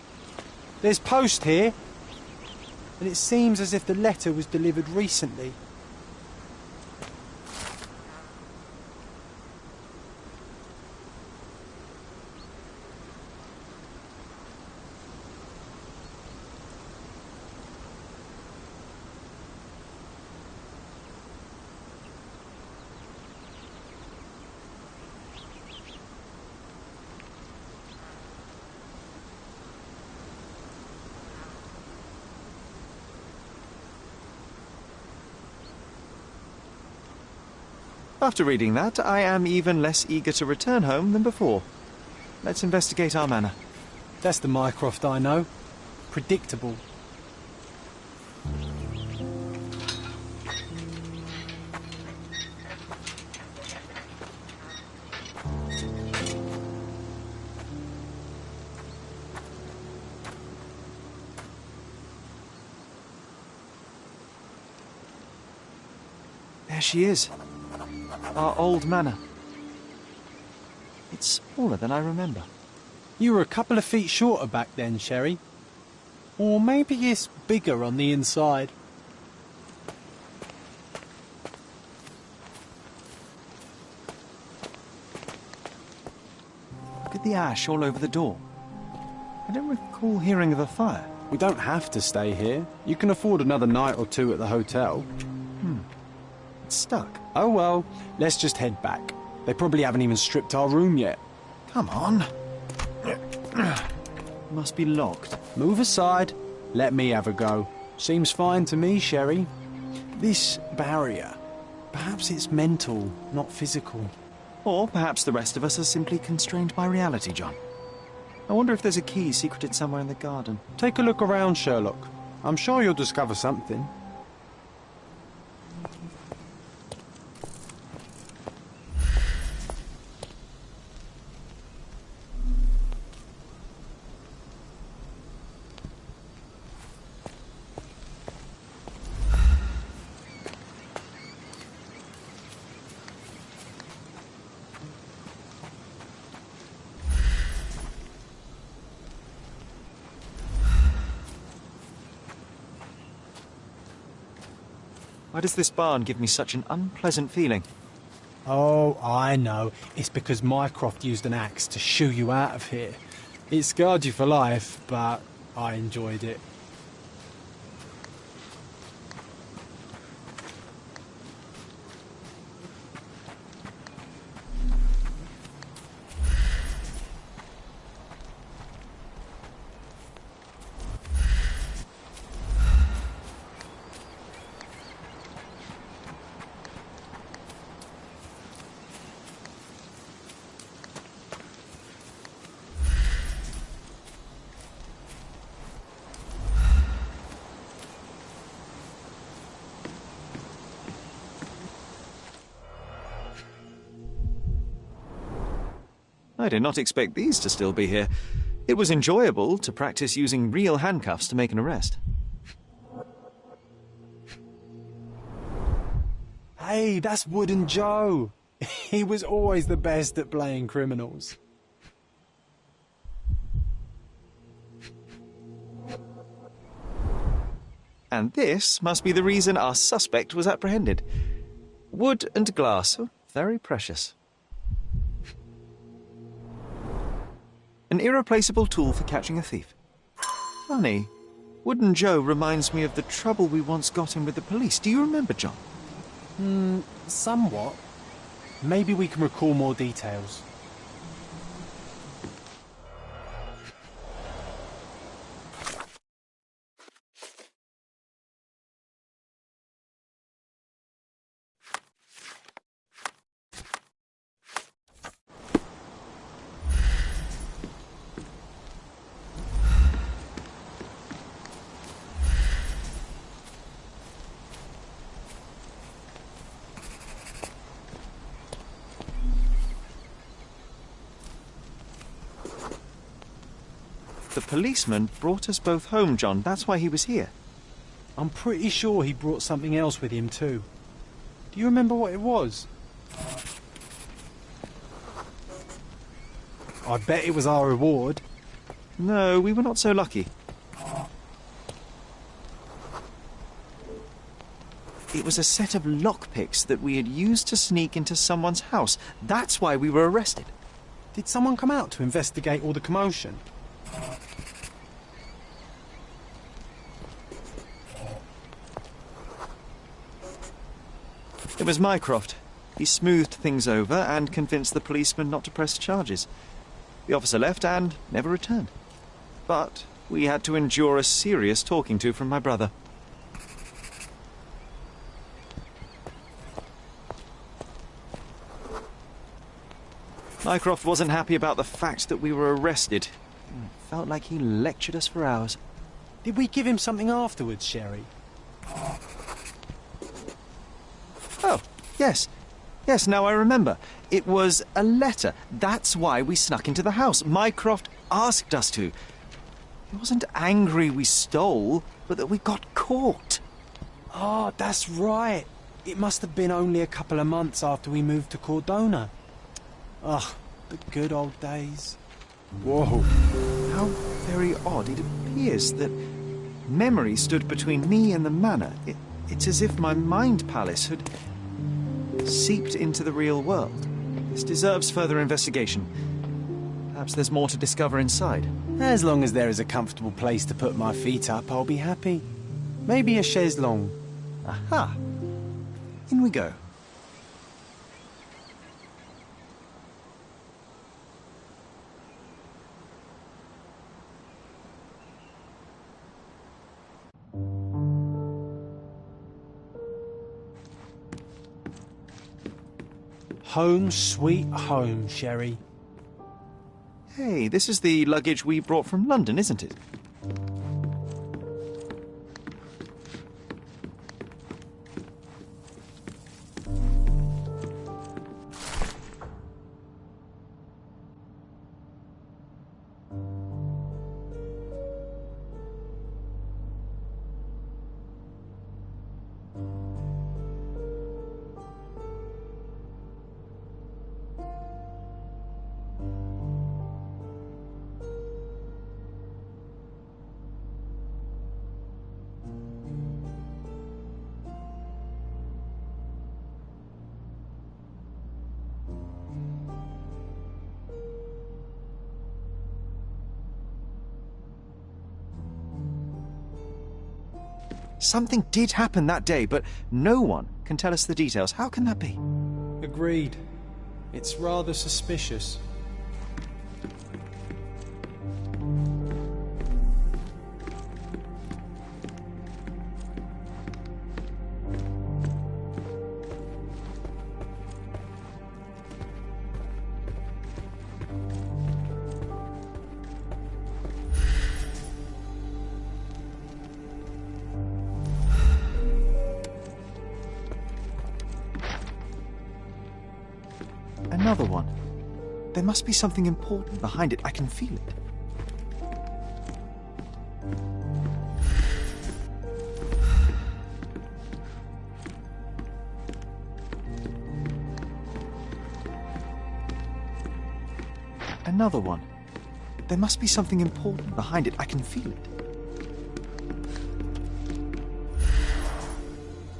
There's post here. And it seems as if the letter was delivered recently. After reading that, I am even less eager to return home than before. Let's investigate our manor. That's the Mycroft I know. Predictable. There she is. Our old manor. It's smaller than I remember. You were a couple of feet shorter back then, Sherry. Or maybe it's bigger on the inside. Look at the ash all over the door. I don't recall hearing of a fire. We don't have to stay here. You can afford another night or two at the hotel. It's stuck. Oh well, let's just head back. They probably haven't even stripped our room yet. Come on. Must be locked. Move aside. Let me have a go. Seems fine to me, Sherry. This barrier, perhaps it's mental, not physical. Or perhaps the rest of us are simply constrained by reality, John. I wonder if there's a key secreted somewhere in the garden. Take a look around, Sherlock. I'm sure you'll discover something. Why does this barn give me such an unpleasant feeling? Oh, I know. It's because Mycroft used an axe to shoo you out of here. It scarred you for life, but I enjoyed it. I did not expect these to still be here. It was enjoyable to practice using real handcuffs to make an arrest. Hey, that's Wooden Joe. He was always the best at playing criminals. And this must be the reason our suspect was apprehended. Wood and glass, oh, very precious. An irreplaceable tool for catching a thief. Funny, Wooden Joe reminds me of the trouble we once got in with the police. Do you remember, John? Somewhat. Maybe we can recall more details. The policeman brought us both home, John. That's why he was here. I'm pretty sure he brought something else with him too. Do you remember what it was? I bet it was our reward. No, we were not so lucky. It was a set of lockpicks that we had used to sneak into someone's house. That's why we were arrested. Did someone come out to investigate all the commotion? It was Mycroft. He smoothed things over and convinced the policeman not to press charges. The officer left and never returned. But we had to endure a serious talking to from my brother. Mycroft wasn't happy about the fact that we were arrested. It felt like he lectured us for hours. Did we give him something afterwards, Sherry? Oh, yes. Yes, now I remember. It was a letter. That's why we snuck into the house. Mycroft asked us to. He wasn't angry we stole, but that we got caught. Oh, that's right. It must have been only a couple of months after we moved to Cordona. Ah, the good old days. Whoa. How very odd. It appears that memory stood between me and the manor. It's as if my mind palace had seeped into the real world. This deserves further investigation. Perhaps there's more to discover inside. As long as there is a comfortable place to put my feet up, I'll be happy. Maybe a chaise longue. Aha! In we go. Home sweet home, Sherry. Hey, this is the luggage we brought from London, isn't it? Something did happen that day, but no one can tell us the details. How can that be? Agreed. It's rather suspicious. Another one. There must be something important behind it. I can feel it. Another one. There must be something important behind it. I can feel it.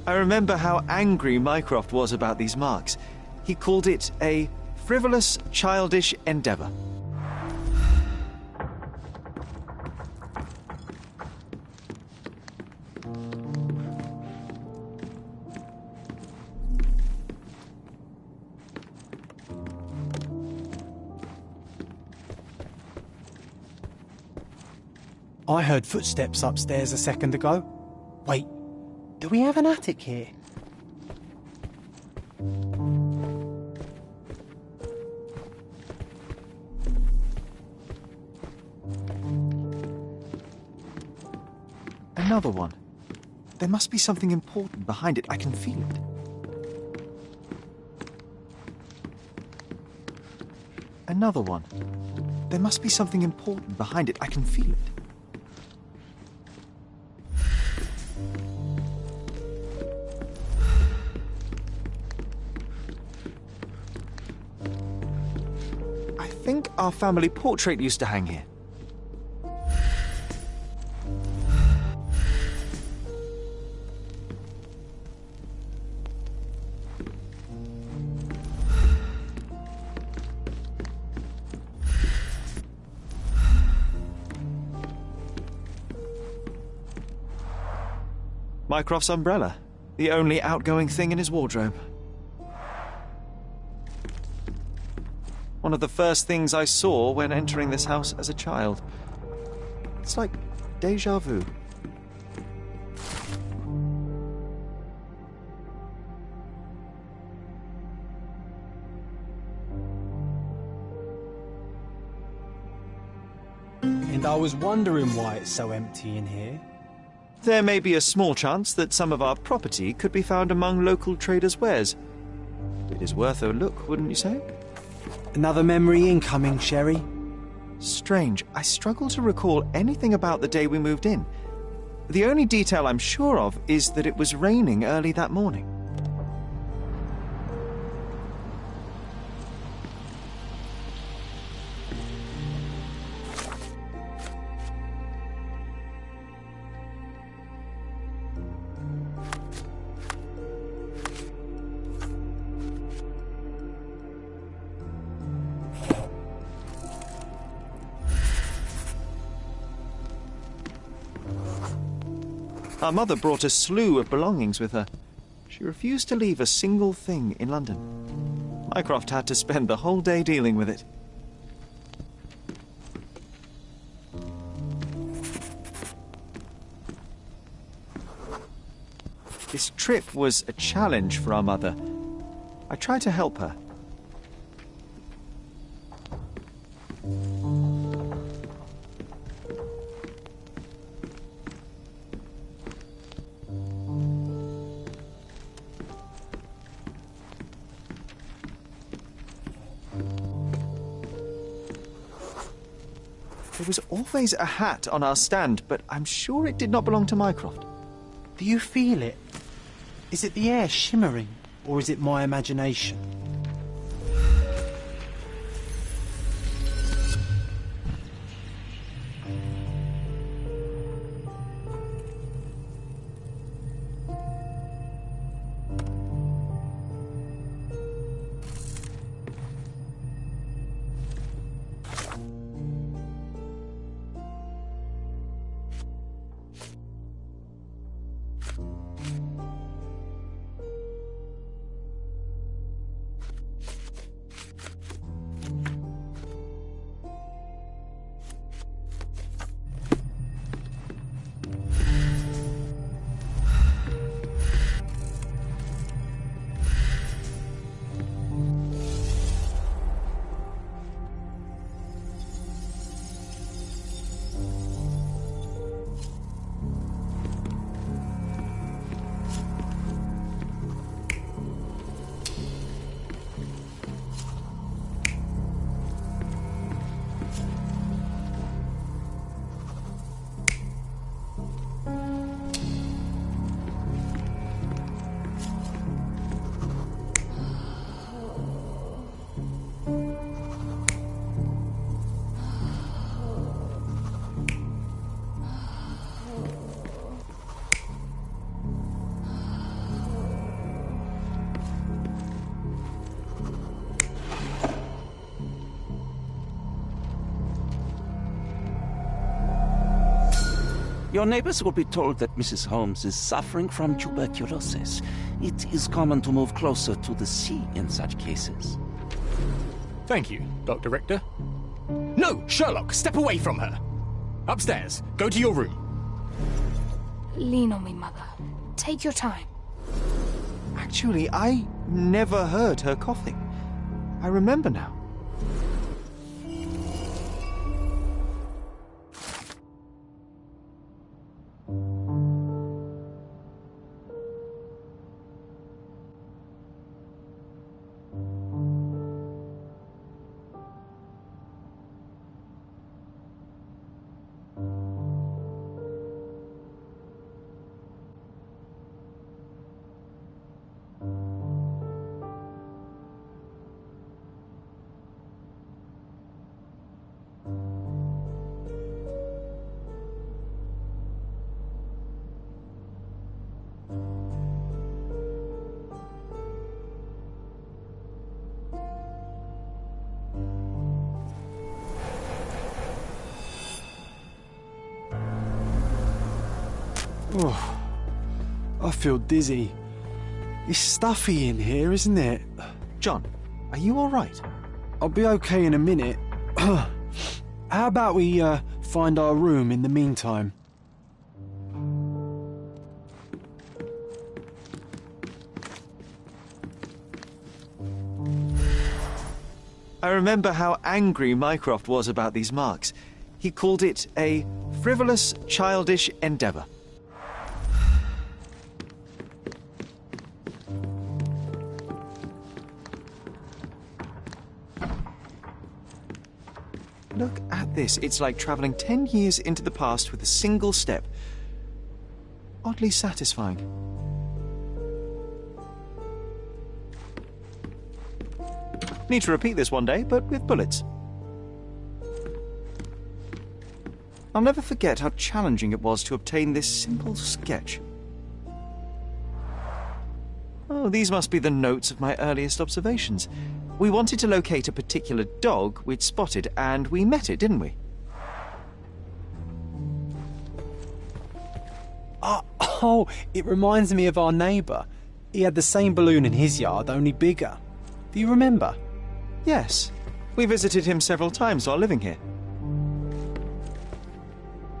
I remember how angry Mycroft was about these marks. He called it a frivolous, childish endeavour. I heard footsteps upstairs a second ago. Wait, do we have an attic here? Another one. There must be something important behind it. I can feel it. Another one. There must be something important behind it. I can feel it. I think our family portrait used to hang here. Mycroft's umbrella, the only outgoing thing in his wardrobe. One of the first things I saw when entering this house as a child. It's like déjà vu. And I was wondering why it's so empty in here. There may be a small chance that some of our property could be found among local traders' wares. It is worth a look, wouldn't you say? Another memory incoming, Sherry. Strange. I struggle to recall anything about the day we moved in. The only detail I'm sure of is that it was raining early that morning. Our mother brought a slew of belongings with her. She refused to leave a single thing in London. Mycroft had to spend the whole day dealing with it. This trip was a challenge for our mother. I tried to help her. There was always a hat on our stand, but I'm sure it did not belong to Mycroft. Do you feel it? Is it the air shimmering, or is it my imagination? Your neighbors will be told that Mrs. Holmes is suffering from tuberculosis. It is common to move closer to the sea in such cases. Thank you, Dr. Richter. No, Sherlock, step away from her. Upstairs. Go to your room. Lean on me, Mother. Take your time. Actually, I never heard her coughing. I remember now. I feel dizzy. It's stuffy in here, isn't it? John, are you all right? I'll be okay in a minute. How about we find our room in the meantime? I remember how angry Mycroft was about these marks. He called it a frivolous, childish endeavour. Look at this. It's like travelling 10 years into the past with a single step. Oddly satisfying. Need to repeat this one day, but with bullets. I'll never forget how challenging it was to obtain this simple sketch. Oh, these must be the notes of my earliest observations. We wanted to locate a particular dog we'd spotted, and we met it, didn't we? Oh, it reminds me of our neighbour. He had the same balloon in his yard, only bigger. Do you remember? Yes. We visited him several times while living here.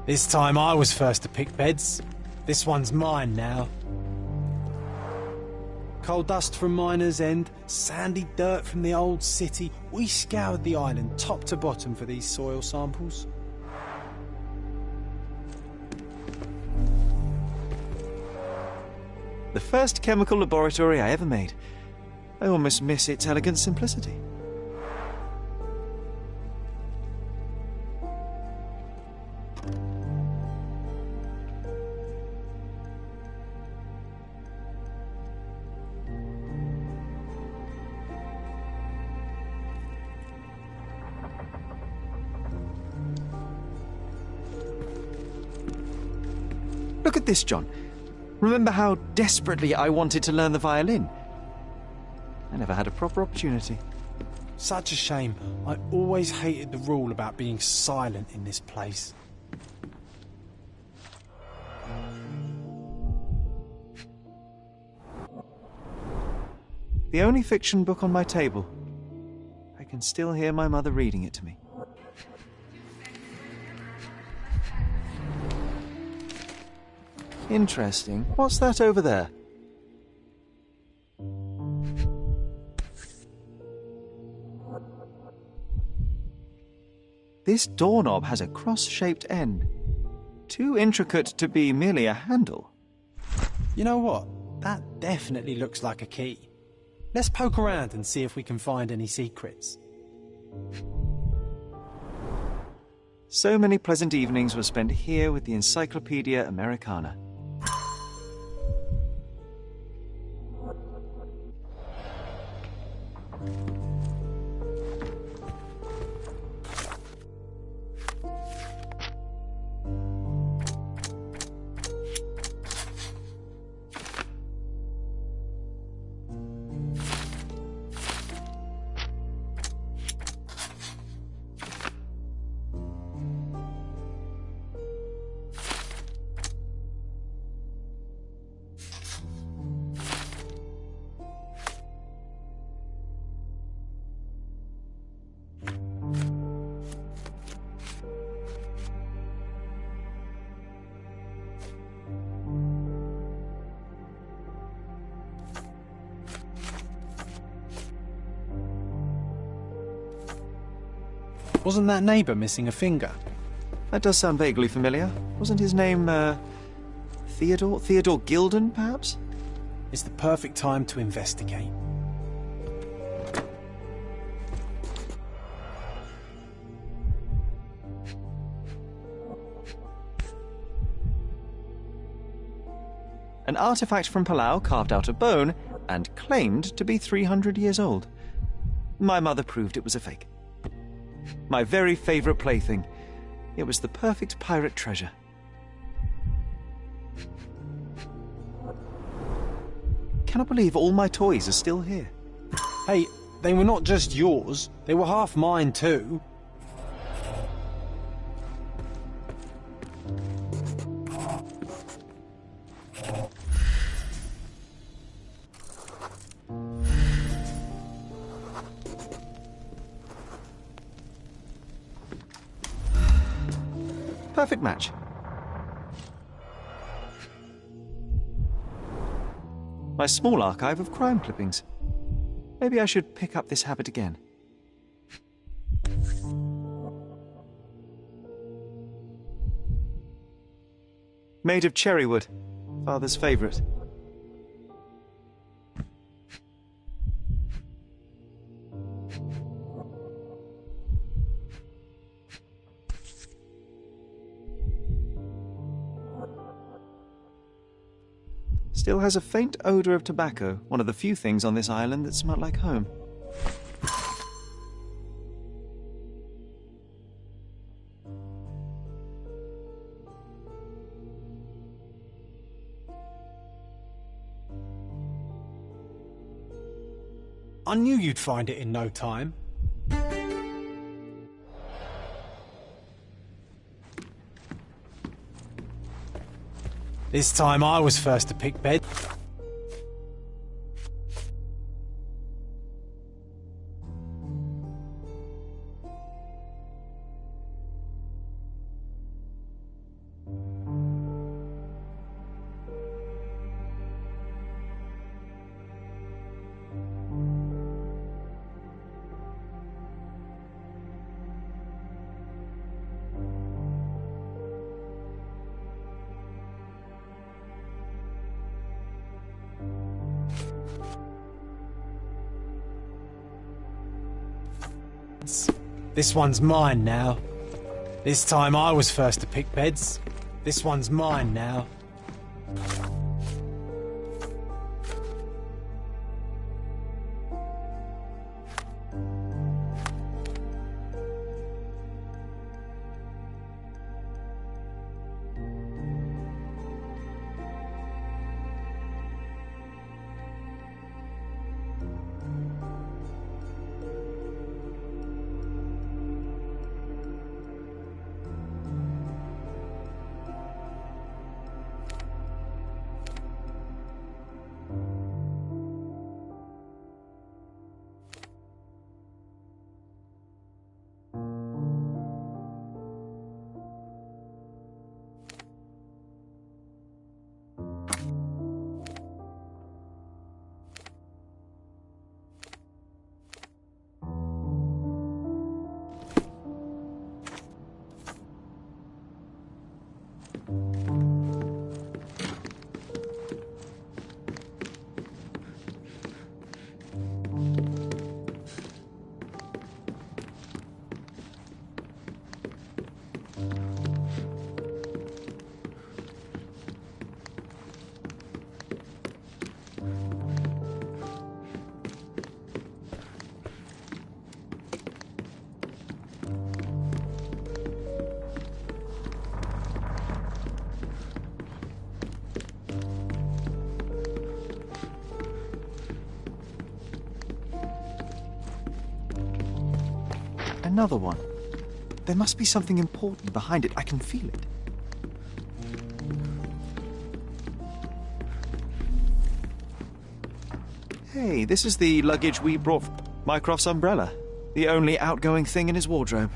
This time I was first to pick beds. This one's mine now. Coal dust from Miner's End, sandy dirt from the old city. We scoured the island top to bottom for these soil samples. The first chemical laboratory I ever made. I almost miss its elegant simplicity. Look at this, John. Remember how desperately I wanted to learn the violin? I never had a proper opportunity. Such a shame. I always hated the rule about being silent in this place. The only fiction book on my table. I can still hear my mother reading it to me. Interesting. What's that over there? This doorknob has a cross-shaped end. Too intricate to be merely a handle. You know what? That definitely looks like a key. Let's poke around and see if we can find any secrets. So many pleasant evenings were spent here with the Encyclopedia Americana. Wasn't that neighbour missing a finger? That does sound vaguely familiar. Wasn't his name, Theodore? Theodore Gilden, perhaps? It's the perfect time to investigate. An artifact from Palau carved out of bone and claimed to be 300 years old. My mother proved it was a fake. My very favourite plaything. It was the perfect pirate treasure. Cannot believe all my toys are still here. Hey, they were not just yours, they were half mine too. Perfect match. My small archive of crime clippings. Maybe I should pick up this habit again. Made of cherry wood. Father's favourite. Still has a faint odour of tobacco, one of the few things on this island that smell like home. I knew you'd find it in no time. This time I was first to pick bed. This one's mine now. This time I was first to pick beds. This one's mine now. Another one. There must be something important behind it. I can feel it. Hey, this is the luggage we brought from Mycroft's umbrella. The only outgoing thing in his wardrobe.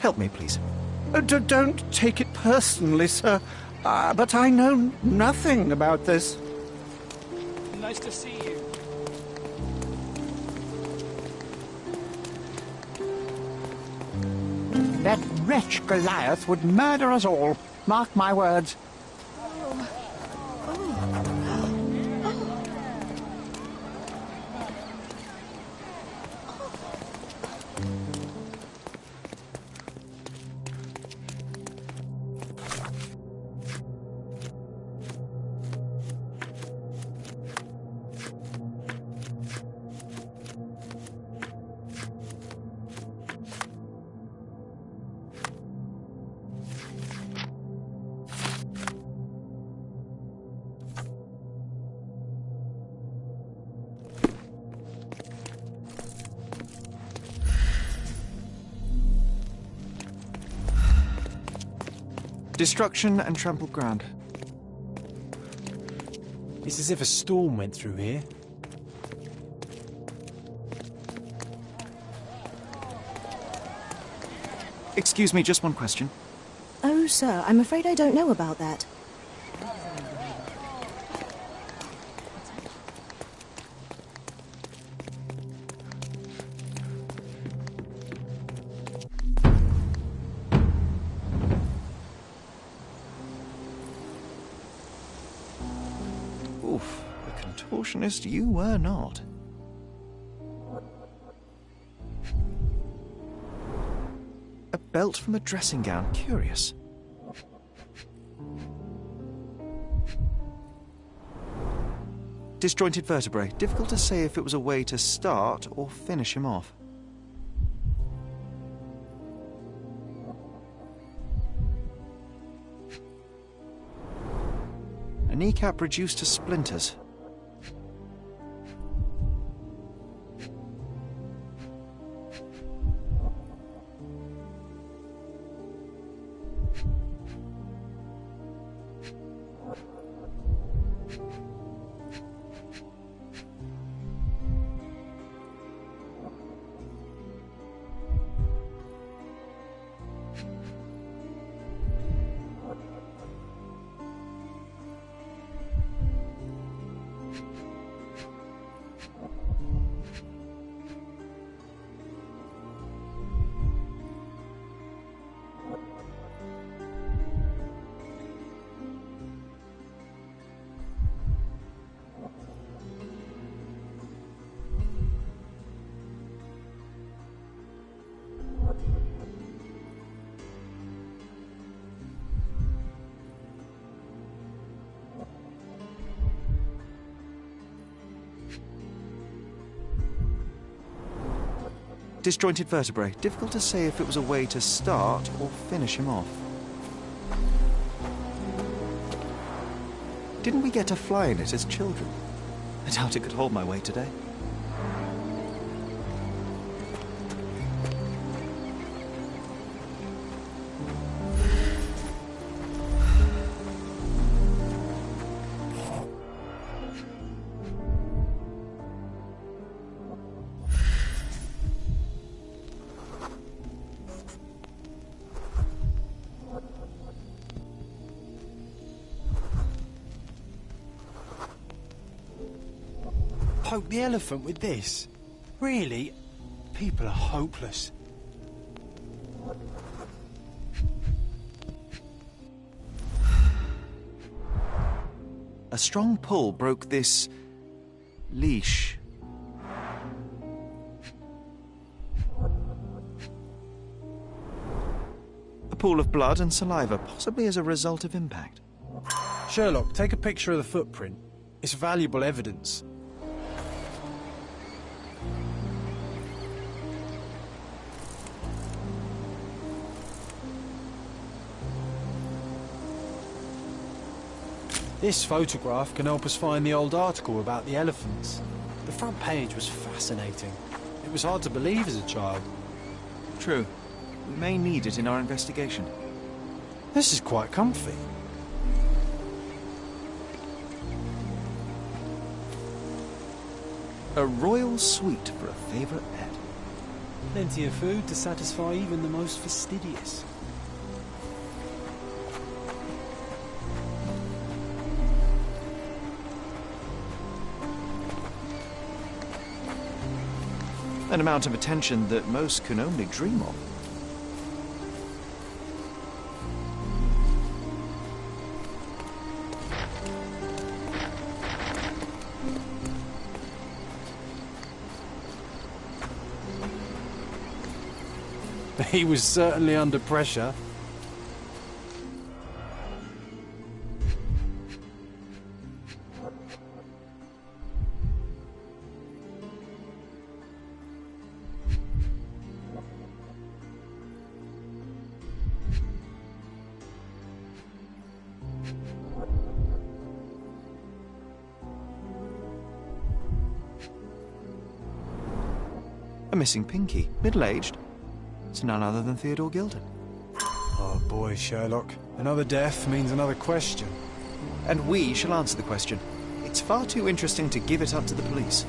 Help me, please. Don't take it personally, sir. But I know nothing about this. Nice to see you. That wretch Goliath would murder us all. Mark my words. Destruction and trampled ground. It's as if a storm went through here. Excuse me, just one question. Oh, sir, I'm afraid I don't know about that. Oof, a contortionist you were not. A belt from a dressing gown, curious. Disjointed vertebrae, difficult to say if it was a way to start or finish him off. A kneecap reduced to splinters. Disjointed vertebrae, difficult to say if it was a way to start or finish him off. Didn't we get to fly in it as children? I doubt it could hold my weight today. poke the elephant with this? Really? People are hopeless. A strong pull broke this leash. A pool of blood and saliva, possibly as a result of impact. Sherlock, take a picture of the footprint. It's valuable evidence. This photograph can help us find the old article about the elephants. The front page was fascinating. It was hard to believe as a child. True. We may need it in our investigation. This is quite comfy. A royal suite for a favourite pet. Plenty of food to satisfy even the most fastidious. An amount of attention that most can only dream of. He was certainly under pressure. A missing pinky, middle-aged. It's none other than Theodore Gilden. Oh boy, Sherlock. Another death means another question. And we shall answer the question. It's far too interesting to give it up to the police.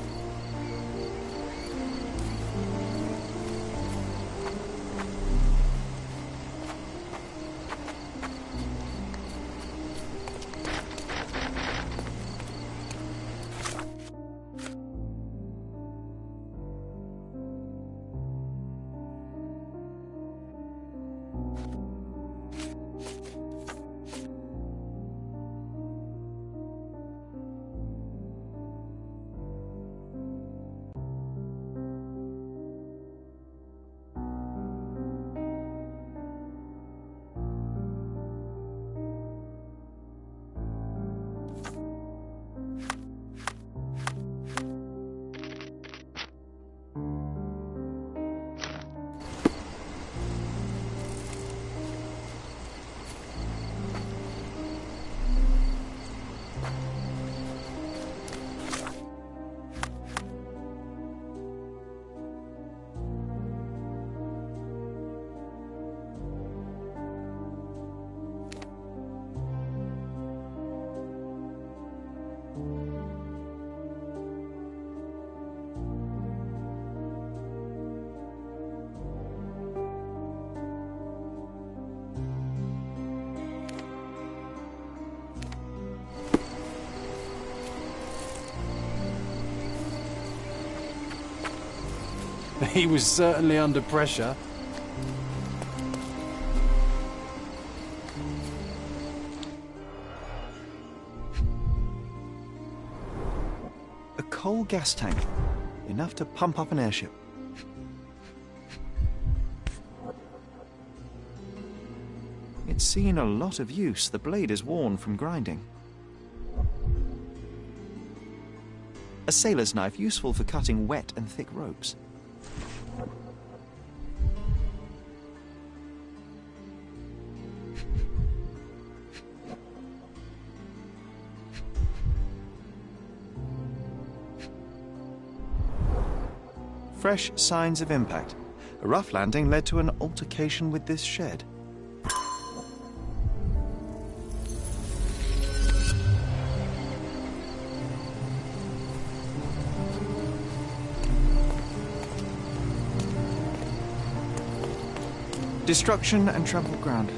He was certainly under pressure. A coal gas tank, enough to pump up an airship. It's seen a lot of use. The blade is worn from grinding. A sailor's knife, useful for cutting wet and thick ropes. Fresh signs of impact. A rough landing led to an altercation with this shed. Destruction and trampled ground.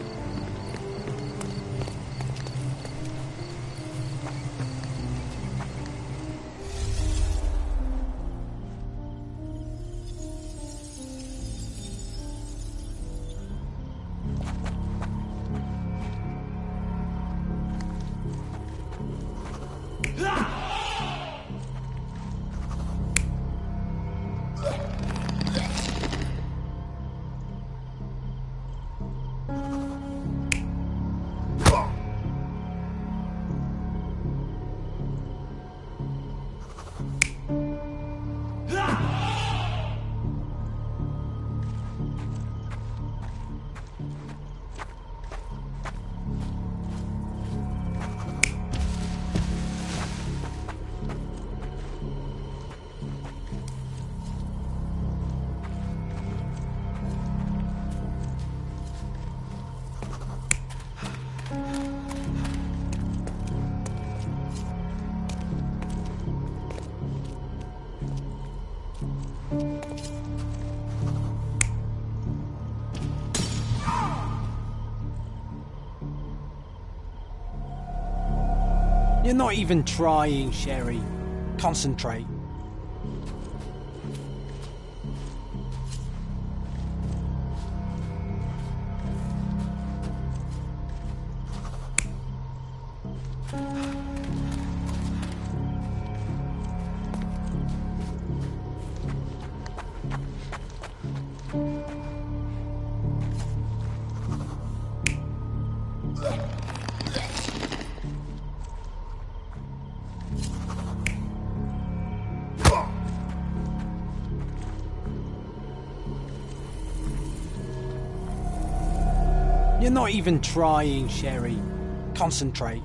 You're not even trying, Sherry. Concentrate. You're not even trying, Sherry. Concentrate.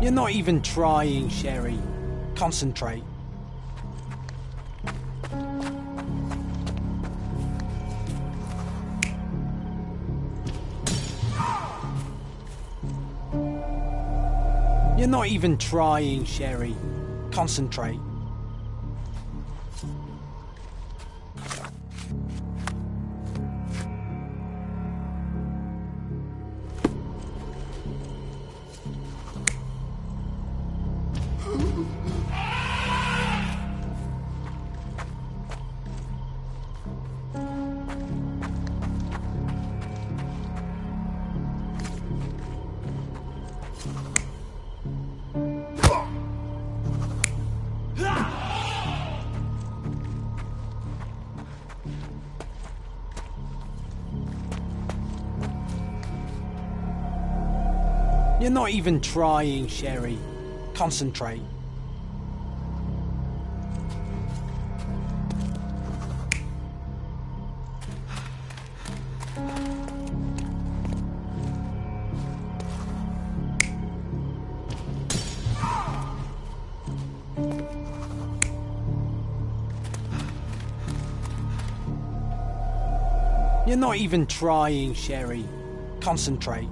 You're not even trying, Sherry. Concentrate. You're not even trying, Sherry. Concentrate. You're not even trying, Sherry. Concentrate. You're not even trying, Sherry. Concentrate.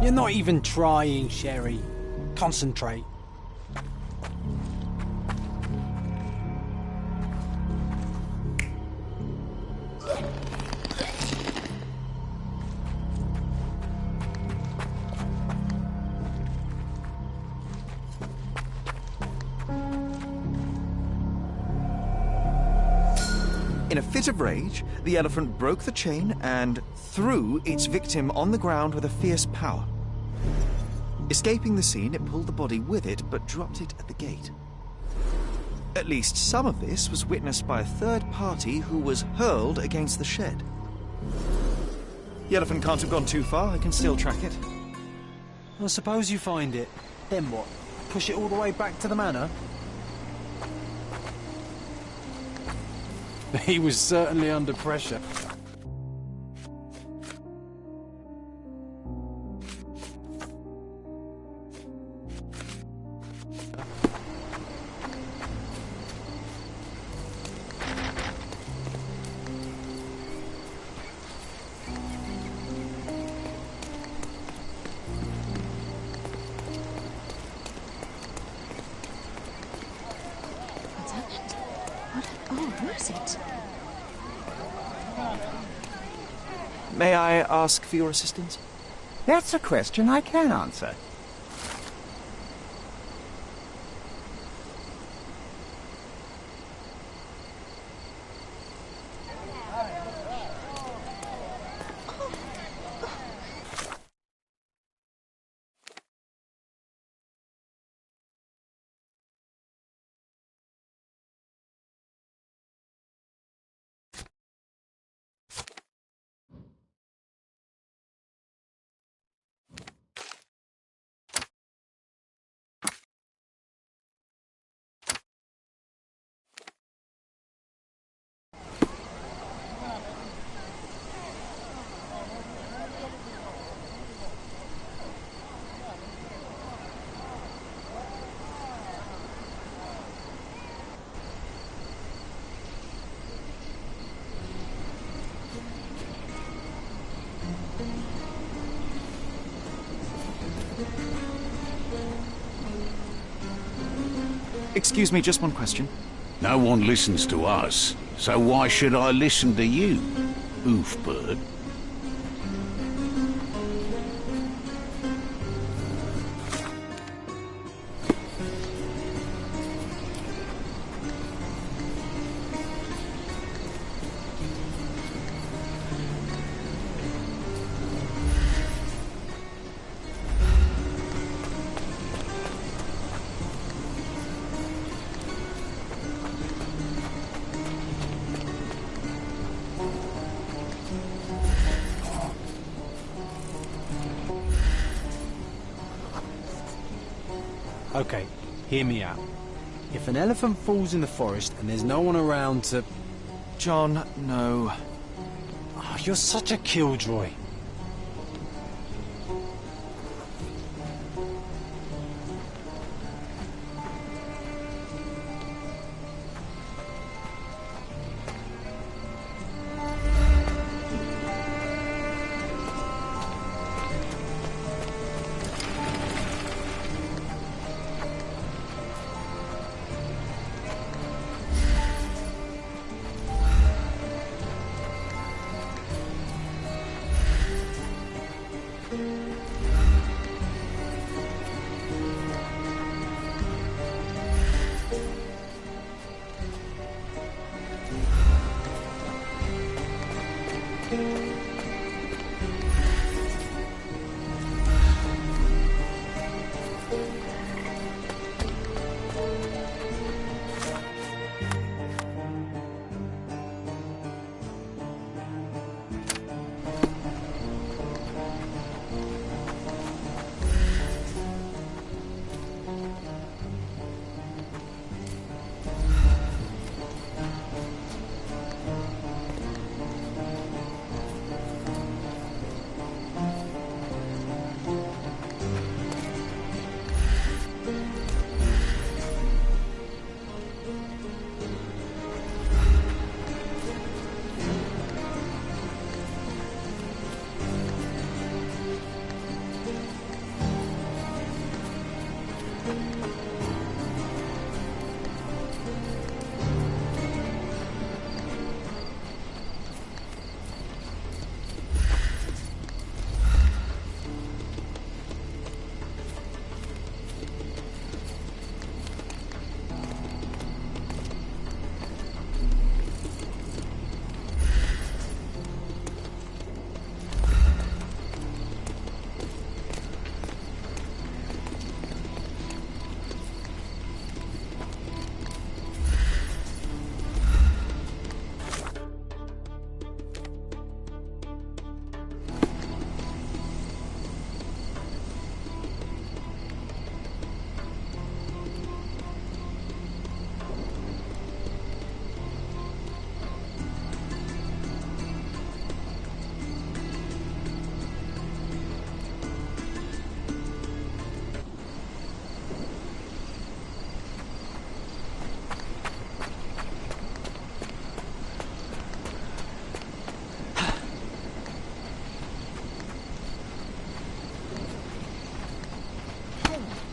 You're not even trying, Sherry. Concentrate. In a fit of rage, the elephant broke the chain and threw its victim on the ground with a fierce power. Escaping the scene, it pulled the body with it, but dropped it at the gate. At least some of this was witnessed by a third party who was hurled against the shed. The elephant can't have gone too far. I can still track it. Well, suppose you find it. Then what? Push it all the way back to the manor? He was certainly under pressure. What was it? May I ask for your assistance? That's a question I can answer. Excuse me, just one question. No one listens to us, so why should I listen to you, oofbird? Okay, hear me out. If an elephant falls in the forest and there's no one around to... John, no. Oh, you're such a killjoy.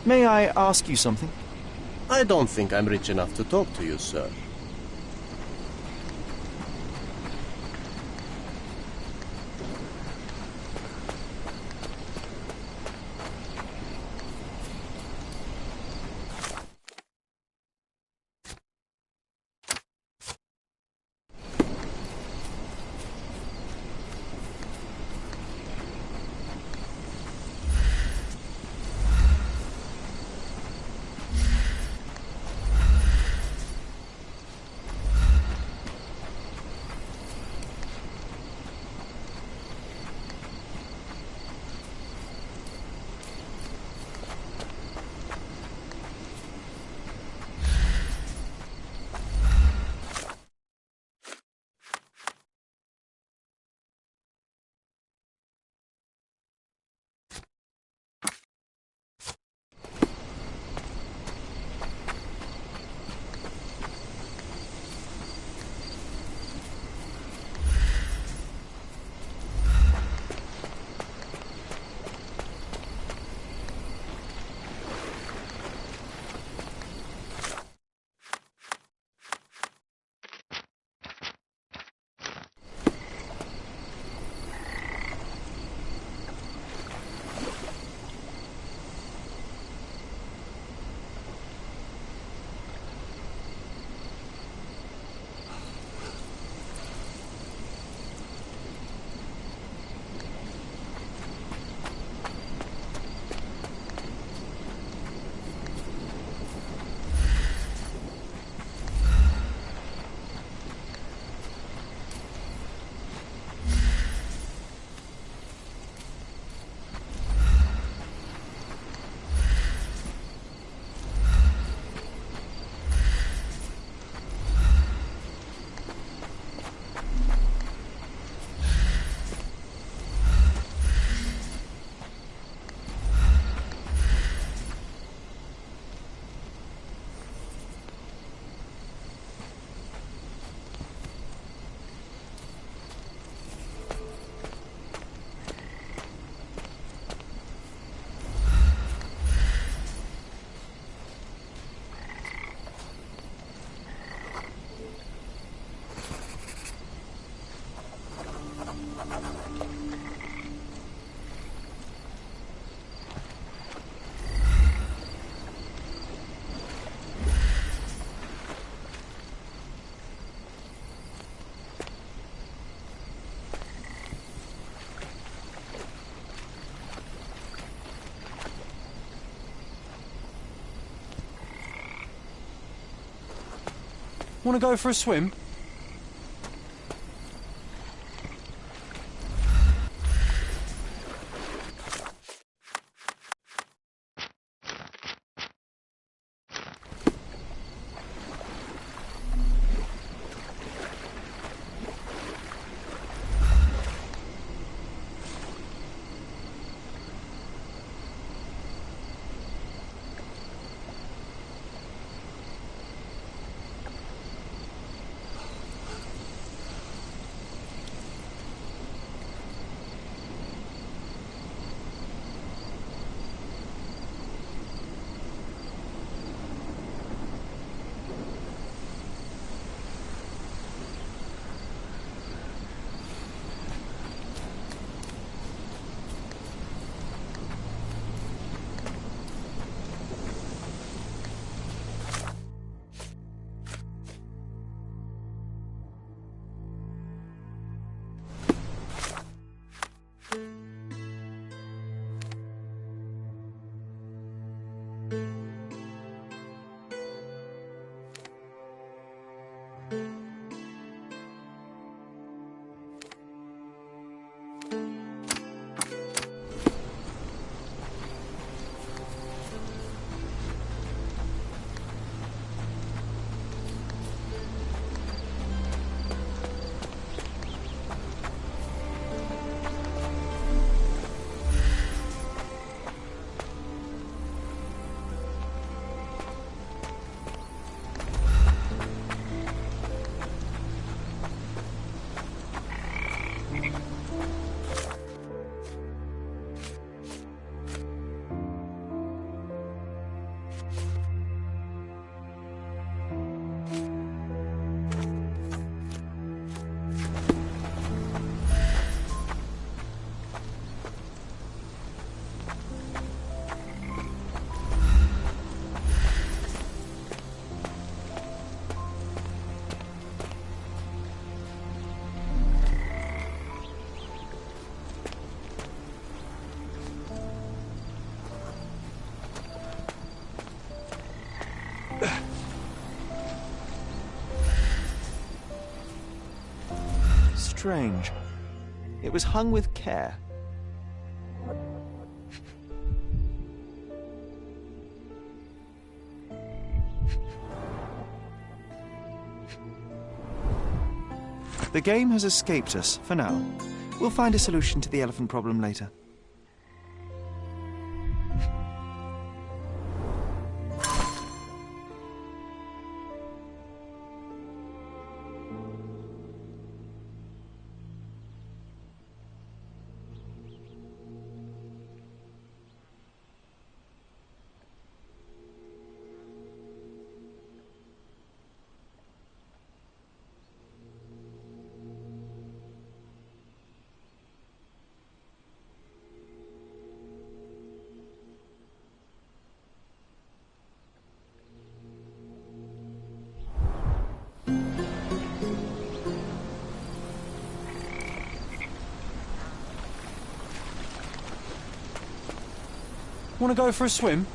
May I ask you something? I don't think I'm rich enough to talk to you, sir. Want to go for a swim? Strange. It was hung with care. The game has escaped us, for now. We'll find a solution to the elephant problem later. Want to go for a swim?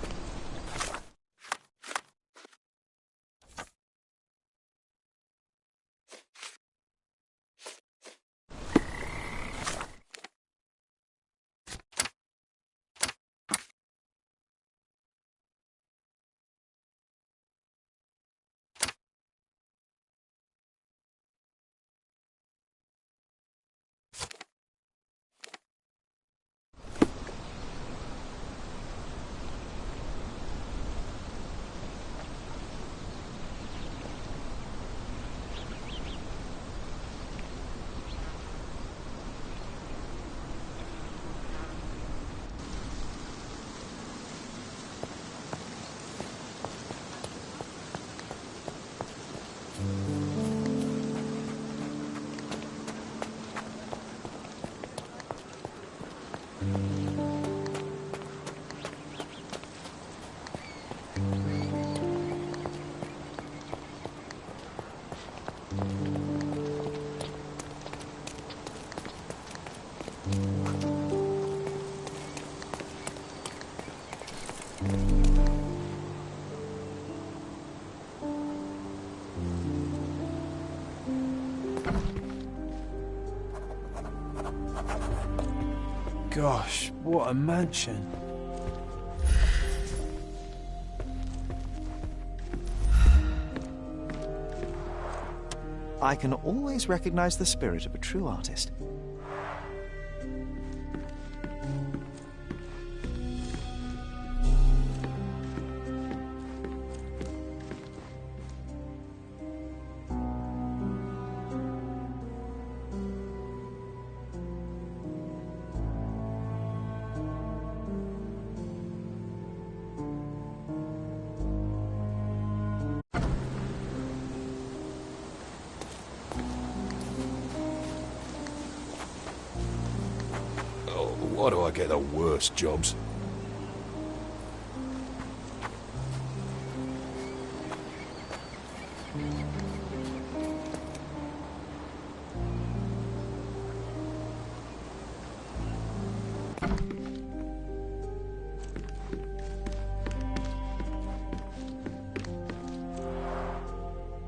Gosh, what a mansion. I can always recognize the spirit of a true artist. Why do I get the worst jobs?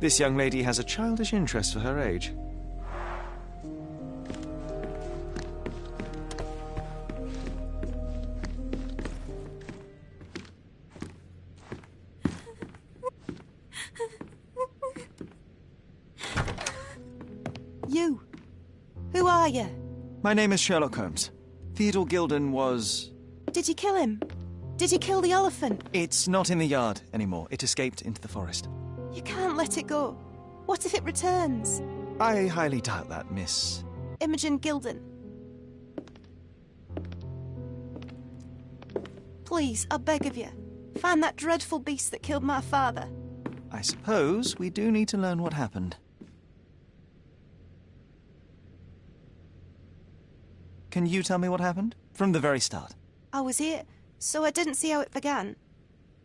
This young lady has a childish interest for her age. You. Who are you? My name is Sherlock Holmes. Theodore Gilden was... Did you kill him? Did you kill the elephant? It's not in the yard anymore. It escaped into the forest. You can't let it go. What if it returns? I highly doubt that, Miss... Imogen Gilden. Please, I beg of you, find that dreadful beast that killed my father. I suppose we do need to learn what happened. Can you tell me what happened? From the very start. I was here, so I didn't see how it began.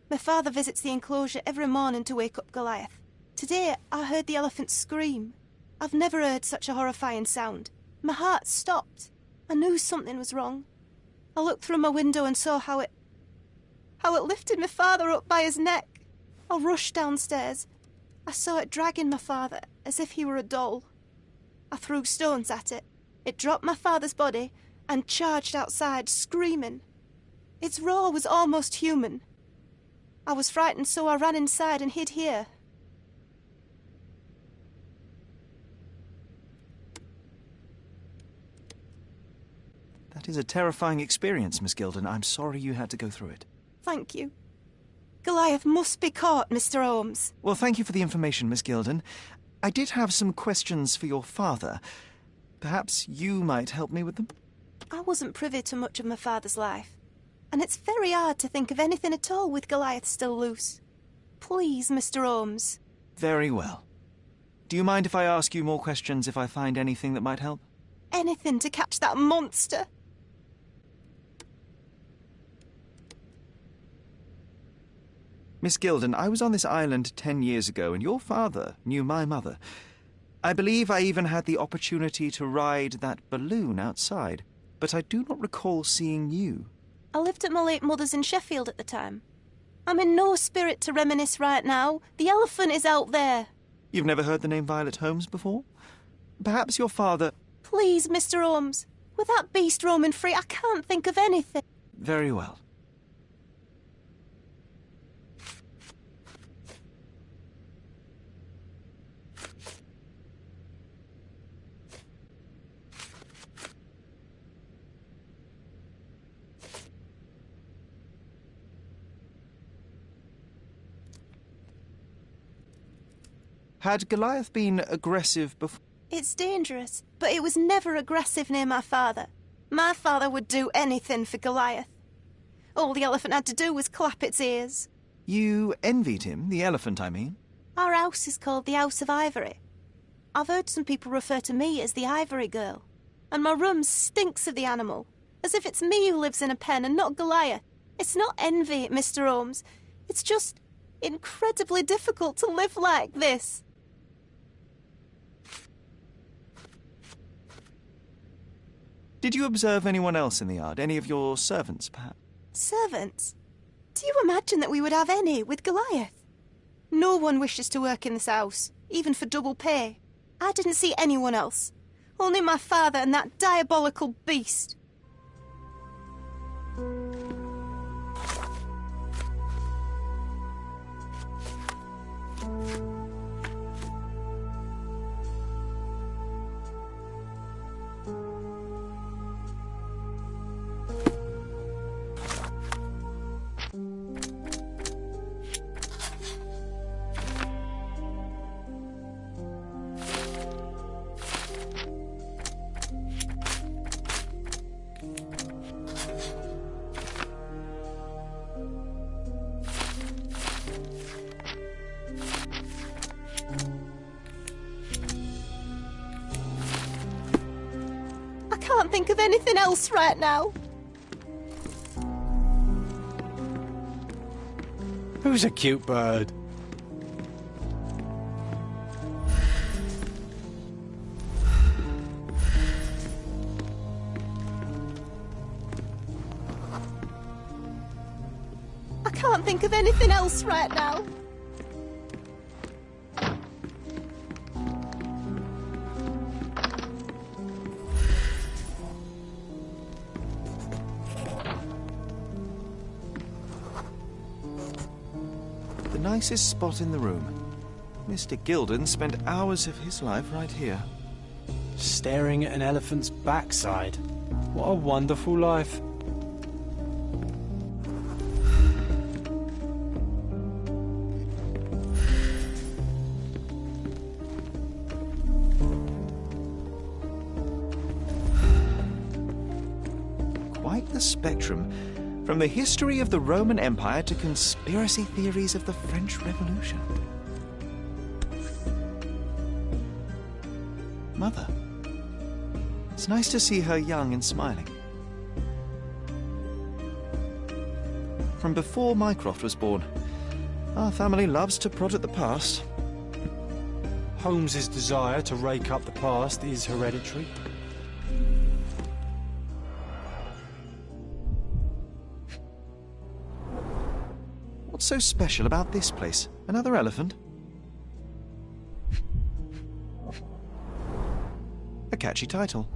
My father visits the enclosure every morning to wake up Goliath. Today, I heard the elephant scream. I've never heard such a horrifying sound. My heart stopped. I knew something was wrong. I looked through my window and saw how it lifted my father up by his neck. I rushed downstairs. I saw it dragging my father as if he were a doll. I threw stones at it. It dropped my father's body and charged outside, screaming. Its roar was almost human. I was frightened, so I ran inside and hid here. That is a terrifying experience, Miss Gilden. I'm sorry you had to go through it. Thank you. Goliath must be caught, Mr. Holmes. Well, thank you for the information, Miss Gilden. I did have some questions for your father. Perhaps you might help me with them? I wasn't privy to much of my father's life, and it's very hard to think of anything at all with Goliath still loose. Please, Mr. Holmes. Very well. Do you mind if I ask you more questions if I find anything that might help? Anything to catch that monster. Miss Gilden, I was on this island 10 years ago, and your father knew my mother. I believe I even had the opportunity to ride that balloon outside, but I do not recall seeing you. I lived at my late mother's in Sheffield at the time. I'm in no spirit to reminisce right now. The elephant is out there. You've never heard the name Violet Holmes before? Perhaps your father... Please, Mr. Holmes. With that beast roaming free, I can't think of anything. Very well. Had Goliath been aggressive before? It's dangerous, but it was never aggressive near my father. My father would do anything for Goliath. All the elephant had to do was clap its ears. You envied him, the elephant, I mean? Our house is called the House of Ivory. I've heard some people refer to me as the Ivory Girl, and my room stinks of the animal, as if it's me who lives in a pen and not Goliath. It's not envy, Mr. Holmes. It's just incredibly difficult to live like this. Did you observe anyone else in the yard? Any of your servants, perhaps? Servants? Do you imagine that we would have any with Goliath? No one wishes to work in this house, even for double pay. I didn't see anyone else. Only my father and that diabolical beast. can't think of anything else right now. Who's a cute bird? I can't think of anything else right now. The nicest spot in the room. Mr. Gilden spent hours of his life right here. Staring at an elephant's backside. What a wonderful life. Quite the spectrum. From the history of the Roman Empire to conspiracy theories of the French Revolution. Mother. It's nice to see her young and smiling. From before Mycroft was born, our family loves to prod at the past. Holmes's desire to rake up the past is hereditary. What's so special about this place? Another elephant? A catchy title.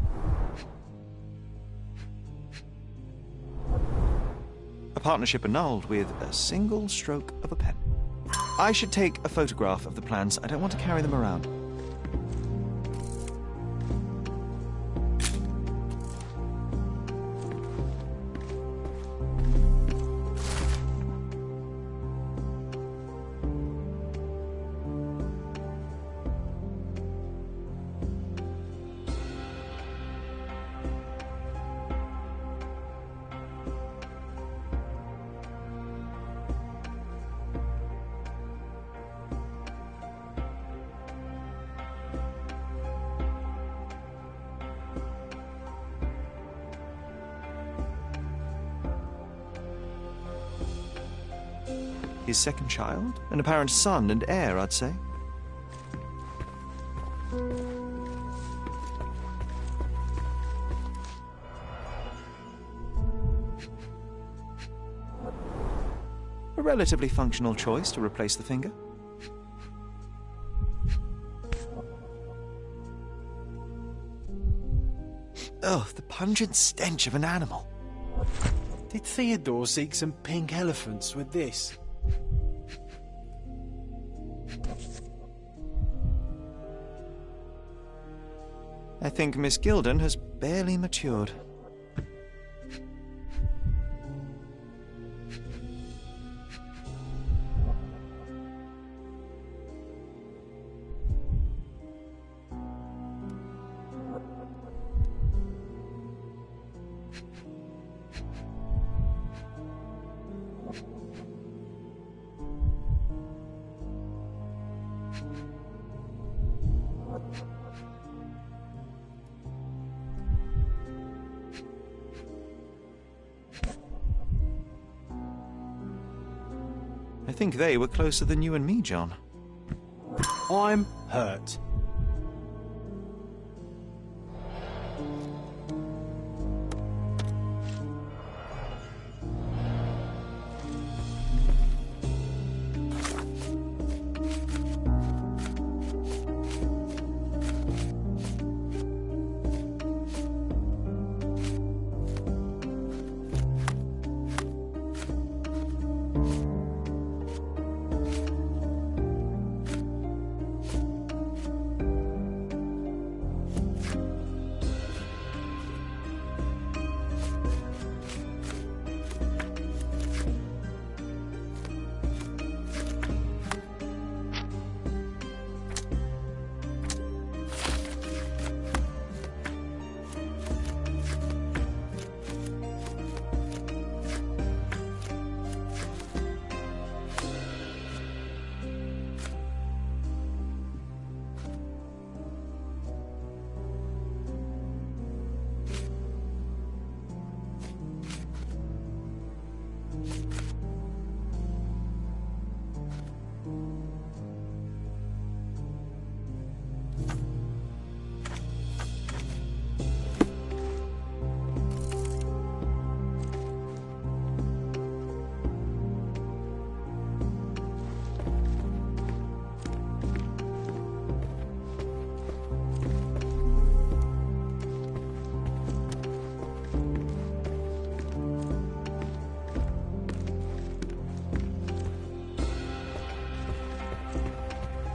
A partnership annulled with a single stroke of a pen. I should take a photograph of the plans. I don't want to carry them around. His second child? An apparent son and heir, I'd say. A relatively functional choice to replace the finger. Oh, the pungent stench of an animal. Did Theodore seek some pink elephants with this? I think Miss Gilden has barely matured. I think they were closer than you and me, John. I'm hurt.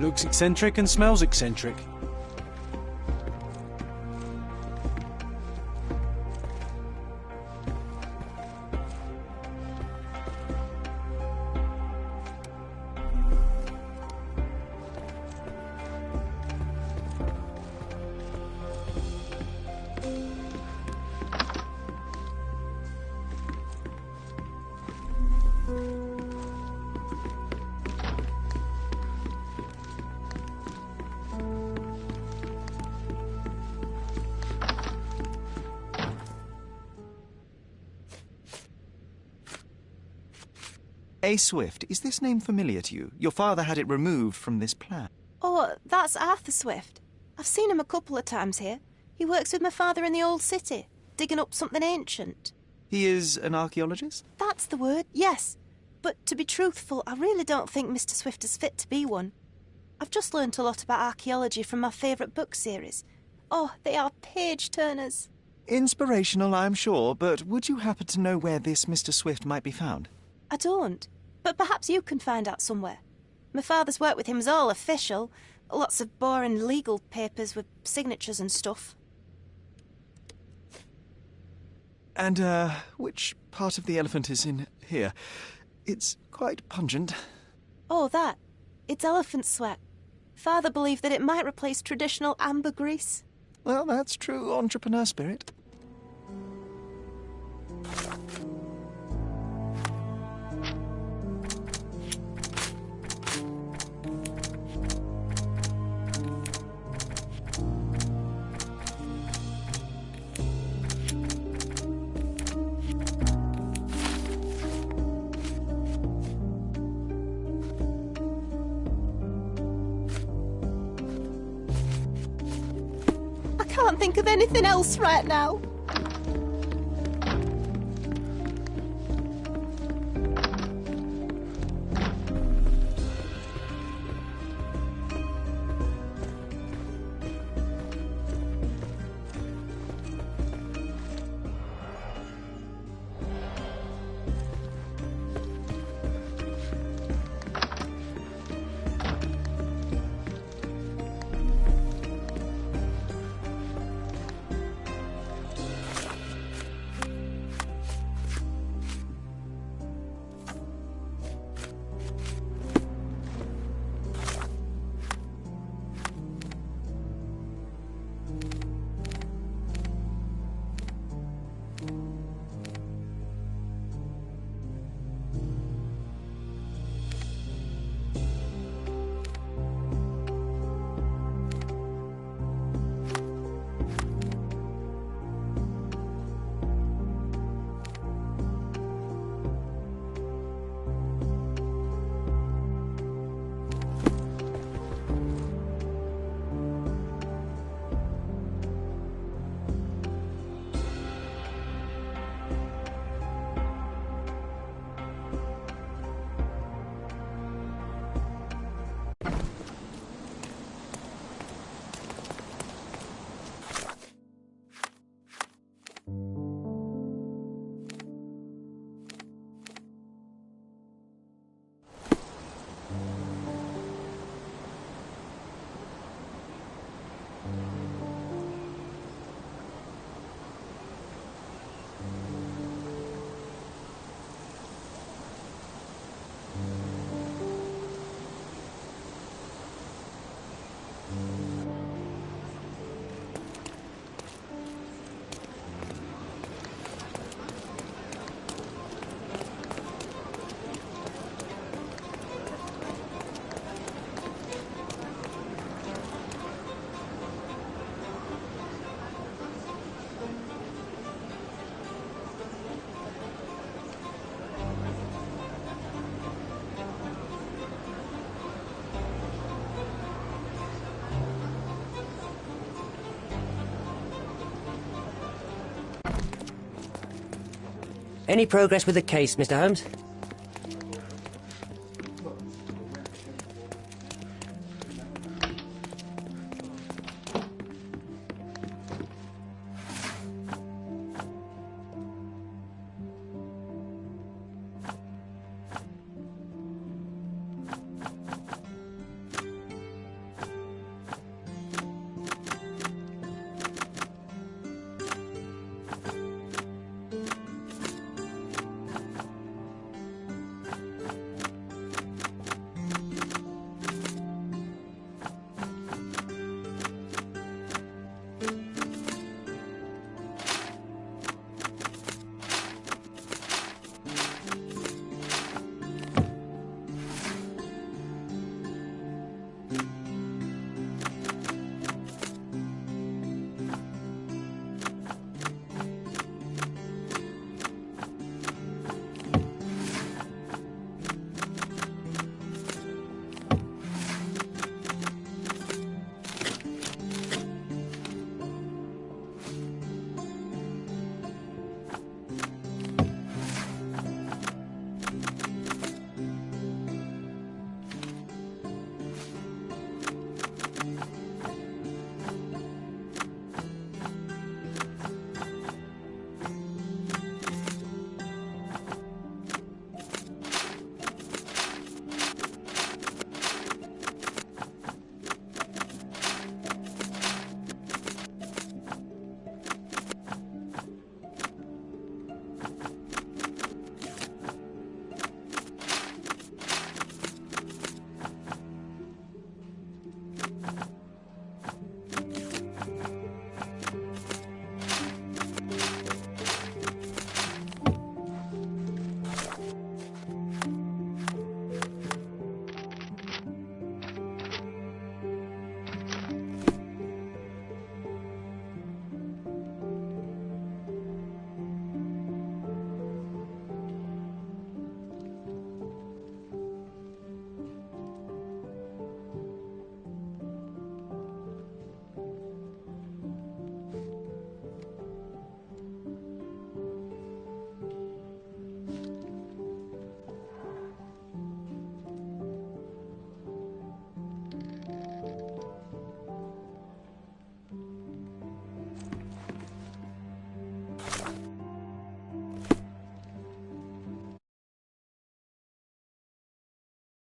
Looks eccentric and smells eccentric. A. Swift, is this name familiar to you? Your father had it removed from this plan. Oh, that's Arthur Swift. I've seen him a couple of times here. He works with my father in the old city, digging up something ancient. He is an archaeologist? That's the word, yes. But to be truthful, I really don't think Mr. Swift is fit to be one. I've just learnt a lot about archaeology from my favourite book series. Oh, they are page-turners. Inspirational, I'm sure, but would you happen to know where this Mr. Swift might be found? I don't, but perhaps you can find out somewhere. My father's work with him is all official. Lots of boring legal papers with signatures and stuff. And, which part of the elephant is in here? It's quite pungent. Oh, that. It's elephant sweat. Father believed that it might replace traditional ambergris. Well, that's true entrepreneur spirit. I can't think of anything else right now. Any progress with the case, Mr. Holmes?